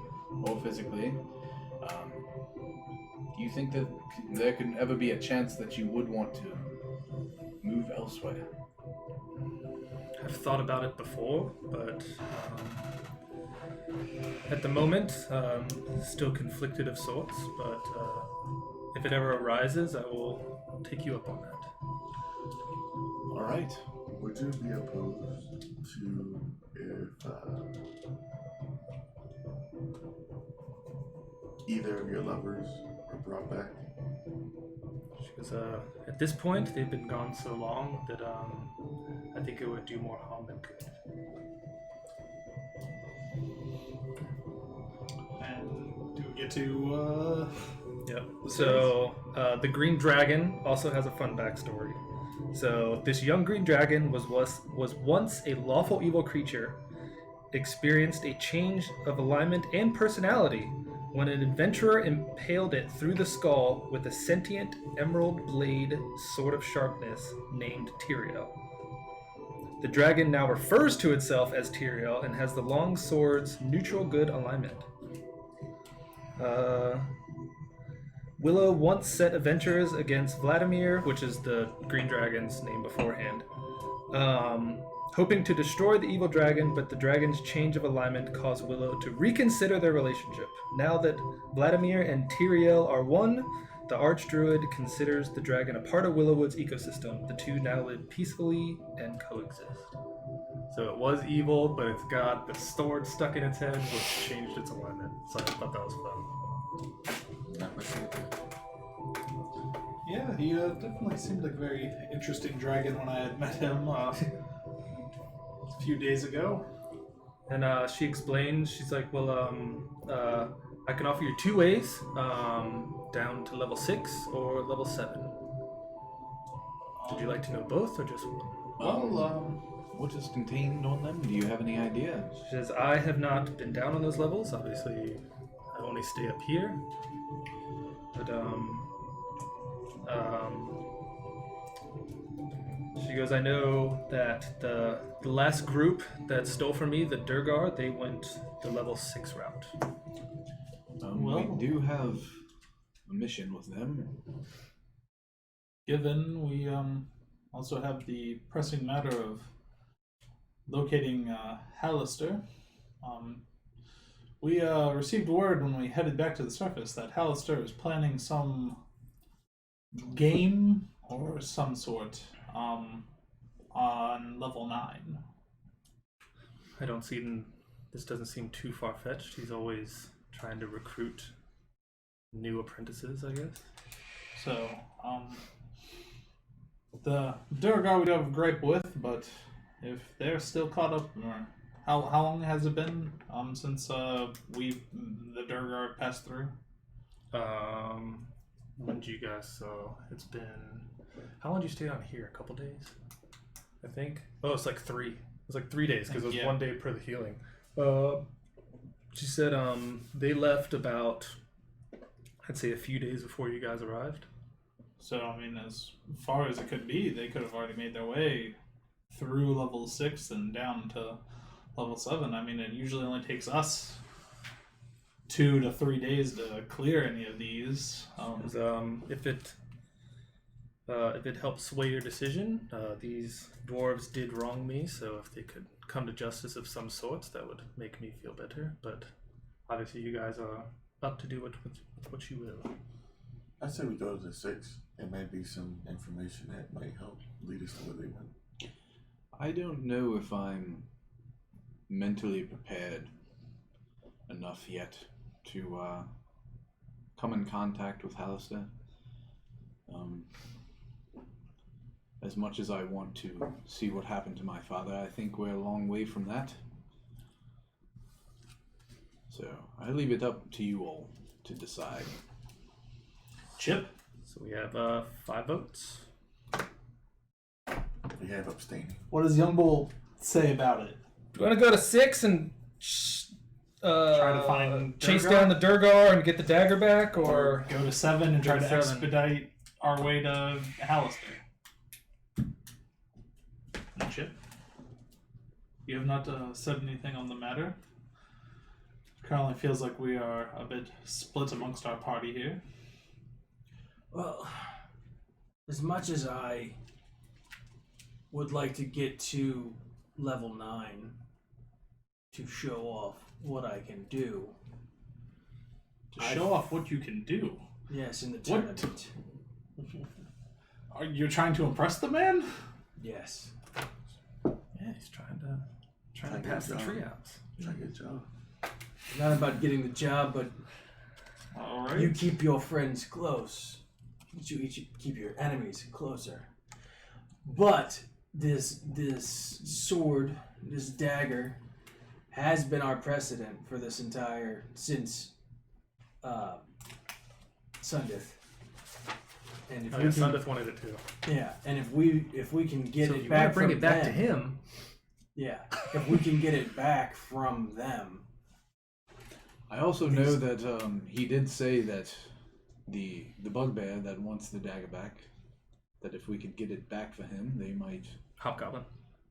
or physically, do you think that there could ever be a chance that you would want to move elsewhere? I've thought about it before, but at the moment, still conflicted of sorts, but if it ever arises, I will take you up on that. All right. Would you be opposed to if either of your lovers were brought back? Because at this point, they've been gone so long that I think it would do more harm than good. And do we get to? Yep. So the green dragon also has a fun backstory. So this young green dragon was once a lawful evil creature, experienced a change of alignment and personality when an adventurer impaled it through the skull with a sentient emerald blade sword of sharpness named Tyrael. The dragon now refers to itself as Tyrael and has the long sword's neutral good alignment. Willow once set adventurers against Vladimir, which is the green dragon's name beforehand, hoping to destroy the evil dragon, but the dragon's change of alignment caused Willow to reconsider their relationship. Now that Vladimir and Tyrael are one, the Archdruid considers the dragon a part of Willowwood's ecosystem. The two now live peacefully and coexist. So it was evil, but it's got the sword stuck in its head, which changed its alignment. So I thought that was fun. Not much of it. Yeah, he definitely seemed like a very interesting dragon when I had met him a few days ago. And she explained, she's like, well, I can offer you 2 ways, down to level 6 or level 7. Would you like to know both or just one? Well, What is contained on them? Do you have any idea? She says, I have not been down on those levels. Obviously, I only stay up here. But, she goes, I know that the last group that stole from me, the Durgar, they went the level 6 route. We do have a mission with them. given we also have the pressing matter of locating Hallister, we received word when we headed back to the surface that Hallister is planning some game or some sort on level 9. I don't see this doesn't seem too far-fetched. He's always trying to recruit new apprentices, I guess. So, the Durgar we don't have a gripe with, but if they're still caught up, or how long has it been since the Durgar passed through? When did you guys? So it's been. How long did you stay on here? A couple days, I think. Oh, it's like 3. It was like 3 days because it was 1 day per the healing. She said they left about, I'd say, a few days before you guys arrived. So, I mean, as far as it could be, they could have already made their way through level 6 and down to level 7. I mean, it usually only takes us 2 to 3 days to clear any of these. If it helps sway your decision, these dwarves did wrong me, so if they could come to justice of some sorts, that would make me feel better. But obviously you guys are up to do what you will. I say we go to the 6. It might be some information that might help lead us to where they went. I don't know if I'm mentally prepared enough yet to come in contact with Hallister. As much as I want to see what happened to my father, I think we're a long way from that. So I leave it up to you all to decide. Chip? So we have 5 votes. We have abstaining. What does Young Bull say about it? Do you want to go to 6 and Try to find chase Durgar? down the Durgar and get the dagger back, or Go to 7 and try Go to to 7. expedite our way to Hallister? Chip? You have not said anything on the matter? Currently feels like we are a bit split amongst our party here. Well, as much as I would like to get to level 9 to show off what I can do. To show off what you can do? Yes, in the What? tournament. Are you trying to impress the man? Yes. yeah, he's trying to pass the tree out. Try to get a job. Not about getting the job, but Alright. you keep your friends close. You each keep your enemies closer. But this sword, this dagger, has been our precedent for this entire since Sundith. And if Oh, we yeah, can, Sundeth wanted it too. yeah, and if we can get So it if you back want to bring from it back them, to him, yeah, if we can get it back from them, I also know that he did say that the bugbear that wants the dagger back, that if we could get it back for him, they might Hobgoblin.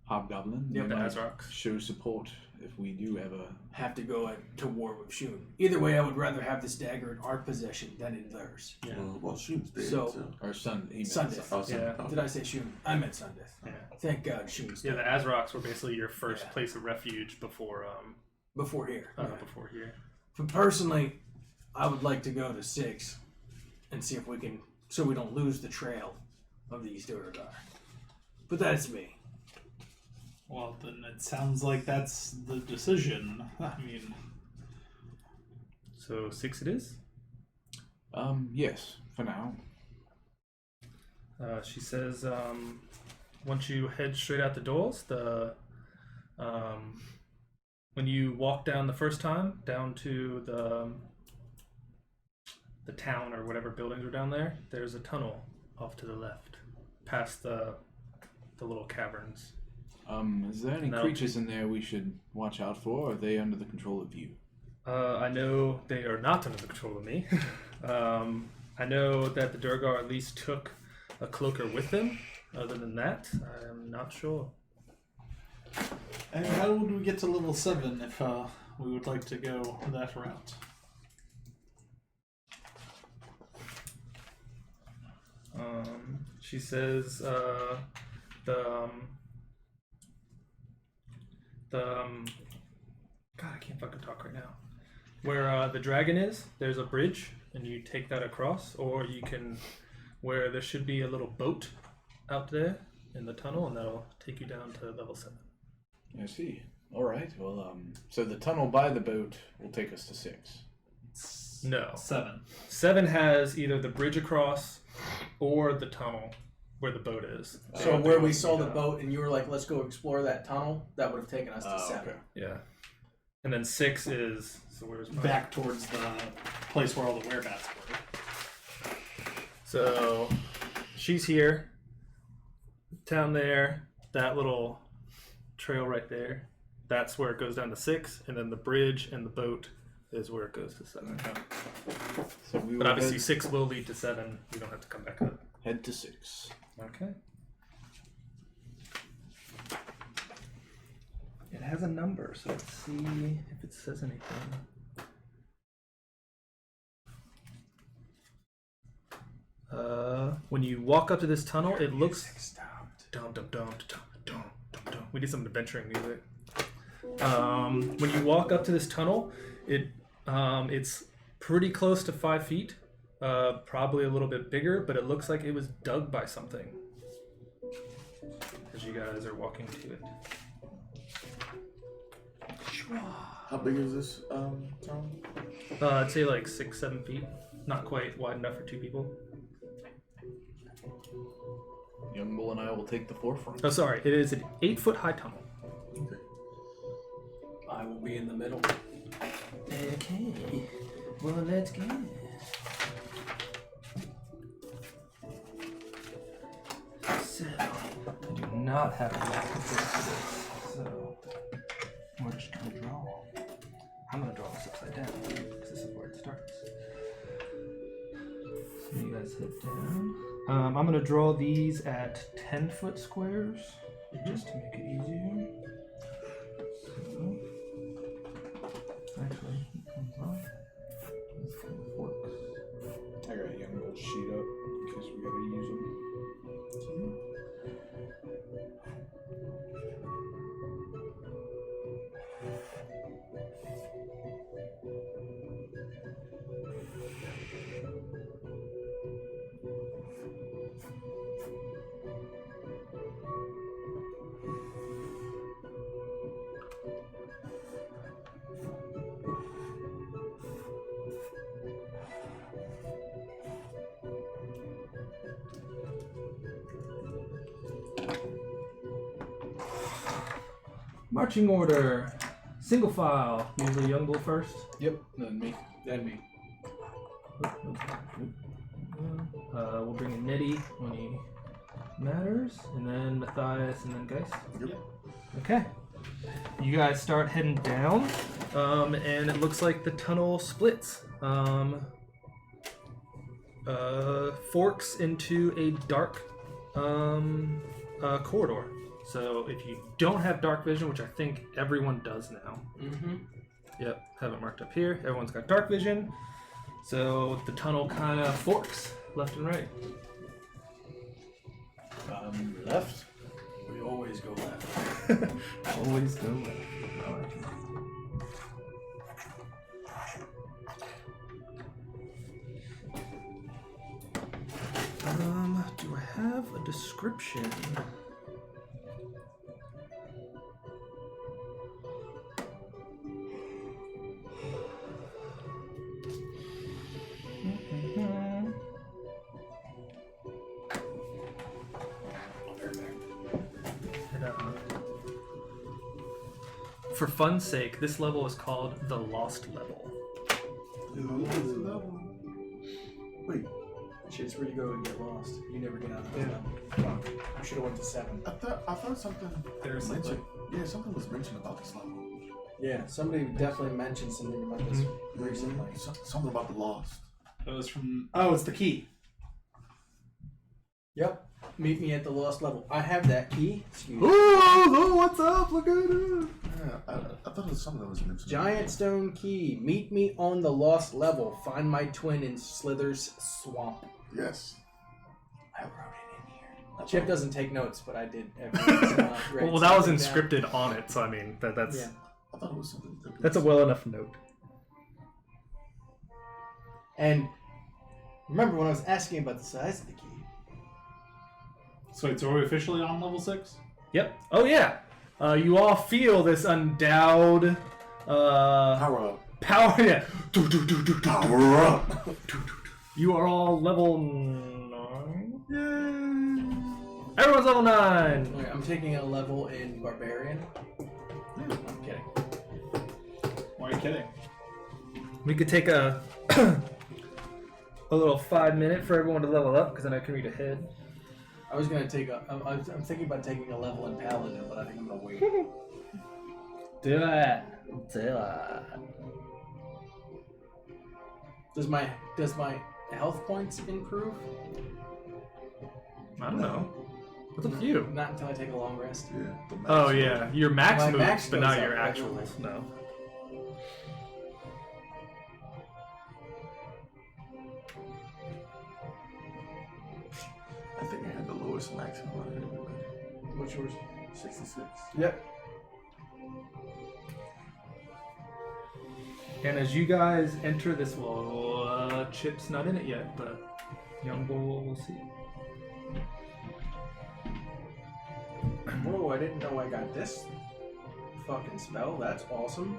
hobgoblin. Yep, they the might Azrox. show support if we do have a. have to go to war with Shun. Either way, I would rather have this dagger in our possession than in theirs. Yeah. Well, Shun's dead. So- So, Our son. He meant Sundith. oh, so- Yeah. oh. Did I say Shun? I meant Sundith. Yeah. Thank God Shun's Yeah, dead. the Azrox were basically your first Yeah. place of refuge before Before here. Yeah. before here. But personally, I would like to go to 6 and see if we can, so we don't lose the trail of these Durgar. But that's me. Well, then it sounds like that's the decision. I mean, So 6 it is. Yes, for now. She says, once you head straight out the doors, when you walk down the first time down to the town or whatever buildings are down there, there's a tunnel off to the left, past the little caverns. Is there any No. creatures in there we should watch out for? Or are they under the control of you? I know they are not under the control of me. I know that the Durgar at least took a cloaker with them. Other than that, I am not sure. and how would we get to level 7 if we would like to go that route? She says God, I can't fucking talk right now. Where the dragon is, there's a bridge, and you take that across, or you can, where there should be a little boat out there in the tunnel, and that'll take you down to level 7. I see. All right. Well, so the tunnel by the boat will take us to 6. No. 7. 7 has either the bridge across or the tunnel where the boat is. So where we saw the boat and you were like, let's go explore that tunnel, that would have taken us to 7. Okay. Yeah. And then 6 is, so where's my... Back towards the place where all the werebats were. So she's here, down there, that little trail right there. That's where it goes down to 6, and then the bridge and the boat is where it goes to 7. So we But will obviously head, 6 will lead to 7. You don't have to come back up. head to 6. Okay. It has a number, so let's see if it says anything. When you walk up to this tunnel, it looks. Dum dum dum dum dum dum dum. We need some adventuring music. When you walk up to this tunnel, it's pretty close to 5 feet. Probably a little bit bigger, but it looks like it was dug by something. As you guys are walking to it. How big is this town? I'd say like 6-7 feet. Not quite wide enough for 2 people. Young Bull and I will take the forefront. Oh, sorry. It is an 8-foot high tunnel. Okay. I will be in the middle. Okay. Well, let's go. So, I do not have a lot of things for this. So, we're just going to draw. I'm going to draw this upside down because this is where it starts. So, you guys head down. I'm going to draw these at 10-foot squares just to make it easier. So, actually, it comes off. This kind of works. I got a young old sheet up in case we gotta use them. Marching order. Single file. Usually young bull first. Yep, then me. Then me. We'll bring in Nettie when he matters, and then Matthias, and then Geist. Yep. Okay. You guys start heading down, and it looks like the tunnel splits. Forks into a dark corridor. So if you don't have dark vision, which I think everyone does now. Mm-hmm. Yep, have it marked up here. Everyone's got dark vision. So the tunnel kind of forks left and right. Left. We always go left. Always go left. I like it. Do I have a description? For fun's sake, this level is called the Lost Level. Wait, Shit's where you go and get lost. You never get out of this level. I should have went to 7. I thought something. There's mentioned. Yeah, something was mentioned about this level. Yeah, somebody definitely mentioned something about this recently. Something about the Lost. It was from. Oh, it's the key. Yep. Meet me at the lost level. I have that key. Excuse me. Oh, what's up? Look at it. Yeah, I thought it was something that was mentioned. Giant stone key. Meet me on the lost level. Find my twin in Slither's swamp. Yes. I wrote it in here. Chip doesn't take notes, but I did. Well, Well, that was inscripted on it, so I mean, that's Yeah. I thought it was something. that's a well enough note. And remember when I was asking about the size of the key? So wait, so are we officially on level 6? Yep. Oh yeah. You all feel this endowed Power up. power. Yeah. Power up. You are all level 9. Yay! Everyone's level 9. Wait, I'm taking a level in Barbarian. I'm kidding. Why are you kidding? We could take a a little 5-minute for everyone to level up, because then I can read ahead. I was gonna take I'm thinking about taking a level in Paladin, but I think I'm gonna wait. Do it. Do it. Does my health points improve? I don't know. What's up to you? Not until I take a long rest. Yeah. The max Oh one. yeah, your max My moves, max but goes not up, your right? actuals. No. I think I had the lowest maximum out of everybody. What's yours? 66. Yep. And as you guys enter this wall, Chip's not in it yet, but Young Bull will see. Whoa, I didn't know I got this fucking spell. That's awesome.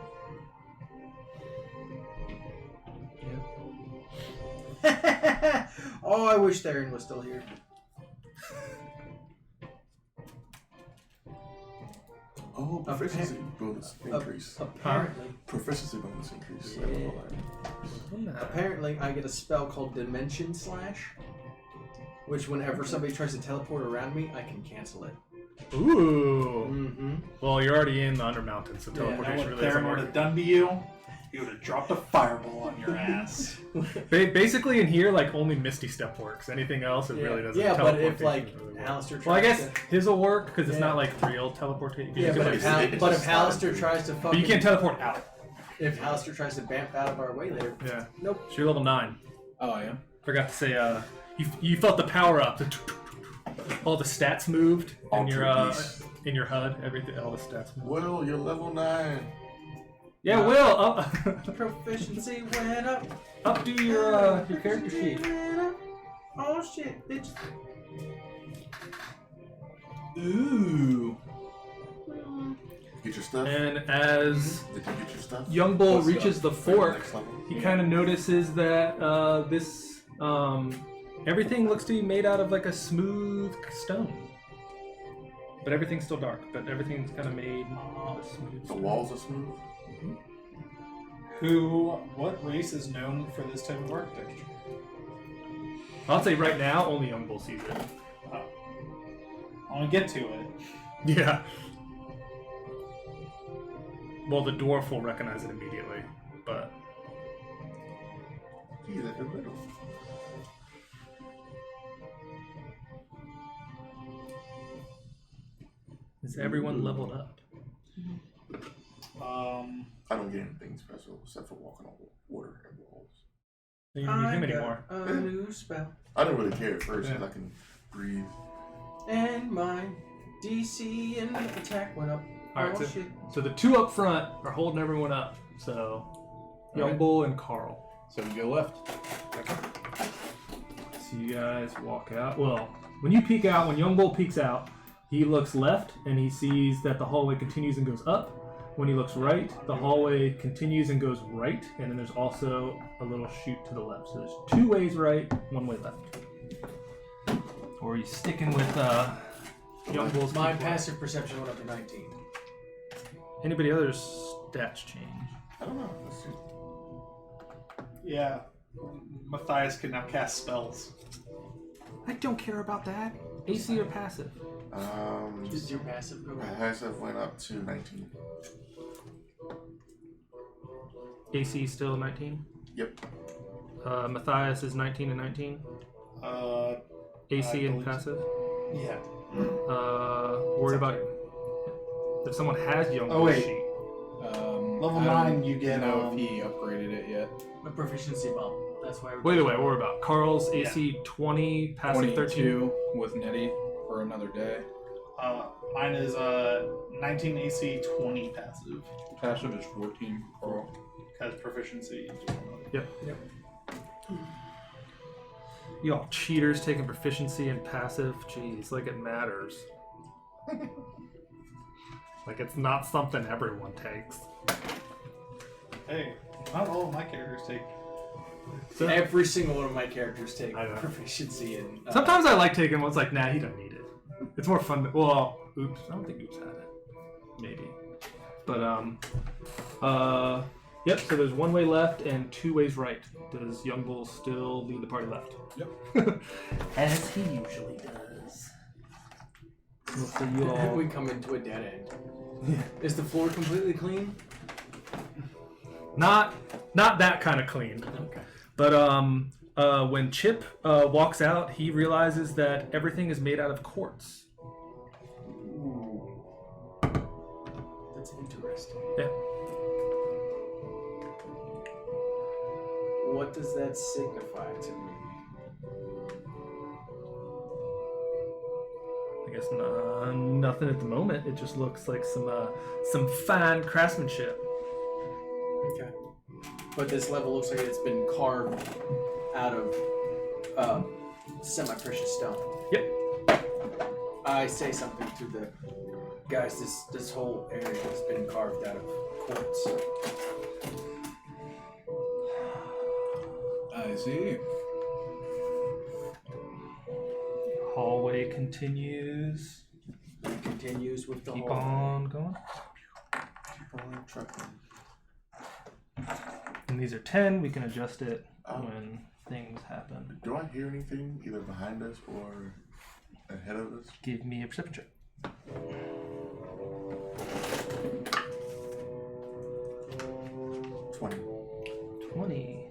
Oh, I wish Theron was still here. Oh, proficiency bonus increase. Apparently, Proficiency bonus increase. Yeah. Apparently, I get a spell called Dimension Slash, which whenever somebody tries to teleport around me, I can cancel it. Ooh. Mm-hmm. Well, you're already in the Undermountain, so You know teleportation what really Theron doesn't would work. have done to you? He would have dropped a fireball on your ass. Basically, in here, like only Misty Step works. Anything else, it really doesn't. Yeah, but if teleportation like really works. Alistair tries Well, I guess to... his will work because it's Yeah. not like real teleportation. Yeah, but if Alistair tries to fucking... But you can't teleport out. If Alistair tries to bamf out of our way there... Yeah. Nope. So you're level 9. Oh, I am. Forgot to say, you felt the power up. All the stats moved in your HUD. Everything, all the stats moved. Well, you're level 9. Yeah, Will. Up, Proficiency went up. updo your character sheet. Oh shit, bitch. Ooh. Get your stuff. And as Did you get your stuff? Young Bull What's reaches the For the fork, next level? he kind of notices that this everything looks to be made out of like a smooth stone. But everything's still dark. But everything's kind of made of a smooth The stone. walls are smooth. What race is known for this type of architecture? I'll say right now, only Young Bull sees it. I want to get to it. Yeah. Well, the dwarf will recognize it immediately, but He's at the middle. is everyone leveled up? I don't get anything special except for walking on water and walls. You don't need him anymore. A new spell. I didn't really care at first because Yeah. I can breathe. And my DC and attack went up. Alright, Oh so, shit. so the two up front are holding everyone up. So, Young Alright. Bull and Carl. So we go left. So you guys walk out. Well, when you peek out, when Young Bull peeks out, he looks left and he sees that the hallway continues and goes up. When he looks right, the hallway continues and goes right, and then there's also a little chute to the left. So there's 2 ways right, 1 way left. Or are you sticking with Young Bull's My keyboard? passive perception went up to 19. Anybody other's stats change? I don't know. Let's see. Yeah. Matthias can now cast spells. I don't care about that. AC or passive? Did your passive go My up? passive went up to 19. AC still 19? Yep. Matthias is 19 and 19. AC I and believe passive. Yeah. Worry about if someone has Young Oh, Bull's wait. sheet. Level I don't 9, you get, know if he upgraded it yet. A proficiency bump. That's why. Wait, worry about Carl's AC 20, passive 13. 22 with Nettie for another day. Mine is 19 AC, 20 passive. Passive is 14 for Carl. Has proficiency. Yep. You all cheaters taking proficiency and passive. Jeez, like it matters. Like it's not something everyone takes. Hey, not all of my characters take. So, Every single one of my characters take I know. proficiency in. sometimes I like taking one. It's like, nah, he doesn't need it. It's more fun. Well, Oops. I don't think Oops had it. Maybe. But yep. So there's one way left and two ways right. Does Young Bull still lead the party left? Yep. As he usually does. So you all. We come into a dead end. Is the floor completely clean? Not that kind of clean. Okay. But when Chip walks out, he realizes that everything is made out of quartz. That's interesting. Yeah. What does that signify to me? I guess nothing at the moment. It just looks like some fine craftsmanship. Okay. But this level looks like it's been carved out of semi-precious stone. Yep. I say something to the guys. This whole area has been carved out of quartz. I see. Hallway continues. continues with the Keep whole. on going. Keep on trucking. And these are 10. We can adjust it Oh. when things happen. Do I hear anything either behind us or ahead of us? Give me a perception check. 20. 20.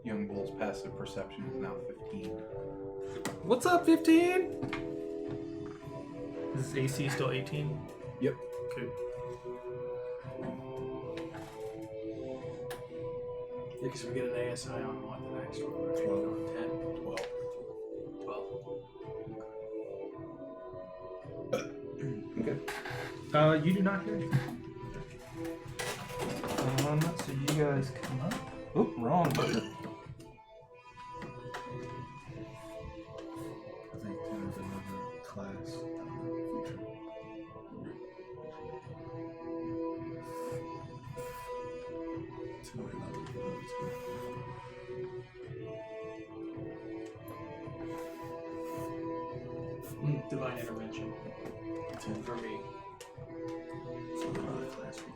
Young Bull's passive perception is now 15. What's up, 15? Is this AC still 18? Yep. Okay. Because we get an ASI on what the next one, right? 12. On 10? 12. Okay. You do not hear anything. So you guys come up. Oh, wrong button. I think there's another class. Feature. Divine intervention. 10 For me. So another class feature.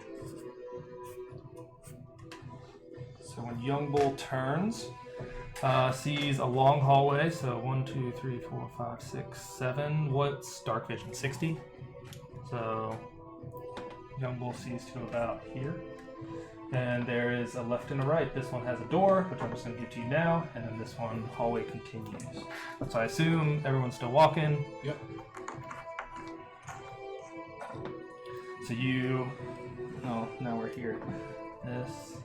So when Young Bull turns, sees a long hallway. So 1, 2, 3, 4, 5, 6, 7. What's dark vision? 60. So Young Bull sees to about here. And there is a left and a right. This one has a door, which I'm just going to give to you now. And then this one, hallway continues. So I assume everyone's still walking. Yep. So you... Oh, now we're here. This...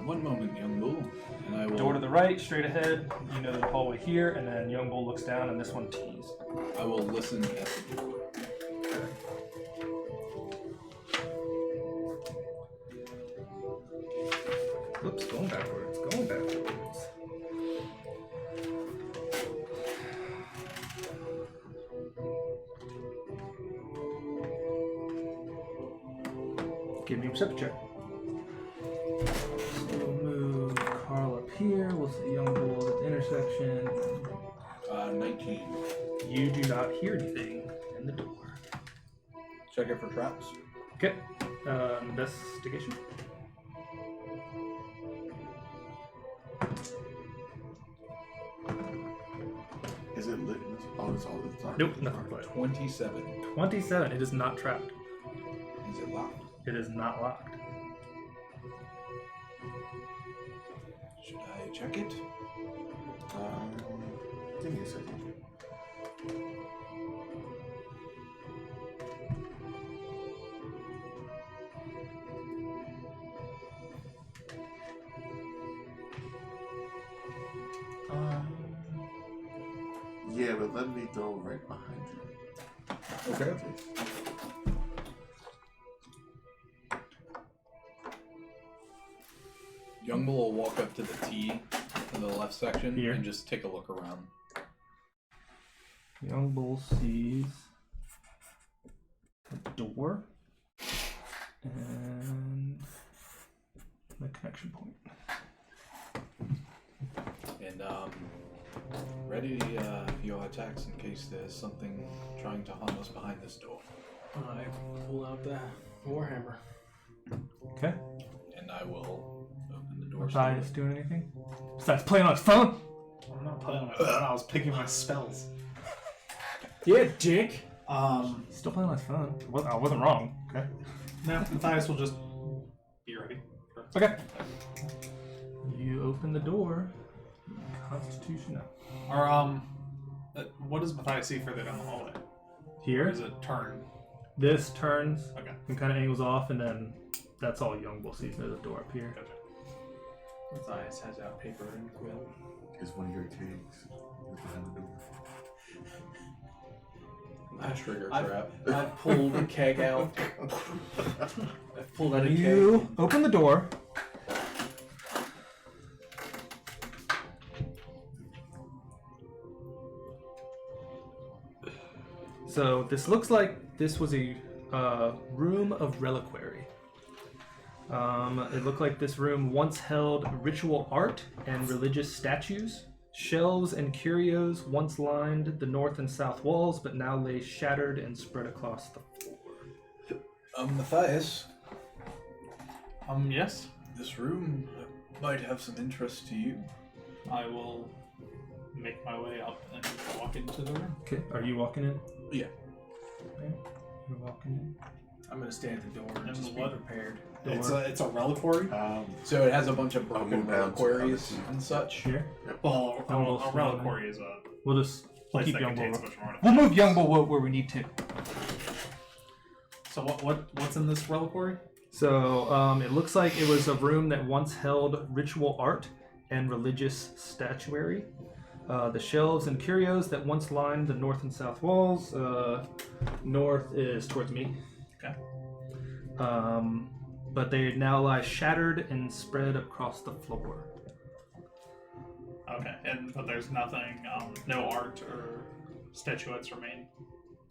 One moment, Young Bull, and I will. Door to the right, straight ahead. You know the hallway here, and then Young Bull looks down, and this one tees. I will listen at the door. Oops, going backwards. Going backwards. Give me a perception check. So we'll move Carl up here. We'll see Young Bull at the intersection. 19. You do not hear anything in the door. Check it for traps. Okay. Investigation. Is it lit? Oh, it's all the time. Nope, nothing but 27. 27. It is not trapped. Is it locked? It is not locked. Should I check it? Give me a second. Yeah, but let me go right behind you. Okay. Young Bull will walk up to the T in the left section Here. and just take a look around. Young Bull sees a door and the connection point. And ready your attacks in case there's something trying to harm us behind this door. I pull out the Warhammer. Okay. And I will open the door. Matthias doing anything? Besides playing on his phone? I'm not playing on my phone. I was picking my spells. Yeah, dick. Still playing on his phone. I wasn't wrong. Okay. No, Matthias will just be ready. Okay. You open the door. Constitution up. Or what does Matthias see further down the hallway? Or Here. is it turn? This turns Okay. and kind of angles off, and then that's all Young Bull sees. There's a door up here. Gotcha. Matthias has out paper and quill. Is one of your kegs behind the door? I trigger I've- trap. I pulled a keg out. I pulled out a You keg. open the door. So this looks like this was a room of reliquary. It looked like this room once held ritual art and religious statues. Shelves and curios once lined the north and south walls, but now lay shattered and spread across the floor. Matthias, Yes. this room might have some interest to you. I will make my way up and walk into the room. Okay, are you walking in? Yeah. Okay, you're walking in. I'm gonna stay at the door and And just be what? prepared. It's a reliquary. So it has a bunch of I'll broken move down to reliquaries the other two. and such. Here? Well, Young a reliquary is a We'll just place keep that Young contains Bull. a bunch of artifacts. We'll move Young Bull where we need to. So what's in this reliquary? So it looks like it was a room that once held ritual art and religious statuary. The shelves and curios that once lined the north and south walls. North is towards me. Okay. But they now lie shattered and spread across the floor. Okay, but there's nothing, no art or statuettes remain.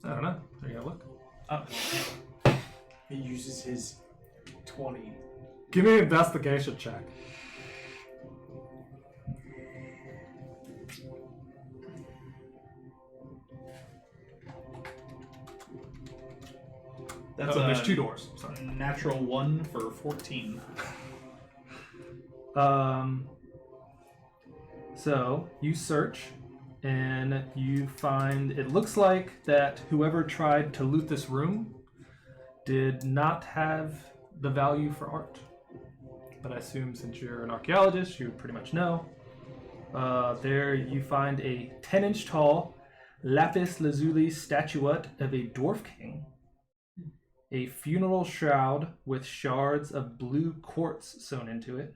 I don't know. There you go. Look. Oh, He uses his 20. Give me an investigation check. that's there's two doors. Sorry. Natural 1 for 14. So you search and you find it looks like that whoever tried to loot this room did not have the value for art. But I assume since you're an archaeologist, you pretty much know. There you find a 10-inch tall lapis lazuli statuette of a dwarf king, a funeral shroud with shards of blue quartz sewn into it,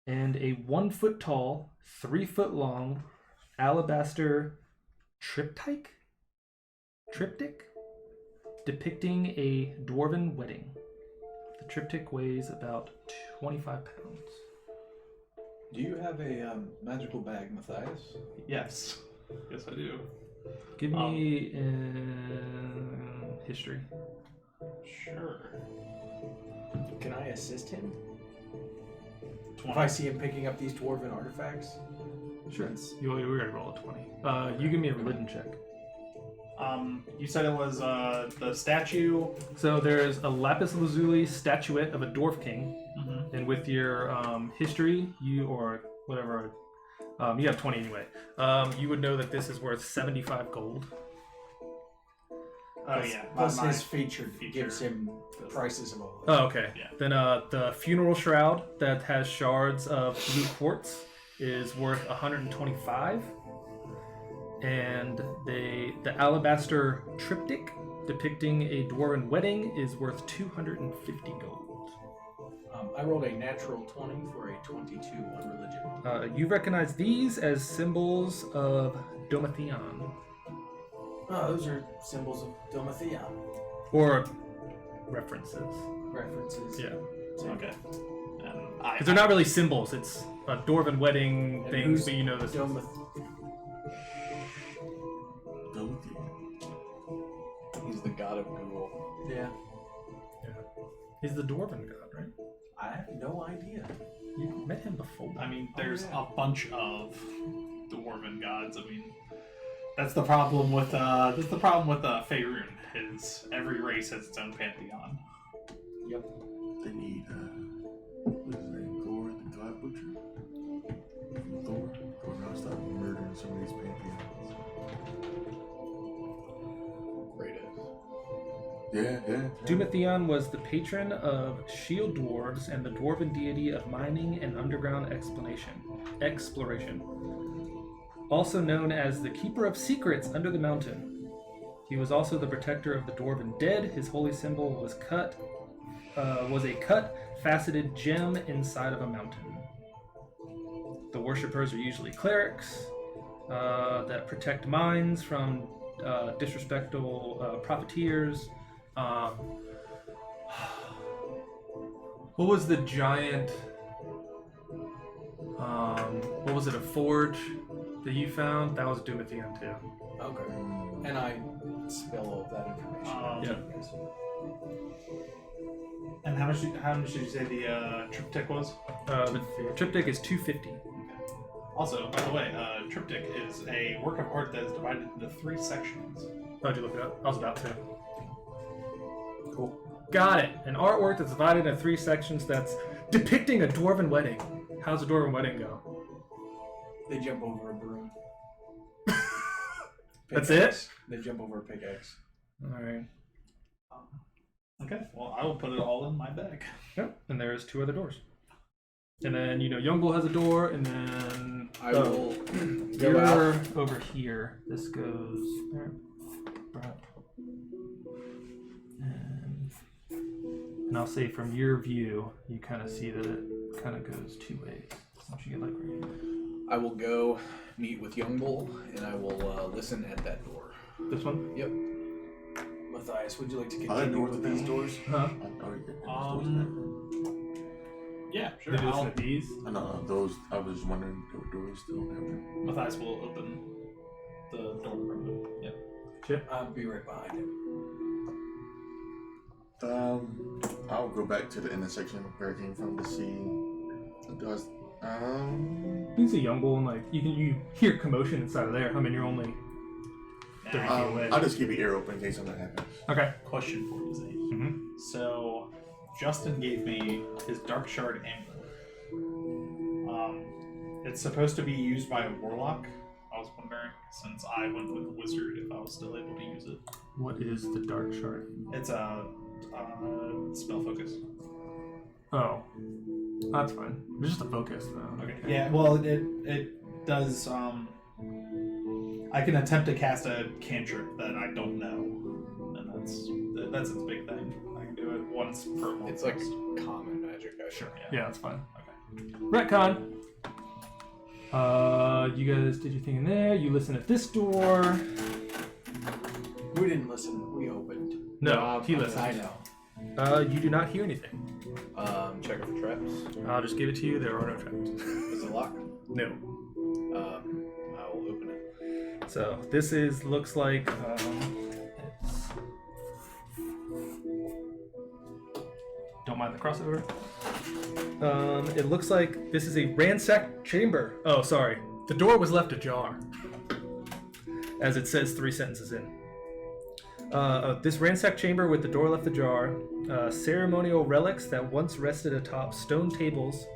and a 1 foot tall, 3 foot long alabaster triptych depicting a dwarven wedding. The triptych weighs about 25 pounds. Do you have a magical bag, Matthias? Yes. Yes, I do. Give me history. Sure. Can I assist him? 20. If I see him picking up these dwarven artifacts? Sure. We already rolled a 20. You give me a religion check. You said it was the statue. So there's a lapis lazuli statuette of a dwarf king, Mm-hmm. and with your history, you or whatever, you have 20 anyway. You would know that this is worth 75 gold. Oh yeah. Plus my his feature feature gives him prices of all. Oh, okay. Yeah. Then the funeral shroud that has shards of blue quartz is worth 125. And the alabaster triptych depicting a dwarven wedding is worth 250 gold. I rolled a natural 20 for a 22 on religion. You recognize these as symbols of Domitian, Oh, those are symbols of Domitian. or references. References. Yeah, Okay. because they're not really symbols. It's a dwarven wedding And thing, who's but you know this. He's the god of Google. Yeah. He's the dwarven god, right? I have no idea. You met him before. I mean, there's yeah. a bunch of dwarven gods. I mean, that's the problem with Faerun. Is every race has its own pantheon. Yep. They need, what is his name? Thor, the God Butcher? Thor? Thor gotta stop murdering some of these pantheons. Great. Yeah. Domitian was the patron of shield dwarves and the dwarven deity of mining and underground exploration. Also known as the keeper of secrets under the mountain. He was also the protector of the dwarven dead. His holy symbol was a cut, faceted gem inside of a mountain. The worshippers are usually clerics that protect mines from disrespectful profiteers. What was the giant? What was it? A forge that you found? That was Domitian too. Okay. And I spill all of that information. Yeah. to you guys. And how much did you say the triptych was? The triptych is 250. Also, by the way, triptych is a work of art that is divided into 3 sections. How'd you look it up? I was about to. Cool. Got it. An artwork that's divided into 3 sections that's depicting a dwarven wedding. How's a dwarven wedding go? They jump over a broom. That's Pickaxe. it? They jump over a pickaxe. Alright. Okay, well, I will put it all in my bag. Yep. And there's 2 other doors. And then, Youngbull has a door, and then... I will go you're out. over here. This goes there. Right. And I'll say from your view, you kind of see that it kind of goes 2 ways. Once you get like right here. I will go meet with Young Bull, and I will listen at that door. This one? Yep. Matthias, would you like to Are there continue doors with with these me? doors? Huh? Yeah, sure. Did you listen to these? No, those. I was just wondering if there were doors still there. Matthias will open the door from him. Yep. Chip? I'll be right behind him. I'll go back to the intersection where I came from to see the dust. You can see Youngbull, and like you hear commotion inside of there. I mean, you're only 30 feet away. I'll just keep your ear open in case something happens. Okay. Question for you, Zane. Mm-hmm. So, Justin gave me his Dark Shard amulet. It's supposed to be used by a warlock. I was wondering, since I went with a wizard, if I was still able to use it. What is the Dark Shard? It's a spell focus. Oh, that's fine. It's just a focus, though. Okay. Yeah. Well, it does. I can attempt to cast a cantrip that I don't know, and that's its big thing. I can do it once per month. It's like common magic, I Sure. Yeah, that's fine. Okay. Retcon. You guys did your thing in there. You listen at this door. We didn't listen. We opened. No, he I listened. know. You do not hear anything. Check it for traps. I'll just give it to you. There are no traps. Is it locked? No. I will open it. So this looks like it's, don't mind the crossover. It looks like this is a ransacked chamber. Oh, sorry. The door was left ajar, as it says 3 sentences in. This ransacked chamber with the door left ajar, ceremonial relics that once rested atop stone tables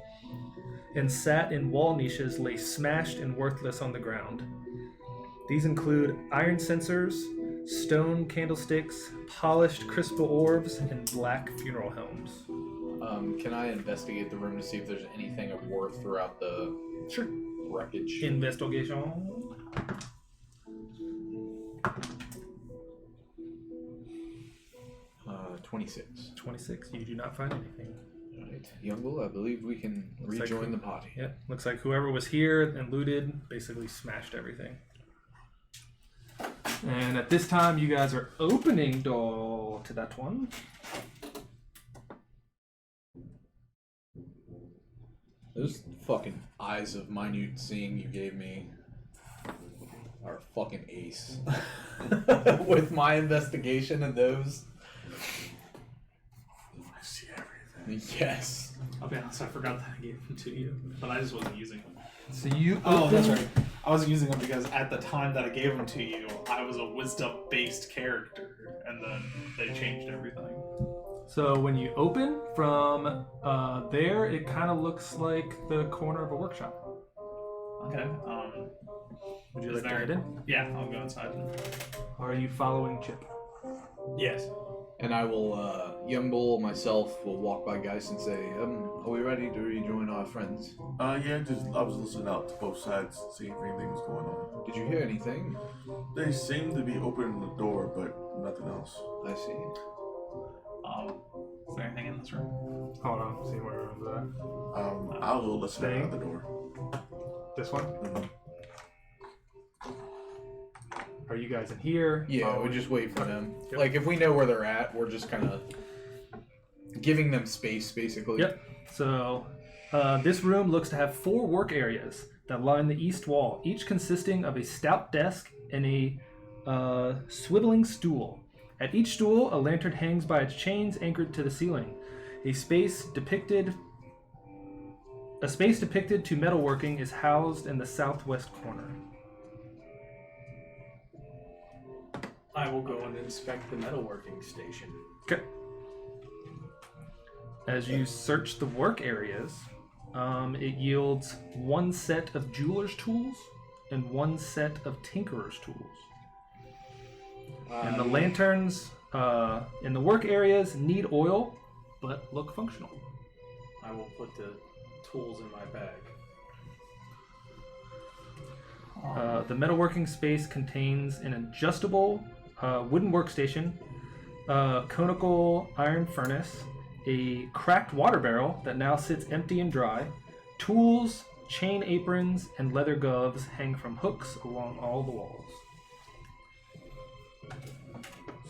and sat in wall niches lay smashed and worthless on the ground. These include iron censers, stone candlesticks, polished crystal orbs, and black funeral helms. Can I investigate the room to see if there's anything of worth throughout the wreckage? Investigation. 26. 26. You do not find anything. Alright. Youngbull, I believe we can Looks like rejoin the party. Yeah, looks like whoever was here and looted basically smashed everything. And at this time, you guys are opening door to that one. Those fucking eyes of minute seeing you gave me are fucking ace. With my investigation of those. I see everything. Yes. I'll be honest, I forgot that I gave them to you, but I just wasn't using them. So you Oh, that's right. I wasn't using them because at the time that I gave them to you, I was a wisdom-based character, and then they changed everything. So when you open from there, it kind of looks like the corner of a workshop. Okay. Would you Is like to there- head in? Yeah, I'll go inside. Or are you following Chip? Yes. And I will, Youngbull, myself, will walk by guys and say, are we ready to rejoin our friends? Yeah, I was listening out to both sides, seeing if anything was going on. Did you hear anything? They seem to be opening the door, but nothing else. I see. Is there anything in this room? Hold on, see where room's at. I'll go listen Staying? at the door. This one? Mhm. Are you guys in here? Yeah, Oh, we just wait for them. Yep. Like, if we know where they're at, we're just kind of giving them space, basically. Yep. So this room looks to have 4 work areas that line the east wall, each consisting of a stout desk and a swiveling stool. At each stool, a lantern hangs by its chains anchored to the ceiling. A space depicted to metalworking is housed in the southwest corner. I will go and inspect the metalworking station. Okay. As you search the work areas, it yields one set of jeweler's tools and one set of tinkerer's tools. And the lanterns in the work areas need oil, but look functional. I will put the tools in my bag. The metalworking space contains an adjustable wooden workstation, a conical iron furnace, a cracked water barrel that now sits empty and dry, tools, chain aprons, and leather gloves hang from hooks along all the walls.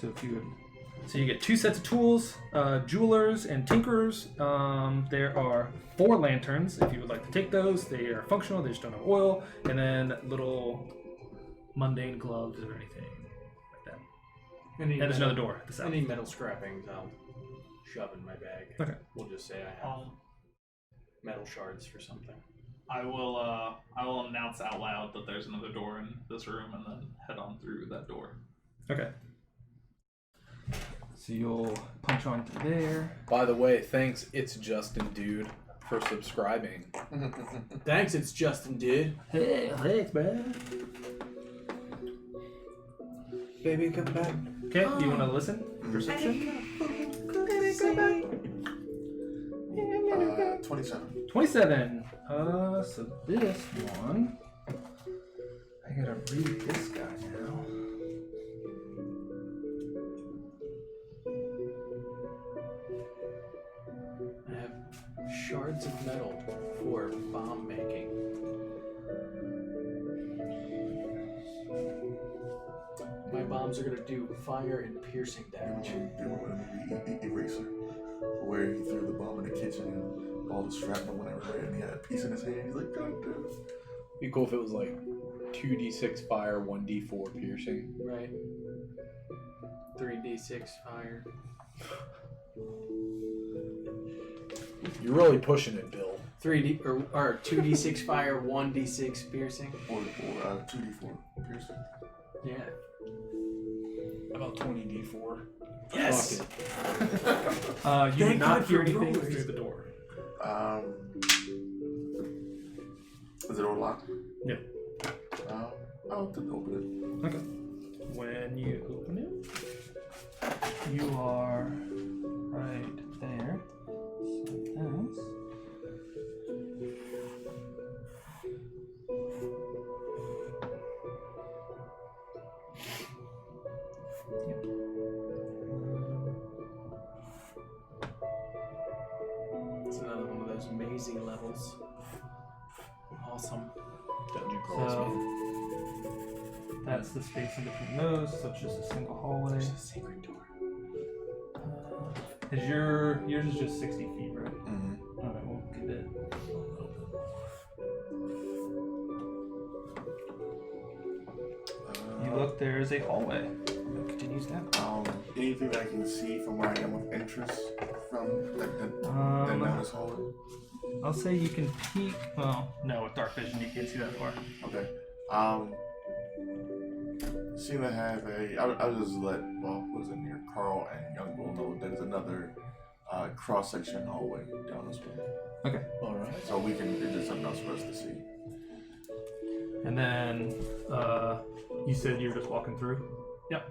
So you get two sets of tools, jewelers and tinkerers. There are 4 lanterns if you would like to take those. They are functional, they just don't have oil, and then little mundane gloves or anything like that. And there's another door at the side. Any metal scrappings I'll shove in my bag. Okay. We'll just say I have metal shards for something. I will announce out loud that there's another door in this room, and then head on through that door. Okay. So you'll punch on through there. By the way, thanks, It's Justin Dude, for subscribing. Thanks, it's Justin, dude. Hey, thanks, man. Baby, come back. Okay, do you want to listen? Perception? 27. 27. So this one, I gotta read this guy now. I have shards of metal for bomb making. My bombs are gonna do fire and piercing damage. They were in the movie Eraser, where he threw the bomb in the kitchen and all the shrapnel went everywhere and he had a piece in his hand. He's like, God damn it. Be cool if it was like 2d6 fire, 1d4 piercing. Right. 3d6 fire. You're really pushing it, Bill. 3d or 2d6 fire, 1d6 piercing. Or 2d4 piercing. Yeah. About 20d4. Yes. Fuck You Thank did not God hear for anything rollers. through the door. Is it all locked? No. I'll open it. Okay. When you open it, you are right there. So that's... Yep. It's another one of those mazy levels. Awesome. Dungeon crawls, So man. that's the space in between those. So it's just a single hallway. There's a secret door. Is yours is just 60 feet, right? Mm-hmm. All right, we'll give it. You look. There is a hallway. It continues down. Anything that I can see from where I am with interest from that down this hallway? I'll say you can peek. Well, no, with dark vision you can't see that far. Okay. Seem to have I'll just let, what was it near Carl and Young Bull know that there's another cross-section hallway down this way. Okay. Alright. So it's just something else for us to see. And then you said you were just walking through. Yep.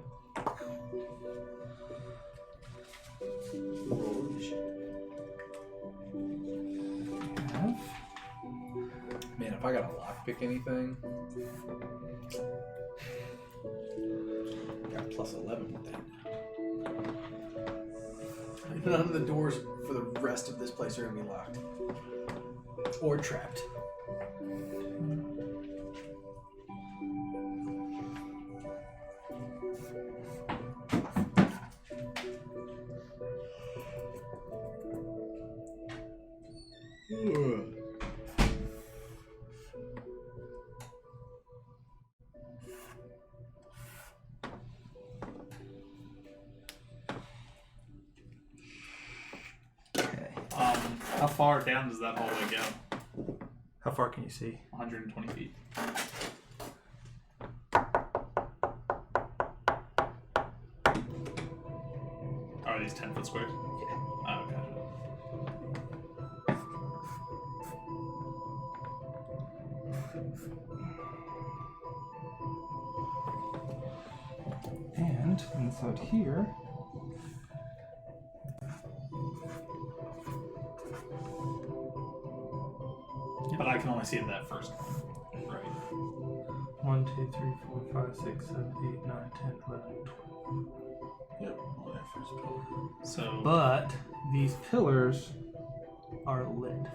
Roll initiative. Man, if I gotta lockpick anything, got plus 11 with that. None of the doors for the rest of this place are gonna be locked. Or trapped. far down does that hallway go? How far can you see? 120 feet. Are these 10-foot squares? Yeah. Oh, okay. And inside here, But I can only see that first one. Right. 1, 2, 3, 4, 5, 6, 7, 8, 9, 10, 11, 12. Yep, on that first pillar. So. But these pillars are lit.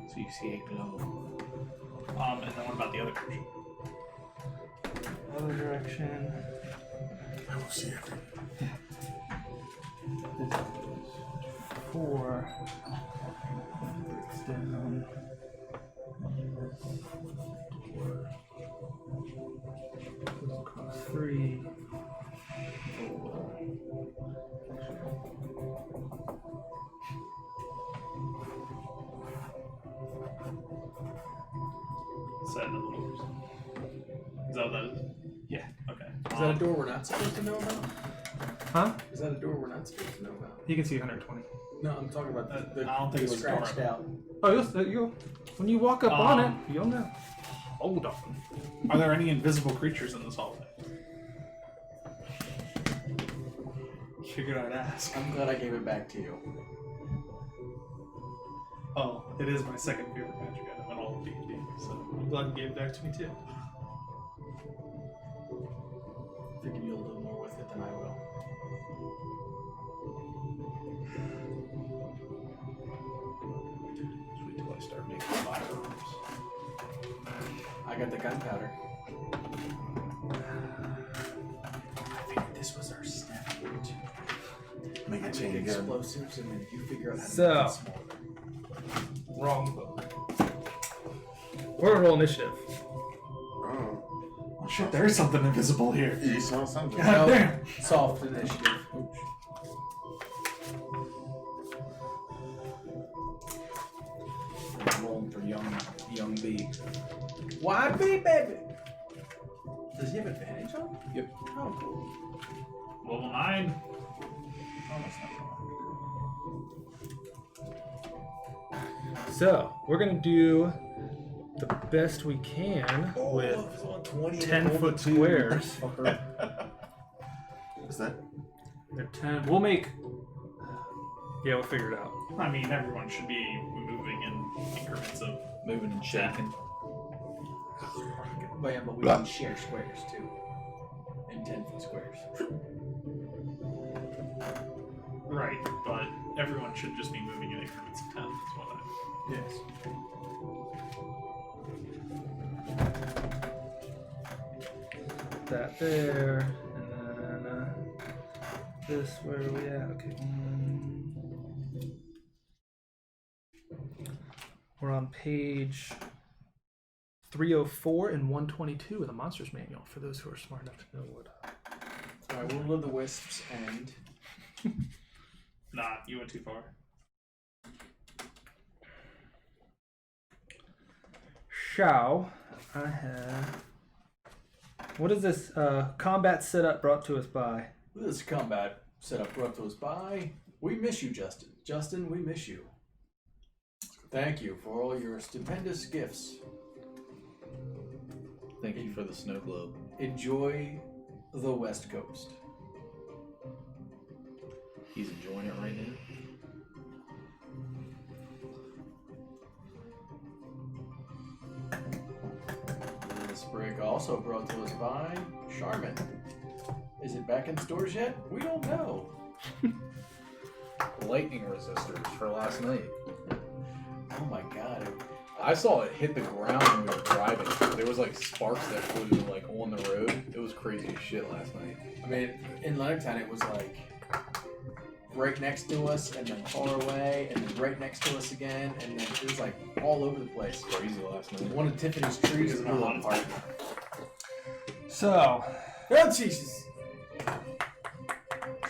So you see a glow. And then what about the other direction? Other direction. I will see everything. This is 4. Breaks down. And this 4. Goes across 3. 4. Set another doors. Is that what that is? Yeah. Okay. Is that a door we're not supposed to know about? Huh? Is that a door we're not supposed to know about? You can see 120. No, I'm talking about the I don't think it was scratched door. out. Oh, you'll when you walk up on it, you'll know. Hold on. Are there any invisible creatures in this hallway? Figured I'd ask. I'm glad I gave it back to you. Oh, it is my second favorite magic item in all of D&D, so I'm glad you gave it back to me too. I figured you'll do more with it than I will. Just wait till I start making firearms. I got the gunpowder. I figured this was our step. Make I a make chain gun. explosives and then you figure out how to So- make it smaller. Wrong book. We're gonna roll initiative. Oh. Oh shit, there's something invisible here. You saw something. God damn. Soft initiative. Oops. I'm rolling for young B. Why be baby? Does he have advantage on? Yep. Oh, cool. Level 9. Oh, that's not So we're gonna do the best we can with 10-foot squares. Is that? They're 10. We'll make. Yeah, we'll figure it out. I mean, everyone should be moving in increments of. Moving and shaking. But yeah, but we can share squares too. In 10-foot squares. Right, but everyone should just be moving in increments of 10. That's what I. Yes. That there, and then this. Where are we at? Okay. We're on page 304 and 122 of the Monsters Manual. For those who are smart enough to know what. Alright, Will of the Wisps and. Nah, you went too far. Shao, I have. What is this combat setup brought to us by? This combat setup brought to us by. We miss you, Justin. Justin, we miss you. Thank you for all your stupendous gifts. Thank you for the snow globe. Enjoy the West Coast. He's enjoying it right now. This break also brought to us by Charmin. Is it back in stores yet? We don't know. Lightning resistors for last night. Oh my god. I saw it hit the ground when we were driving. There was like sparks that flew like on the road. It was crazy as shit last night. I mean, in Leonardtown it was like right next to us and then far away and then right next to us again and then it was like all over the place. Crazy last night. One of Tiffany's trees Isn't it blew hot? So, Oh Jesus!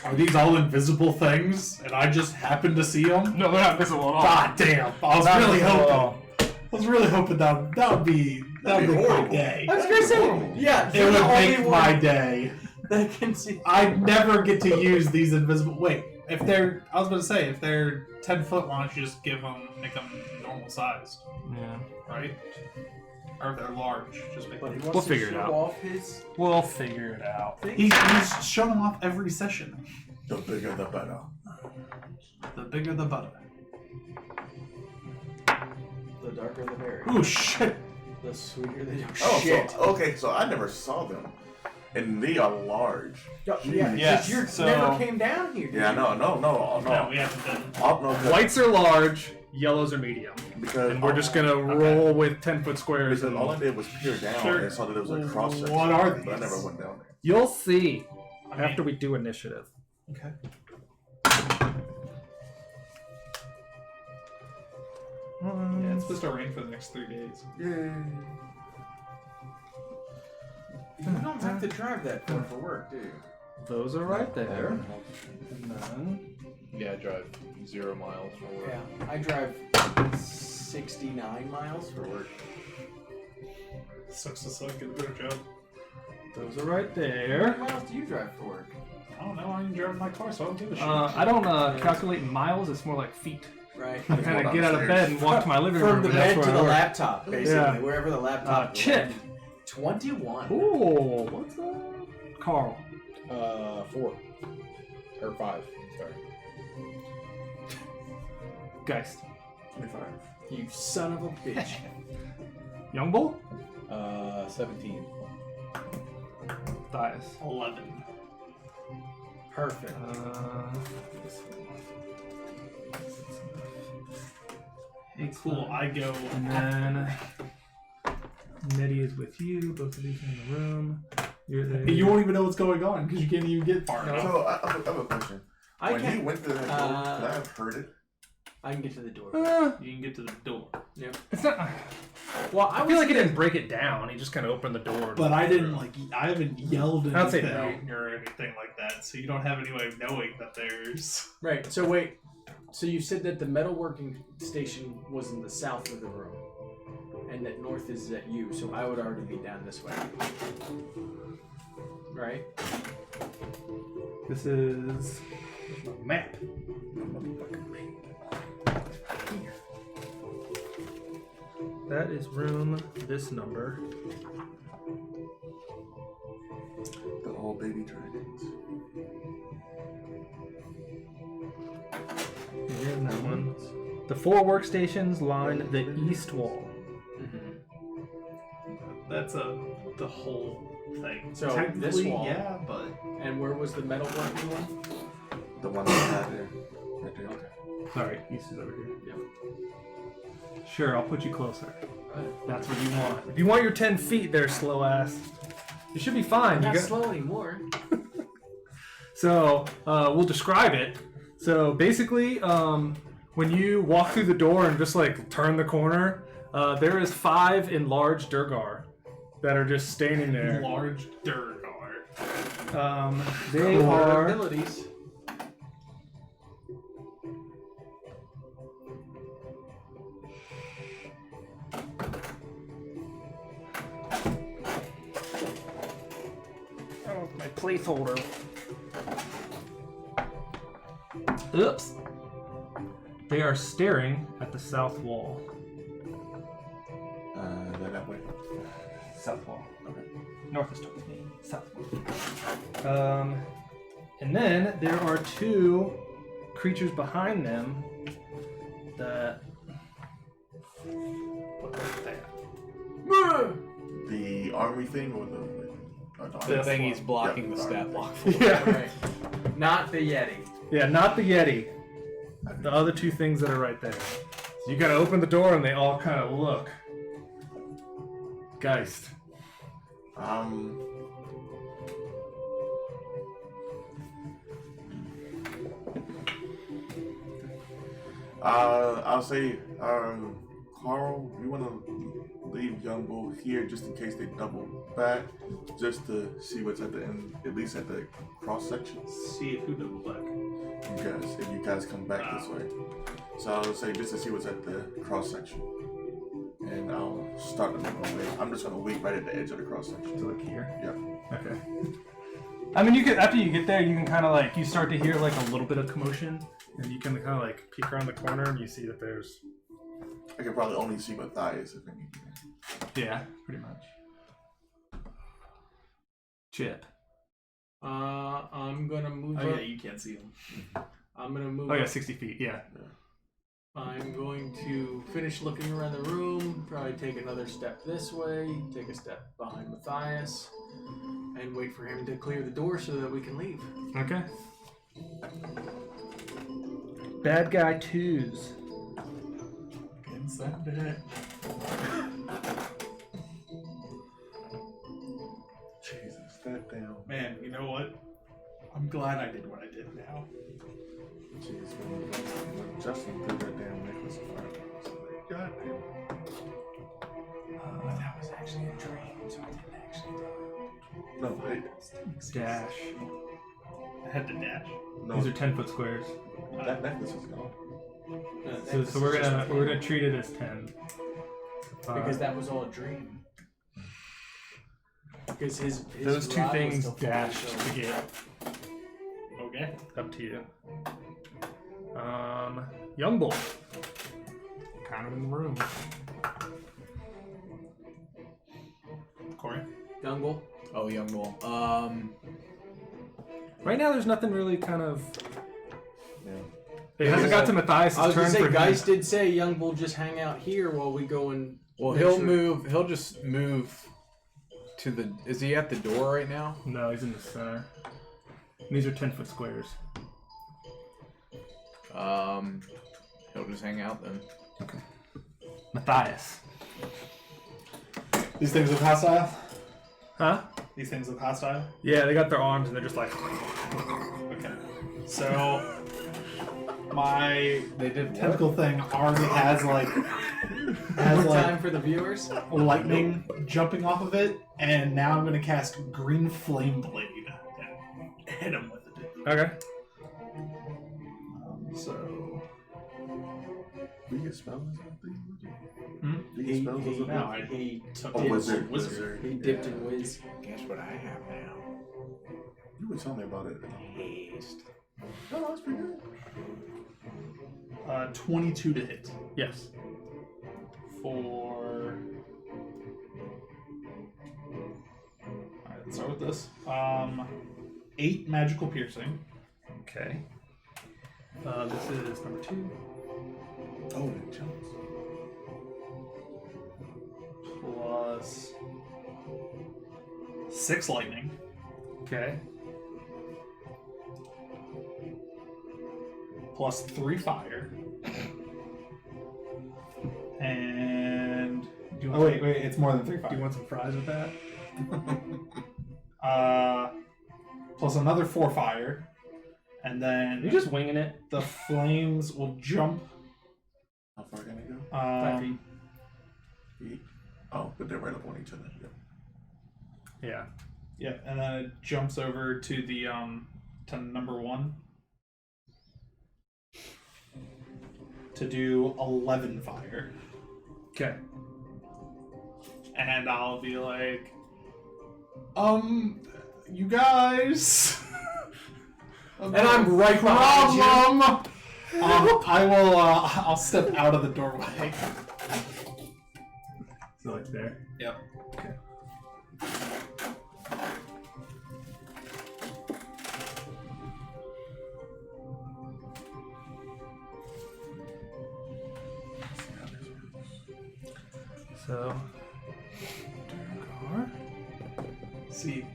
Are these all invisible things, and I just happen to see them? No, they're not visible at all. God damn! I was Not really visible at hoping. all. I was really hoping that would be my horrible. day. I was gonna say, yeah, It you're would the only make one my day. that can see. I never get to use these invisible. Wait, if they're 10 foot, why don't you just make them normal sized, Yeah. right? Or if they're large, just make But he them. wants We'll to figure it show out. off his We'll figure it out. He's showing them off every session. The bigger the better. The bigger the better. the darker the berry. Ooh shit! The sweeter the Oh, shit. so, okay, so I never saw them. And they are large. Yeah, Yes, because you so- never came down here. Did Yeah, you? no. we haven't been. Oh, no, 'cause- Whites are large, yellows are medium. because And we're just gonna roll with 10-foot squares. Because And all I did was peer down Sure. and saw that there was a cross section. What are But I these? never went down there. you'll see I mean- after we do initiative. Okay. Yeah, it's supposed to rain for the next 3 days. Yay. You don't have to drive that far for work, do you? Those are right there. And then Yeah, I drive 0 miles for work. Yeah, I drive 69 miles for work. Sucks to suck, get a better job. those are right How there. many miles do you drive for work? I don't know, I didn't drive my car, so I don't give a shit. I don't calculate in miles. It's more like feet. Right. I kind of get out of bed and walk to my living room. From the and that's bed to where I the work. laptop, basically, Yeah. wherever the laptop. Chip. 21. Ooh, what's that? Carl. 4. Or 5. Sorry. Geist. 25. You son of a bitch. Young Bull? 17. Thias. 11. Perfect. Hey, Cool, I go. And then Nettie is with you. Both of these are in the room. You're there. You won't even know what's going on because you can't even get far enough. So I have a question. I When he can. went to that door, could I have heard it? I can get to the door. You can get to the door. It's not. Well, I feel like he didn't break it down. He just kind of opened the door. But I didn't I haven't yelled I'd say anything or anything like that, so you don't have any way of knowing that there's. Right. So wait. So you said that the metalworking station was in the south of the room, and that north is at you. So I would already be down this way. Right. This is my map. That is room. This number. The old baby dragons. Here's that one. The 4 workstations line the east wall. That's the whole thing. So this Technically, wall. yeah, but And where was the metalworking one? The one that had there. Right there. Sorry, east is over here. Yep. Sure, I'll put you closer. That's what you want. If you want your 10 feet there, slow ass, you should be fine. Not You got- slow anymore. So we'll describe it. So basically, when you walk through the door and just like turn the corner, there is 5 enlarged Durgar that are just standing there. large Durgar. They Their are. abilities. Oh, my placeholder. Oops. They are staring at the south wall. That way. South wall. Okay. North is towards me. South wall. And then there are 2 creatures behind them that. What is that? The army thing or The thing he's blocking the stat block for. Yeah. Right. Not the Yeti. Yeah, not the Yeti. The other 2 things that are right there. So you gotta open the door and they all kind of look. Geist. I'll say Carl, you want to leave Young Bull here just in case they double back, just to see what's at the end, at least at the cross section. See if who double back. If you guys come back this way. So I would say just to see what's at the cross section. And I'll start the normal way. I'm just gonna wait right at the edge of the cross section. So like here? Yep. Okay. I mean, you can, after you get there, you can kind of like, you start to hear like a little bit of commotion, and you can kind of like peek around the corner and you see that there's... I can probably only see Matthias if anything. Yeah, pretty much. Chip. I'm gonna move Oh up. yeah, you can't see him. I'm gonna move Oh yeah, up. 60 feet, yeah. I'm going to finish looking around the room, probably take another step this way, take a step behind Matthias, and wait for him to clear the door so that we can leave. Okay. Bad guy twos. Can send it. Jesus, that damn. Man, you know what? I'm glad I did what I did now. Jeez, when Justin threw that damn necklace of fireballs, I was like, God damn. But that was actually a dream, so I didn't actually do it. No, wait. Dash. I had to dash. No, These are 10-foot squares. that necklace is gone. So we're gonna treat it as 10. Because that was all a dream. Because his Those two rod was things still full, dash so- to get Okay. up to you. Young Bull. Kind of in the room. Corey. Gungle. Oh, young bull. Right now, there's nothing really kind of. Yeah. It hasn't got to Matthias' I was turn gonna for say, guys him. did say Young Bull just hang out here while we go and. Well, make he'll sure- move. He'll just move to the. Is he at the door right now? No, he's in the center. And these are 10-foot squares. He'll just hang out then. Okay. Matthias. These things look hostile? Huh? These things look hostile? Yeah, they got their arms and they're just like. Okay. So, my They did tentacle thing already has like One time for the viewers. lightning jumping off of it, and now I'm gonna cast Green Flame Blade and hit him with it. Okay. So Do you get spells or something? Hmm? Do you get spells or something? No, he took Oh, it. wizard. Wizard. He dipped in whiz. Guess what I have now? You were telling me about it. Haste. Oh, that's pretty good. 22 to hit Yes. for. Alright, let's start with this. 8 magical piercing. Okay. This is number 2. Oh, it jumps. Plus 6 lightning. Okay. Plus 3 fire. And oh wait, it's more than 3 fire. Do you want some fries with that? Plus another 4 fire, and then You're just winging it. the flames will jump. How far can it go? 5 feet. Feet? Oh, but they're right up on each other. Yeah. Yeah. Yeah, and then it jumps over to the to number 1 to do 11 fire, Okay. and I'll be like, you guys. And I'm right behind you. problem. I will. I'll step out of the doorway. So it's there. Yep. Okay. So, Durgar. See,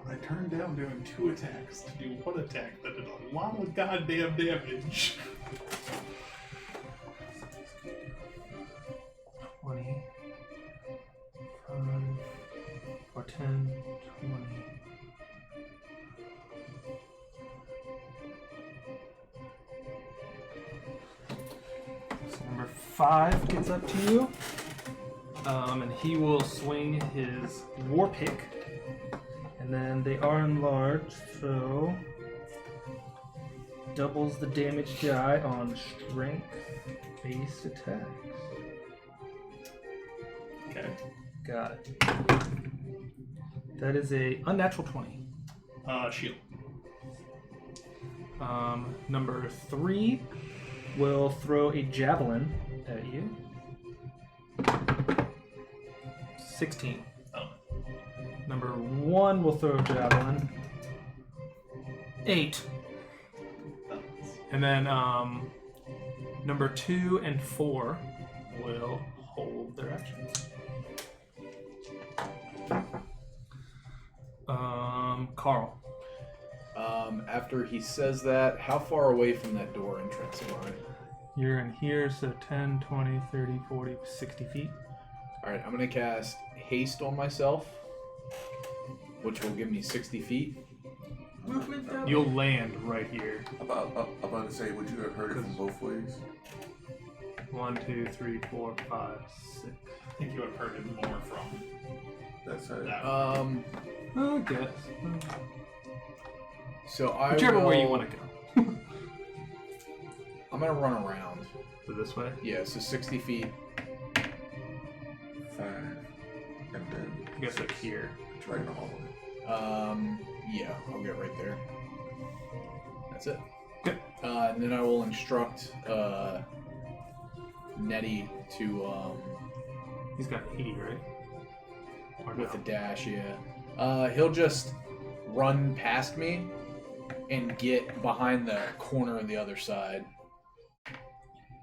I turned down doing 2 attacks to do 1 attack that did a lot of goddamn damage. 20, 5, or 10, 20. So number 5 gets up to you. And he will swing his war pick. And then they are enlarged, so doubles the damage die on strength base attacks. Okay. Got it. That is a unnatural 20. Shield. Number 3 will throw a javelin at you. 16. Oh. Number 1 will throw a javelin. 8. And then number 2 and 4 will hold their actions. Carl. After he says that, how far away from that door entrance am I? You're in here, so 10, 20, 30, 40, 60 feet. Alright, I'm going to cast Haste on myself, which will give me 60 feet. Movement though? You'll land right here. About to say, would you have heard it from both ways? 1, 2, 3, 4, 5, 6. I think you would have heard it more from That's it. that. I guess. So I Whichever will, way you want to go. I'm going to run around. So this way? Yeah, so 60 feet. 5. And then I guess like here. it's right in the hallway. Yeah, I'll get right there. That's it. Okay. And then I will instruct Nettie to He's got 80, right? Or with no? a dash, yeah. He'll just run past me and get behind the corner of the other side.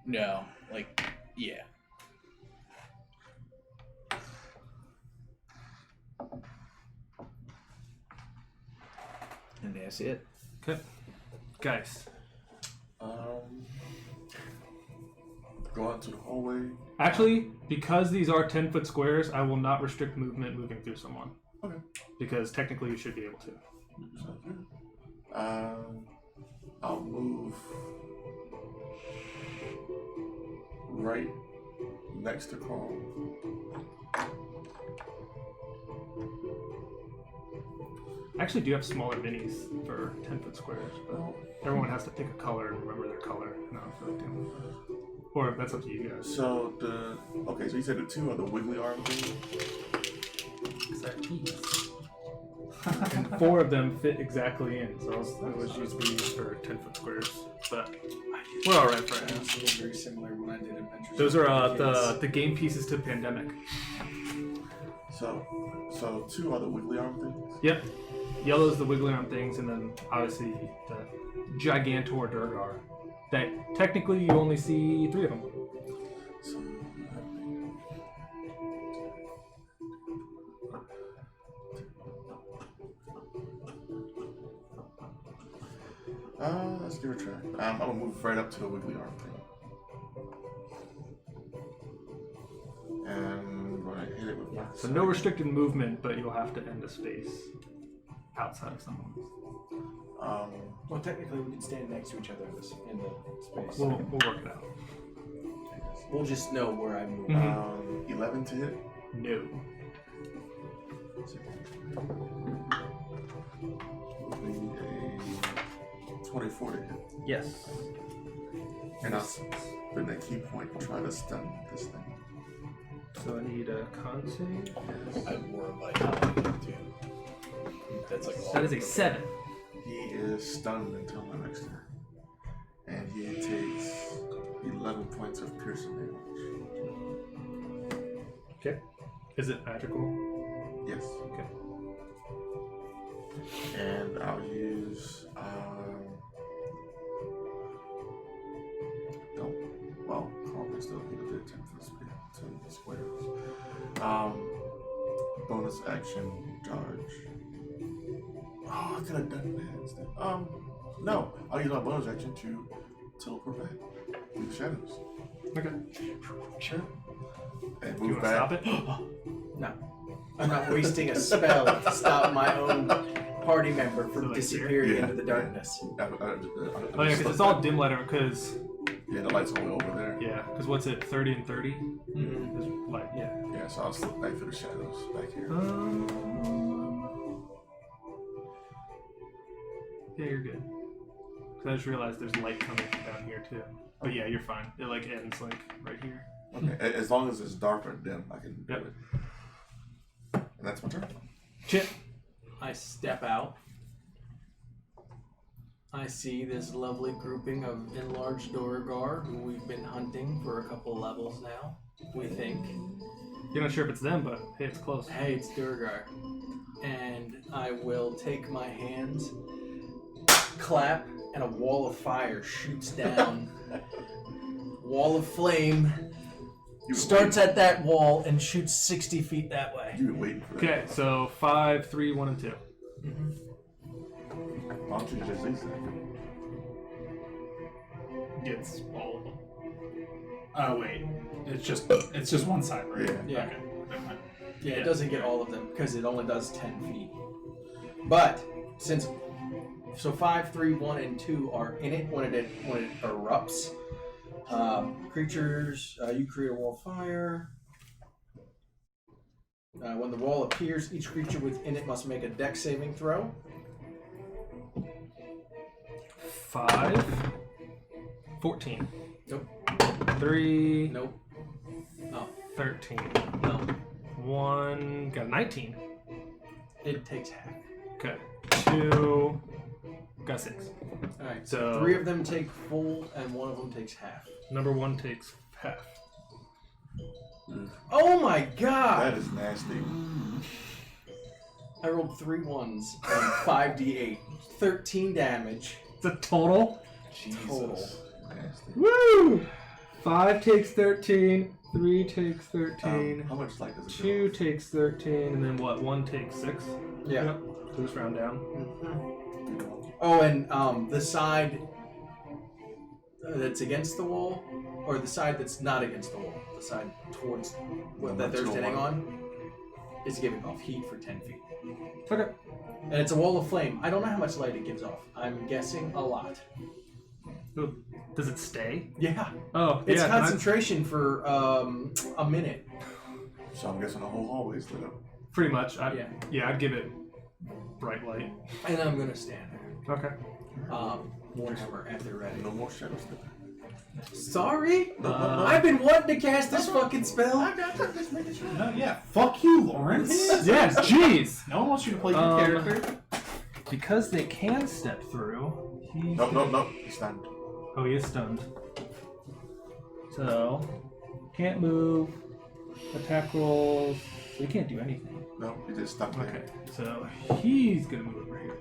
No, like, yeah. And that's it. Okay. Guys. Go out to the hallway. Actually, because these are 10-foot squares, I will not restrict movement moving through someone. Okay. Because technically you should be able to. Sounds good. I'll move right next to Carl. I actually do have smaller minis for 10-foot squares, but everyone has to pick a color and remember their color. And I don't feel like doing that. Or that's up to you guys. So so you said the 2 are the wiggly arm thing? And 4 of them fit exactly in, so it was used to be used for 10-foot squares. But we're all right for now. It's very similar when I did Adventures. Those are the game pieces to Pandemic. So 2 are the wiggly arm things? Yep. Yellow's the wiggly arm things, and then obviously the Gigantor Durgar. That technically you only see 3 of them. So, let's give it a try. I'm gonna move right up to the wiggly arm thing. And when I hit it with my So no restricted movement, but you'll have to end a space outside of someone. Well, technically, we can stand next to each other in the space. We'll work it out. We'll just know where I move. 11 to hit. No. Would be a 24 to hit. Yes. And I'll spend a key point and try to stun this thing. So I need a con save. I have more vitality too. That's like That is a 7. He is stunned until my next turn. And he takes 11 points of piercing damage. Okay. Is it magical? Yes. Okay. And I'll use Carl can still be within 10 foot squares. Bonus action charge. Oh, I could have done that instead. No, I'll use my bonus action to teleport back in the shadows. Okay. Sure. And Do you move want to stop back. it? No. I'm not wasting a spell to stop my own party member from like disappearing here? into the darkness. Oh yeah, because it's all dim light. Because Yeah, the light's all the way over there. Yeah, because what's it? 30 and 30 Mm-hmm. is light. Yeah. Yeah, so I'll slip back through the shadows back here. Yeah, you're good. Because I just realized there's light coming from down here too. But yeah, you're fine. It like ends like right here. Okay, as long as it's dark or dim, I can do Yep. it. And that's my turn. Chip. I step out. I see this lovely grouping of enlarged Duragar who we've been hunting for a couple levels now, we think. You're not sure if it's them, but hey, it's close. Hey, it's Duragar. And I will take my hands, clap, and a wall of fire shoots down. Wall of flame starts at that wall and shoots 60 feet that way. You've been waiting for that. Okay, so 5, 3, 1, and 2. Why don't you just say that? Gets all of them. Oh wait, it's just one side, right? Yeah. Yeah. Okay. Never mind. Yeah, it doesn't get all of them because it only does 10 feet. But since 5, 3, 1, and 2 are in it when it erupts. Creatures, you create a wall of fire. When the wall appears, each creature within it must make a dex saving throw. 5, 14. Nope. 3, Nope. Oh, 13. no. 1, got a 19. It takes half. Okay. 2, got 6. Alright, So- 3 of them take full and 1 of them takes half. Number 1 takes half. Oh my god! That is nasty. I rolled 3 ones and 5d8. 13 damage. It's a total. Total. Nasty. Woo! 5 takes 13. 3 takes 13. How much light does it 2 takes 13. And then what? 1 takes 6? Yeah. Yep. So just round down. Oh, and the side that's against the wall, or the side that's not against the wall, the side towards that they're standing on, is giving off heat for 10 feet. Okay. And it's a wall of flame. I don't know how much light it gives off. I'm guessing a lot. Does it stay? Yeah. Oh, It's yeah. concentration for a minute. So I'm guessing the whole hallway is lit up. Pretty much. Yeah. I'd give it bright light. And I'm going to stand there. Okay. Warhammer at the ready. No more shadows. Sorry? Uh, I've been wanting to cast this fucking spell. No, yeah. Fuck you, Lawrence. Yes, jeez. No one wants you to play your character. Because they can step through. Nope. He's stunned. Oh, he is stunned. So, can't move. Attack rolls. So he can't do anything. No, he just stuck there. Okay, so he's gonna move over here.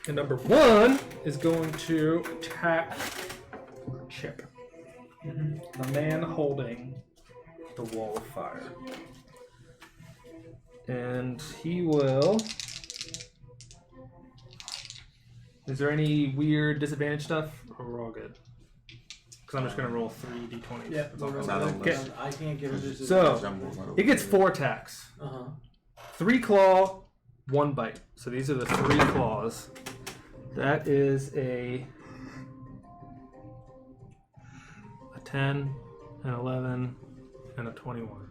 And number 1 is going to attack Chip. The man holding the wall of fire. And he will... Is there any weird disadvantage stuff? Or we're all good? Because I'm just going to roll 3 d20s. Yeah, That's all. It's not on Okay. list. I can't give it this. So, Jumbo's not over he gets there. 4 attacks. 3 claw, 1 bite. So these are the 3 claws. That is a 10, an 11, and a 21.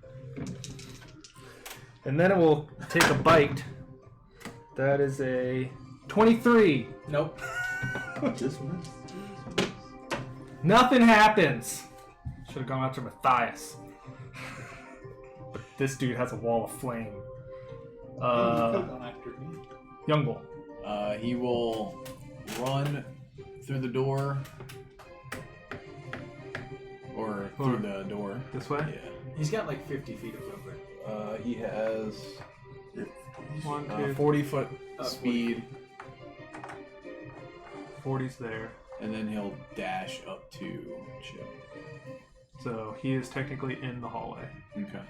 And then it will take a bite. That is a 23. Nope. Just missed. Nothing happens. Should have gone after Matthias. But this dude has a wall of flame. Gone after me. Young bull. He will run through the door. Or through the door. This way? Yeah. He's got like 50 feet of movement. He has 1, 2, 40 foot speed, 40's there. and then he'll dash up to Chip. So he is technically in the hallway. Okay.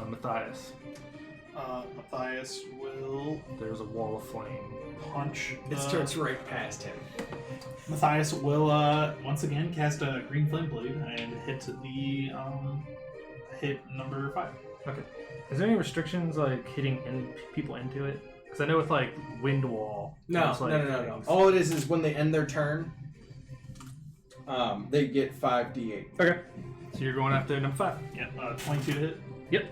Matthias. Matthias will There's a wall of flame. punch. It starts right past him. Matthias will once again cast a green flame blade and hit the hit number 5. Okay. Is there any restrictions like hitting people into it? Because I know with like wind wall. No, there's, like, no. things. All it is when they end their turn, they get 5d8. Okay. So you're going after number 5. Yep. 22 to hit. Yep.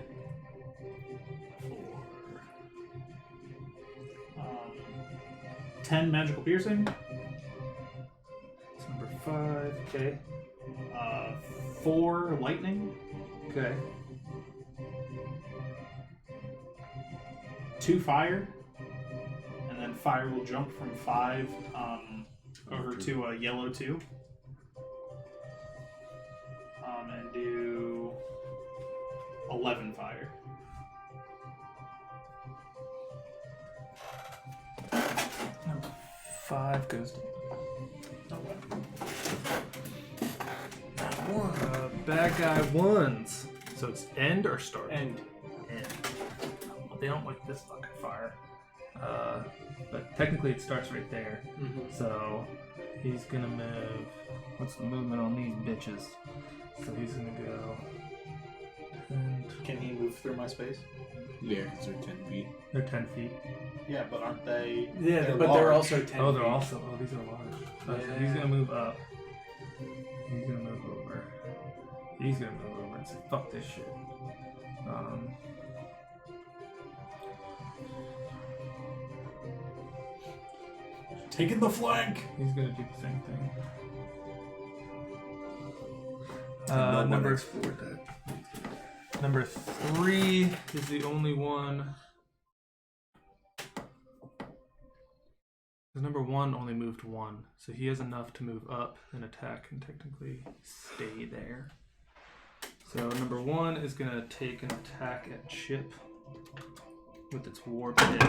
10 magical piercing. It's number 5. Okay. 4 lightning. Okay. 2 fire. And then fire will jump from 5 over to a yellow 2. And do 11 fire. Number 5 goes to bad guy ones. So it's end or start? End. End. Well, they don't like this fucking fire. But technically it starts right there. So he's gonna move. What's the movement on these bitches? So he's gonna go. And Can he move through my space? Yeah, because they're 10 feet. they're 10 feet. Yeah, but aren't they? Yeah, they're but they're large. also 10 Oh, they're feet. also. Oh, these are large. So he's gonna move up. He's gonna move over. He's gonna move over and say, "Fuck this shit." Taking the flank. He's gonna do the same thing. No one Number explored that. Number 3 is the only one. Because number 1 only moved 1, so he has enough to move up and attack and technically stay there. So number 1 is gonna take an attack at Chip with its war pick,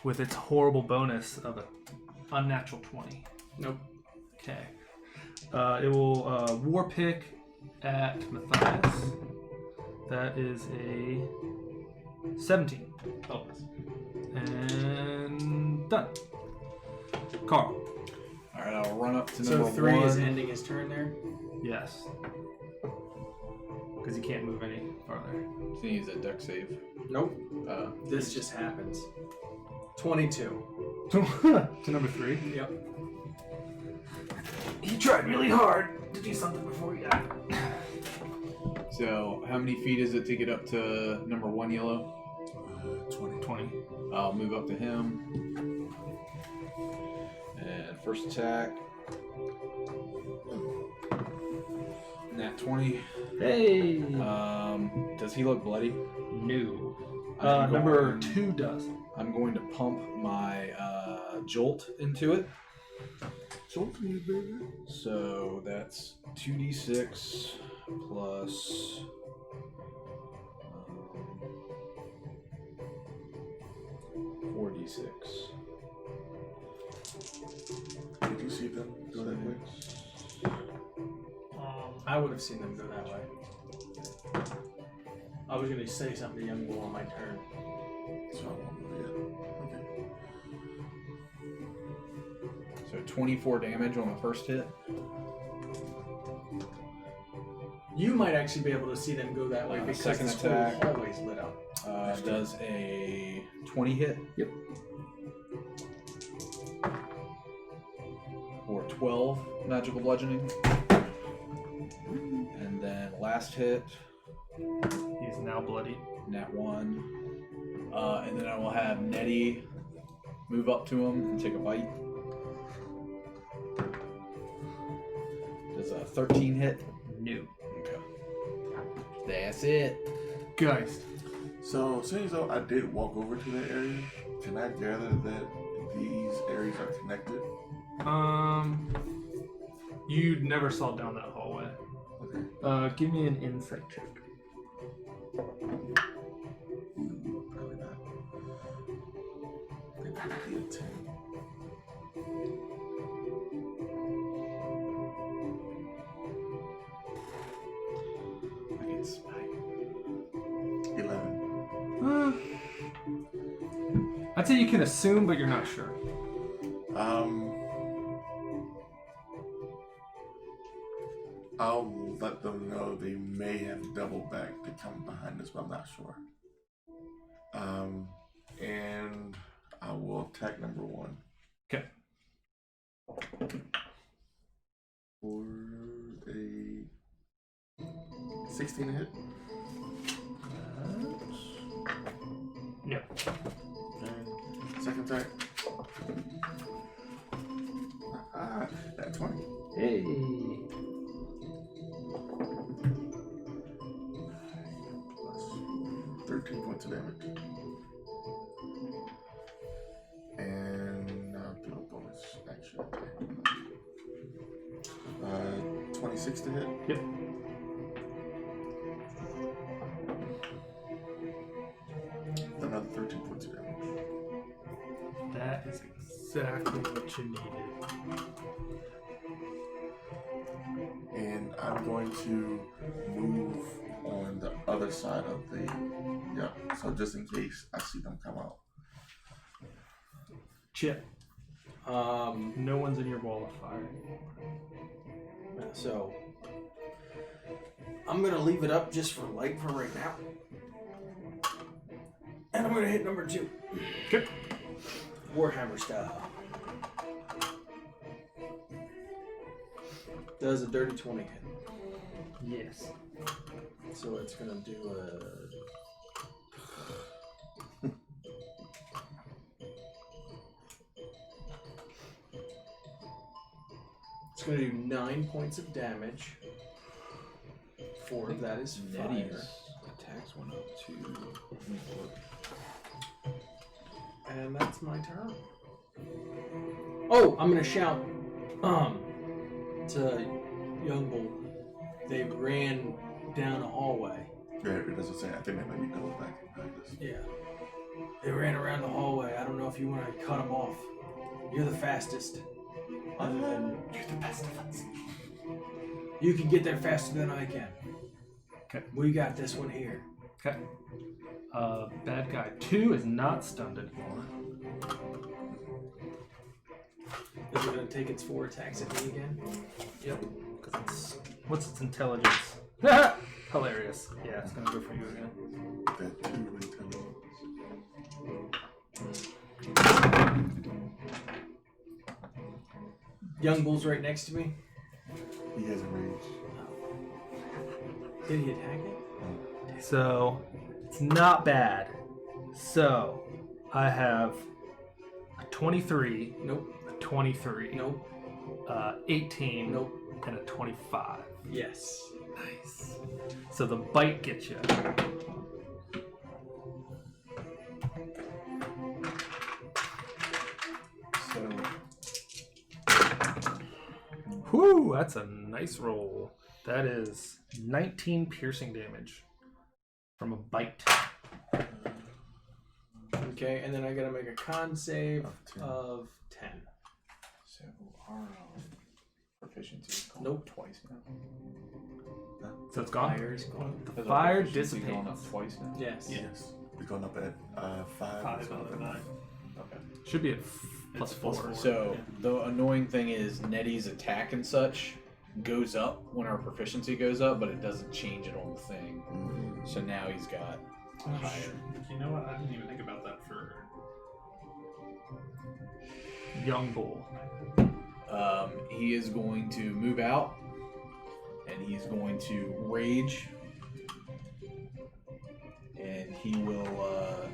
with its horrible bonus of an unnatural 20. Nope. Okay. It will war pick at Matthias. That is a 17. Oh. And done. Carl. Alright, I'll run up to So number 3 1. is ending his turn there. Yes. Because he can't move any farther. So he needs a deck save. Nope. This just happens. 22. To number 3. Yep. He tried really hard to do something before he died. So, how many feet is it to get up to number 1 yellow? 20. I'll move up to him. And first attack. Nat 20. Hey! Does he look bloody? No. I'm Number going- 2 does. I'm going to pump my jolt into it. Jolt me, baby. So that's 2d6 plus 4d6. Did you see them go that way? I would have seen them go that way. I was gonna say something to Young Bull on my turn. So I won't move yet. Okay. So 24 damage on the first hit. You might actually be able to see them go that way because second this whole attack. hallway's lit up. Does a 20 hit? Yep. Or 12 magical bludgeoning. And then last hit, He's now bloody. nat 1. And then I will have Nettie move up to him and take a bite. Does a 13 hit? No. Okay. That's it. Geist. So, seeing as though I did walk over to that area, can I gather that these areas are connected? You never saw down that hallway. Okay. Give me an insight check. Probably not. I think that would be a 10. I get spike. 11. I'd say you can assume, but you're not sure. I'll let them know they may have doubled back to come behind us, but I'm not sure. And attack number 1. Okay. For a 16 to hit. No. And second attack. That 20. Hey. Plus 13 points of damage. And I'll do a bonus action attack. 26 to hit. Yep. Another 13 points of damage. That is exactly what you needed. And I'm going to move on the other side of the. Yeah, so just in case I see them come out. Chip. No one's in your wall of fire. So I'm gonna leave it up just for light for right now. And I'm gonna hit number 2. Okay. Warhammer style. Does a dirty 20 hit. Yes. So it's gonna do a. It's gonna do 9 points of damage. 4 of that is fire. Nettie's attacks went up to. And that's my turn. Oh, I'm gonna shout to Young Bull. They ran down a hallway. Yeah, it doesn't say. I think they might be double back behind us. Yeah. They ran around the hallway. I don't know if you want to cut them off. You're the fastest. Other than You're the best of us. you can get there faster than I can. Okay. We got this one here. Okay. Bad guy 2 is not stunned anymore. Is it going to take its 4 attacks at me again? Yep. Because it's what's its intelligence? Hilarious. Yeah, it's gonna go for you again. That 2 intelligence. Young Bull's right next to me. He has a rage. Did he attack it? So it's not bad. So I have a 23, Nope. a 23, Nope. 18, Nope. and a 25. Yes. Nice. So the bite gets you. So. Whew, that's a nice roll. That is 19 piercing damage from a bite. Okay, and then I gotta make a con save of 10. So our proficiency is gone Nope. twice now. So it's gone. Fire is gone. The Has our fire proficiency gone up dissipates. twice now. Yes. Yes. We're going up at 5. 5 It's out going of up at 9. Okay. Should be at plus It's plus 4. 4. So the annoying thing is Nettie's attack and such goes up when our proficiency goes up, but it doesn't change it on the thing. Mm-hmm. So now he's got higher. You know what? I didn't even think about that for. Young bull. He is going to move out, and he's going to rage, and he will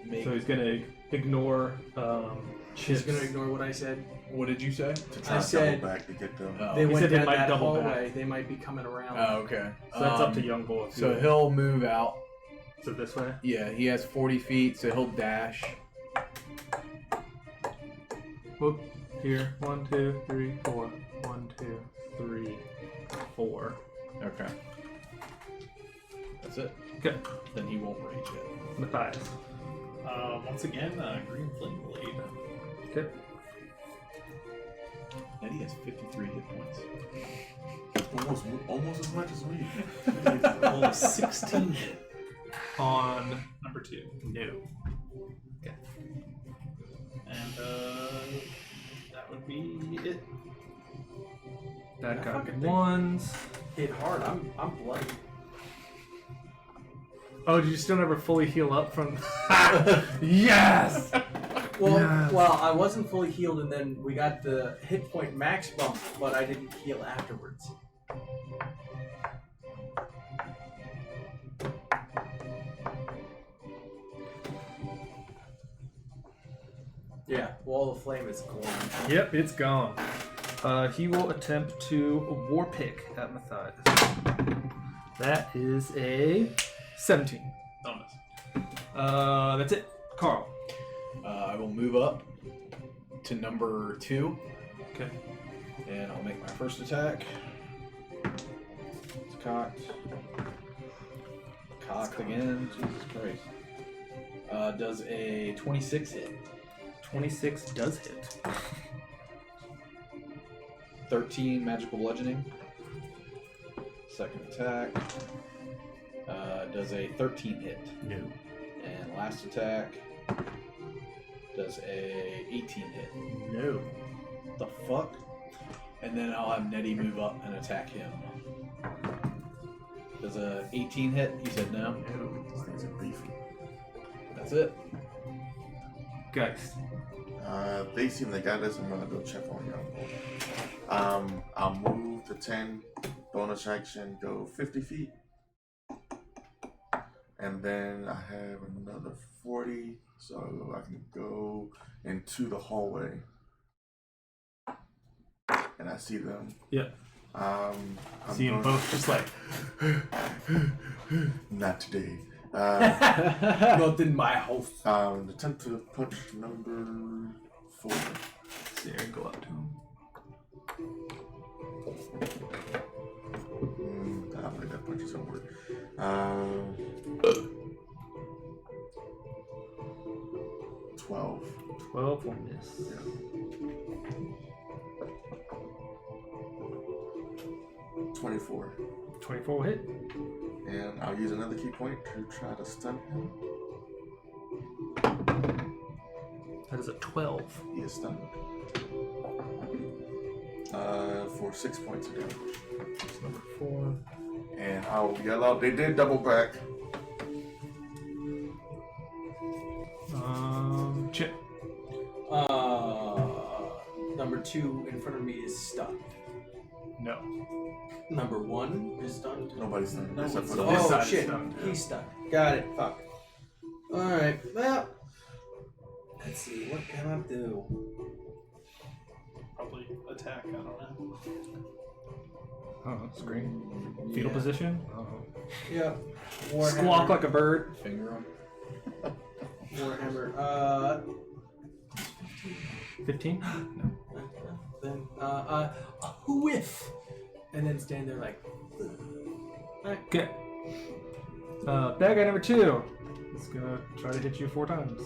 make. So he's gonna ignore. She's Chip's. gonna ignore what I said. What did you say? To try I to said- double back to get them. Oh. They He went said they down might that double hallway. back. They might be coming around. Oh, okay. So that's up to young bull. If So you he'll move out. So this way. Yeah, he has 40 feet, so he'll dash. Whoop. Here. 1, 2, 3, 4. 1, 2, 3, 4. Okay. That's it. Okay. Then he won't rage it. Matthias. Once again, green flame blade. Okay. Nettie has 53 hit points. Almost as much as me. Only 16 hit. On Number 2. no. And that would be it. That I got fucking think- ones. Hit hard. I'm bloody. Oh, did you still never fully heal up from? Yes. Well, I wasn't fully healed, and then we got the hit point max bump, but I didn't heal afterwards. Yeah, Wall of Flame is gone. Yep, it's gone. He will attempt to war pick at Matthias. That is a 17. Bonus. That's it. Carl. I will move up to number 2. Okay. And I'll make my first attack. It's cocked. Cocked again. Jesus Christ. Does a 26 hit? 26 does hit. 13 magical bludgeoning. Second attack. Does a 13 hit. No. And last attack. Does a 18 hit. No. The fuck? And then I'll have Nettie move up and attack him. Does a 18 hit? He said no. No, these things are beefy. That's it. Geist. They seem to got this. I'm gonna go check on y'all. I'll move to 10, bonus action, go 50 feet. And then I have another 40, so I can go into the hallway. And I see them. Yeah. I'm See them both just like. Not today. Not in my house. Attempt to punch number 4. See Aaron go up to him. I don't think that punch is gonna work. 12. 12 will miss. Yeah. 24. 24 will hit. And I'll use another key point to try to stun him. That is a 12. He is stunned. For 6 points of damage. That's number 4. And I'll yell out, they did double back. Chip. Number 2 in front of me is stunned. No. Number 1 is stunned. Nobody's stunned. No except one's for stunned. This Oh side is shit, stunned, yeah. he's stunned. Got it. Fuck. Alright, well. Let's see, what can I do? Probably attack, I don't know. Oh, screen. Fetal position. Yeah. Squawk like a bird. Finger him. Warhammer. 15. No. Then a whiff, and then stand there like. Okay. Bad guy number 2. He's gonna try to hit you 4 times.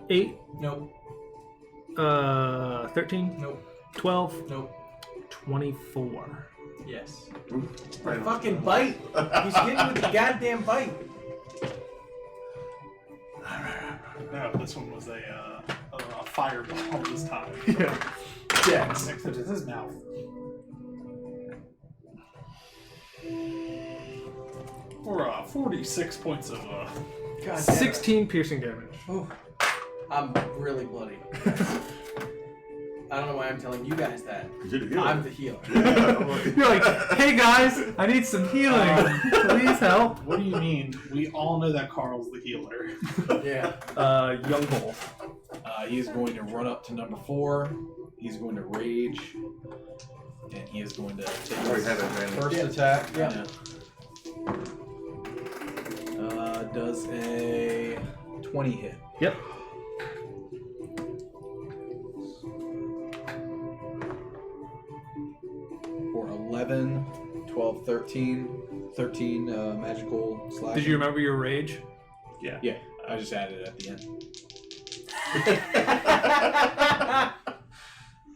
8. Nope. 13. Nope. 12. Nope. 24. Yes. Right on. Fucking bite. He's getting with the goddamn bite. No, this one was a fireball this time. Yeah. Dex. Next to his mouth. Or 46 points of God damn it. 16 piercing damage. Ooh. I'm really bloody. I don't know why I'm telling you guys that. You're the healer. I'm the healer. You're like, hey guys, I need some healing. Please help. What do you mean? We all know that Carl's the healer. Yeah. Young Bull. He is going to run up to number 4. He's going to rage. And he is going to take already his had advantage. first Yeah. attack. Yeah. Does a 20 hit. Yep. For 11, 12, 13. 13 magical slash. Did you remember your rage? Yeah, I just added it at the end.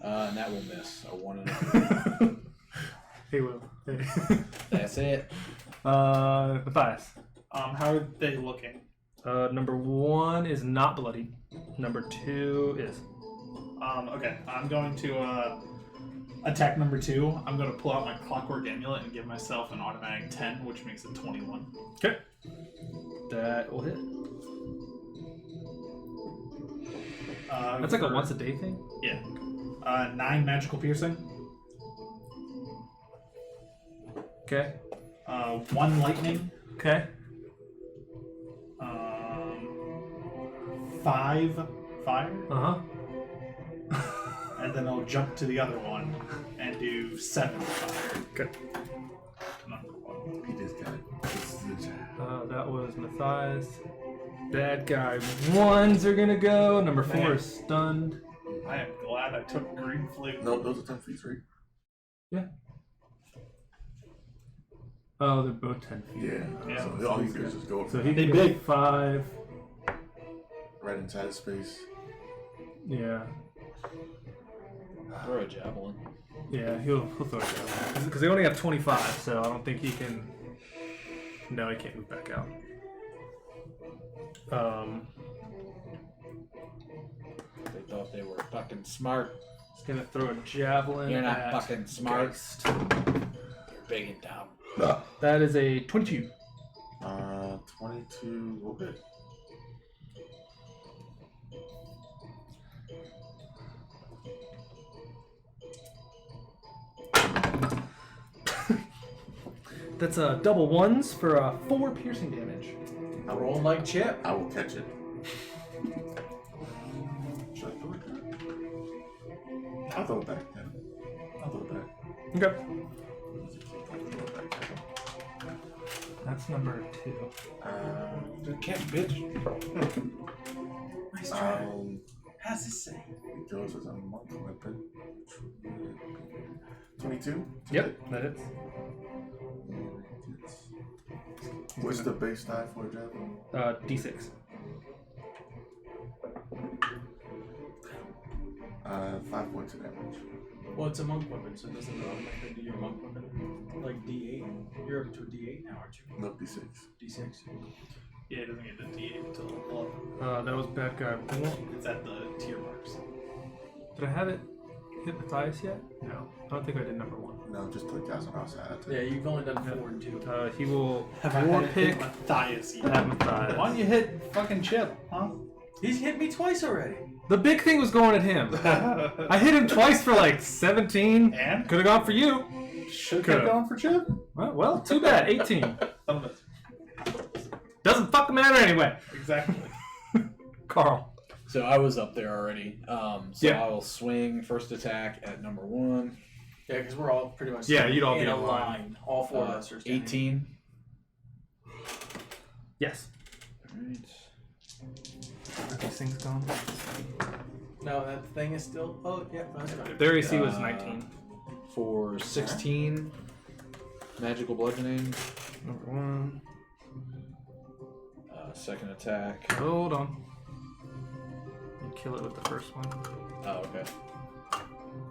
And that will miss. A 1 and a Hey, Will. Hey. That's it. Matthias. How are they looking? Number 1 is not bloody. Number 2 is. Okay, I'm going to attack number 2. I'm going to pull out my clockwork amulet and give myself an automatic 10, which makes it 21. Okay. That will hit. That's like a once a day thing? Yeah. 9 magical piercing. Okay. 1 lightning. Okay. 5 fire. Uh-huh. And then I'll jump to the other one and do 7 fire. Okay. Number 1. He just got it. That was Matthias. Bad guy 1s are gonna go. Number 4 Man. is stunned. I am glad I took green flame. No, those are 10 feet, right? Yeah. Oh, they're both 10 feet. Yeah. Yeah. So all you do is just go So he They can big. get 5. right inside his space. Yeah. Throw a javelin. Yeah, he'll throw it down. Because they only have 25, so I don't think he can... No, he can't move back out. They thought they were fucking smart. He's gonna throw a javelin. You're not at fucking smart. Geist. You're big and dumb. That is a 22. 22 will hit. That's double 1s for 4 piercing damage. I'm rolling like Chip. I will catch it. Should I throw it back? I'll throw it back then. I'll throw it back. Okay. That's number 2. Good catch, bitch. Nice try. How's this say? It goes as a monk weapon. 22? Yep, that is. What's the base die for a javelin? D6. 5 points of damage. Well, it's a monk weapon, so it doesn't automatically do your monk weapon. Like D8. You're up to a D8 now, aren't you? No, D6. D6. Yeah, it doesn't get to D8 until 11. That was bad guy 1. It's at the tier marks. Did I have it hit Matthias yet? No. I don't think I did number 1. No, just put guys on outside. Yeah, you've only done 4 and 2. He will Have I war had pick Matthias yet? at Matthias. Why don't you hit fucking Chip, huh? He's hit me twice already. The big thing was going at him. I hit him twice for like 17. And? Could have gone for you. Should have Could've. kept going for Chip? Well, too bad. 18. Some of it. Doesn't fucking matter anyway. Exactly. Carl. So I was up there already. So Yeah. I will swing first attack at number 1. Yeah, because we're all pretty much Yeah, you'd all be in a in line. line. All 4 of us are standing. 18. Yes. Alright. Are these things gone? No, that thing is still. Oh, yeah, that's fine. Their AC was 19. For 16. Magical bludgeoning. Number 1. Second attack. Hold on. You kill it with the first one. Oh, okay.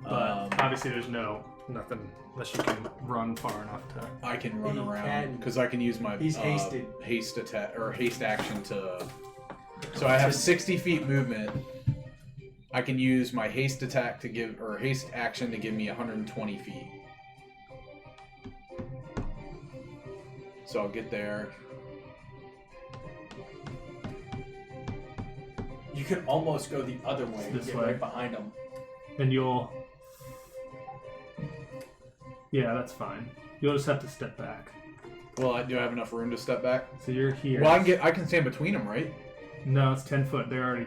But obviously there's nothing unless you can run far enough to... I can run He around can. because I can use my He's hasted. haste attack or haste action to. So I have 60 feet movement. I can use my haste attack to give or haste action to give me 120 feet. So I'll get there. You could almost go the other way and This get way. right behind him. And you'll... Yeah, that's fine. You'll just have to step back. Well, do I have enough room to step back? So you're here. Well, I can stand between them, right? No, it's 10 foot. They're already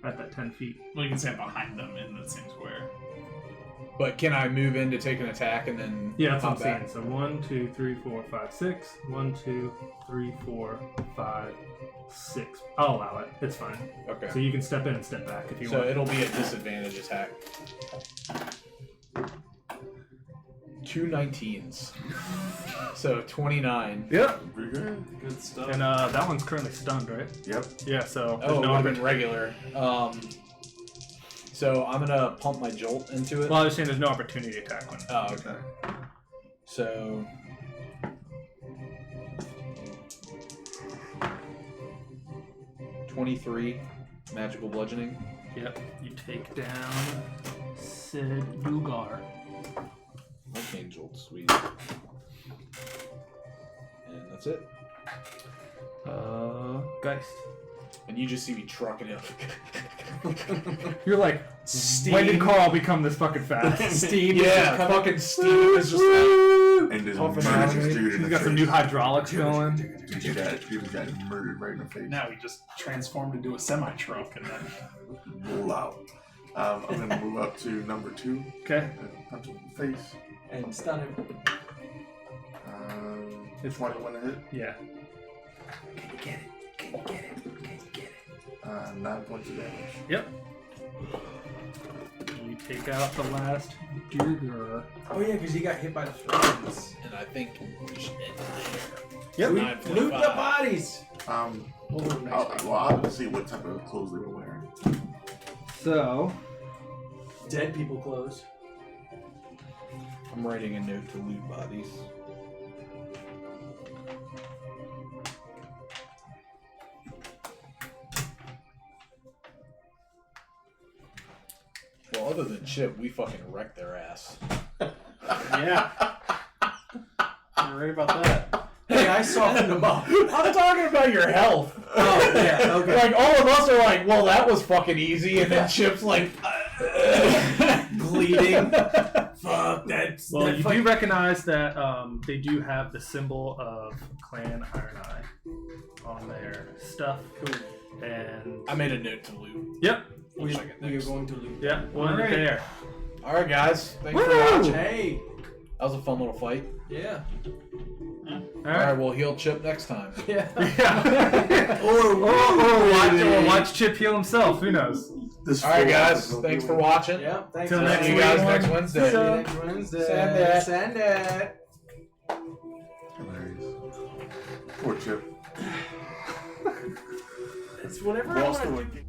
at that 10 feet. Well, you can stand behind them in the same square. But can I move in to take an attack and then Yeah, that's what I'm hop back? saying. So 1, 2, 3, 4, 5, 6. 1, 2, 3, 4, 5, 6. I'll allow it. It's fine. Okay. So you can step in and step back if you So want. it'll be a disadvantage attack. 2 19s. So 29. Yep. Pretty good. Good stuff. And that one's currently stunned, right? Yep. Yeah, so Oh, there's it no would have been opportunity. regular. So I'm gonna pump my jolt into it. Well, I was saying there's no opportunity attack one. Oh, okay. So 23 magical bludgeoning. Yep. You take down Sid Dugar. Arcane jolt, sweet. And that's it. Geist. And you just see me trucking it. You're like, Steam. when did Carl become this fucking fast? Steam. Yeah, fucking Steve is just like. And just Pumping murders out. this dude in He's the got some face. new hydraulics going. Dude got murdered right in the face. Now he just transformed into a semi truck and then. Roll out. I'm gonna move up to number 2. Okay. And punch him in the face. And stun him. It's 21 to hit. Yeah. Can you get it? Can you get it? Can you get it? 9 points of damage. Yep. You take out the last Durger. Oh yeah, because he got hit by the flames. And I think we should end Yep. there. Loot the bodies. I'll have to see what type of clothes they were wearing. So, Dead people clothes. I'm writing a note to loot bodies. Well, other than Chip, we fucking wrecked their ass. Yeah. You're right about that. Hey, I softened them up. I'm talking about your health. Oh yeah, okay. Like, all of us are like, well, that was fucking easy, and then Chip's like, Bleeding. Fuck that. well, that you fucking- do recognize that they do have the symbol of Clan Iron Eye on their stuff. Cool. And I made a note to loot. yep, We are going to loot. yeah, we'll end it Alright. there. All right, guys. Thanks for Woo! watching. Hey. That was a fun little fight. Yeah. All All right, we'll heal Chip next time. Yeah. Yeah. or watch Chip heal himself. Who knows? This All right, full guys. episode Thanks for will be- watching. Yeah. Thanks. Till for next See you week. guys next Wednesday. See you next Wednesday. Send it. Send it. Hilarious. Poor Chip. It's whatever I Lost want. the way.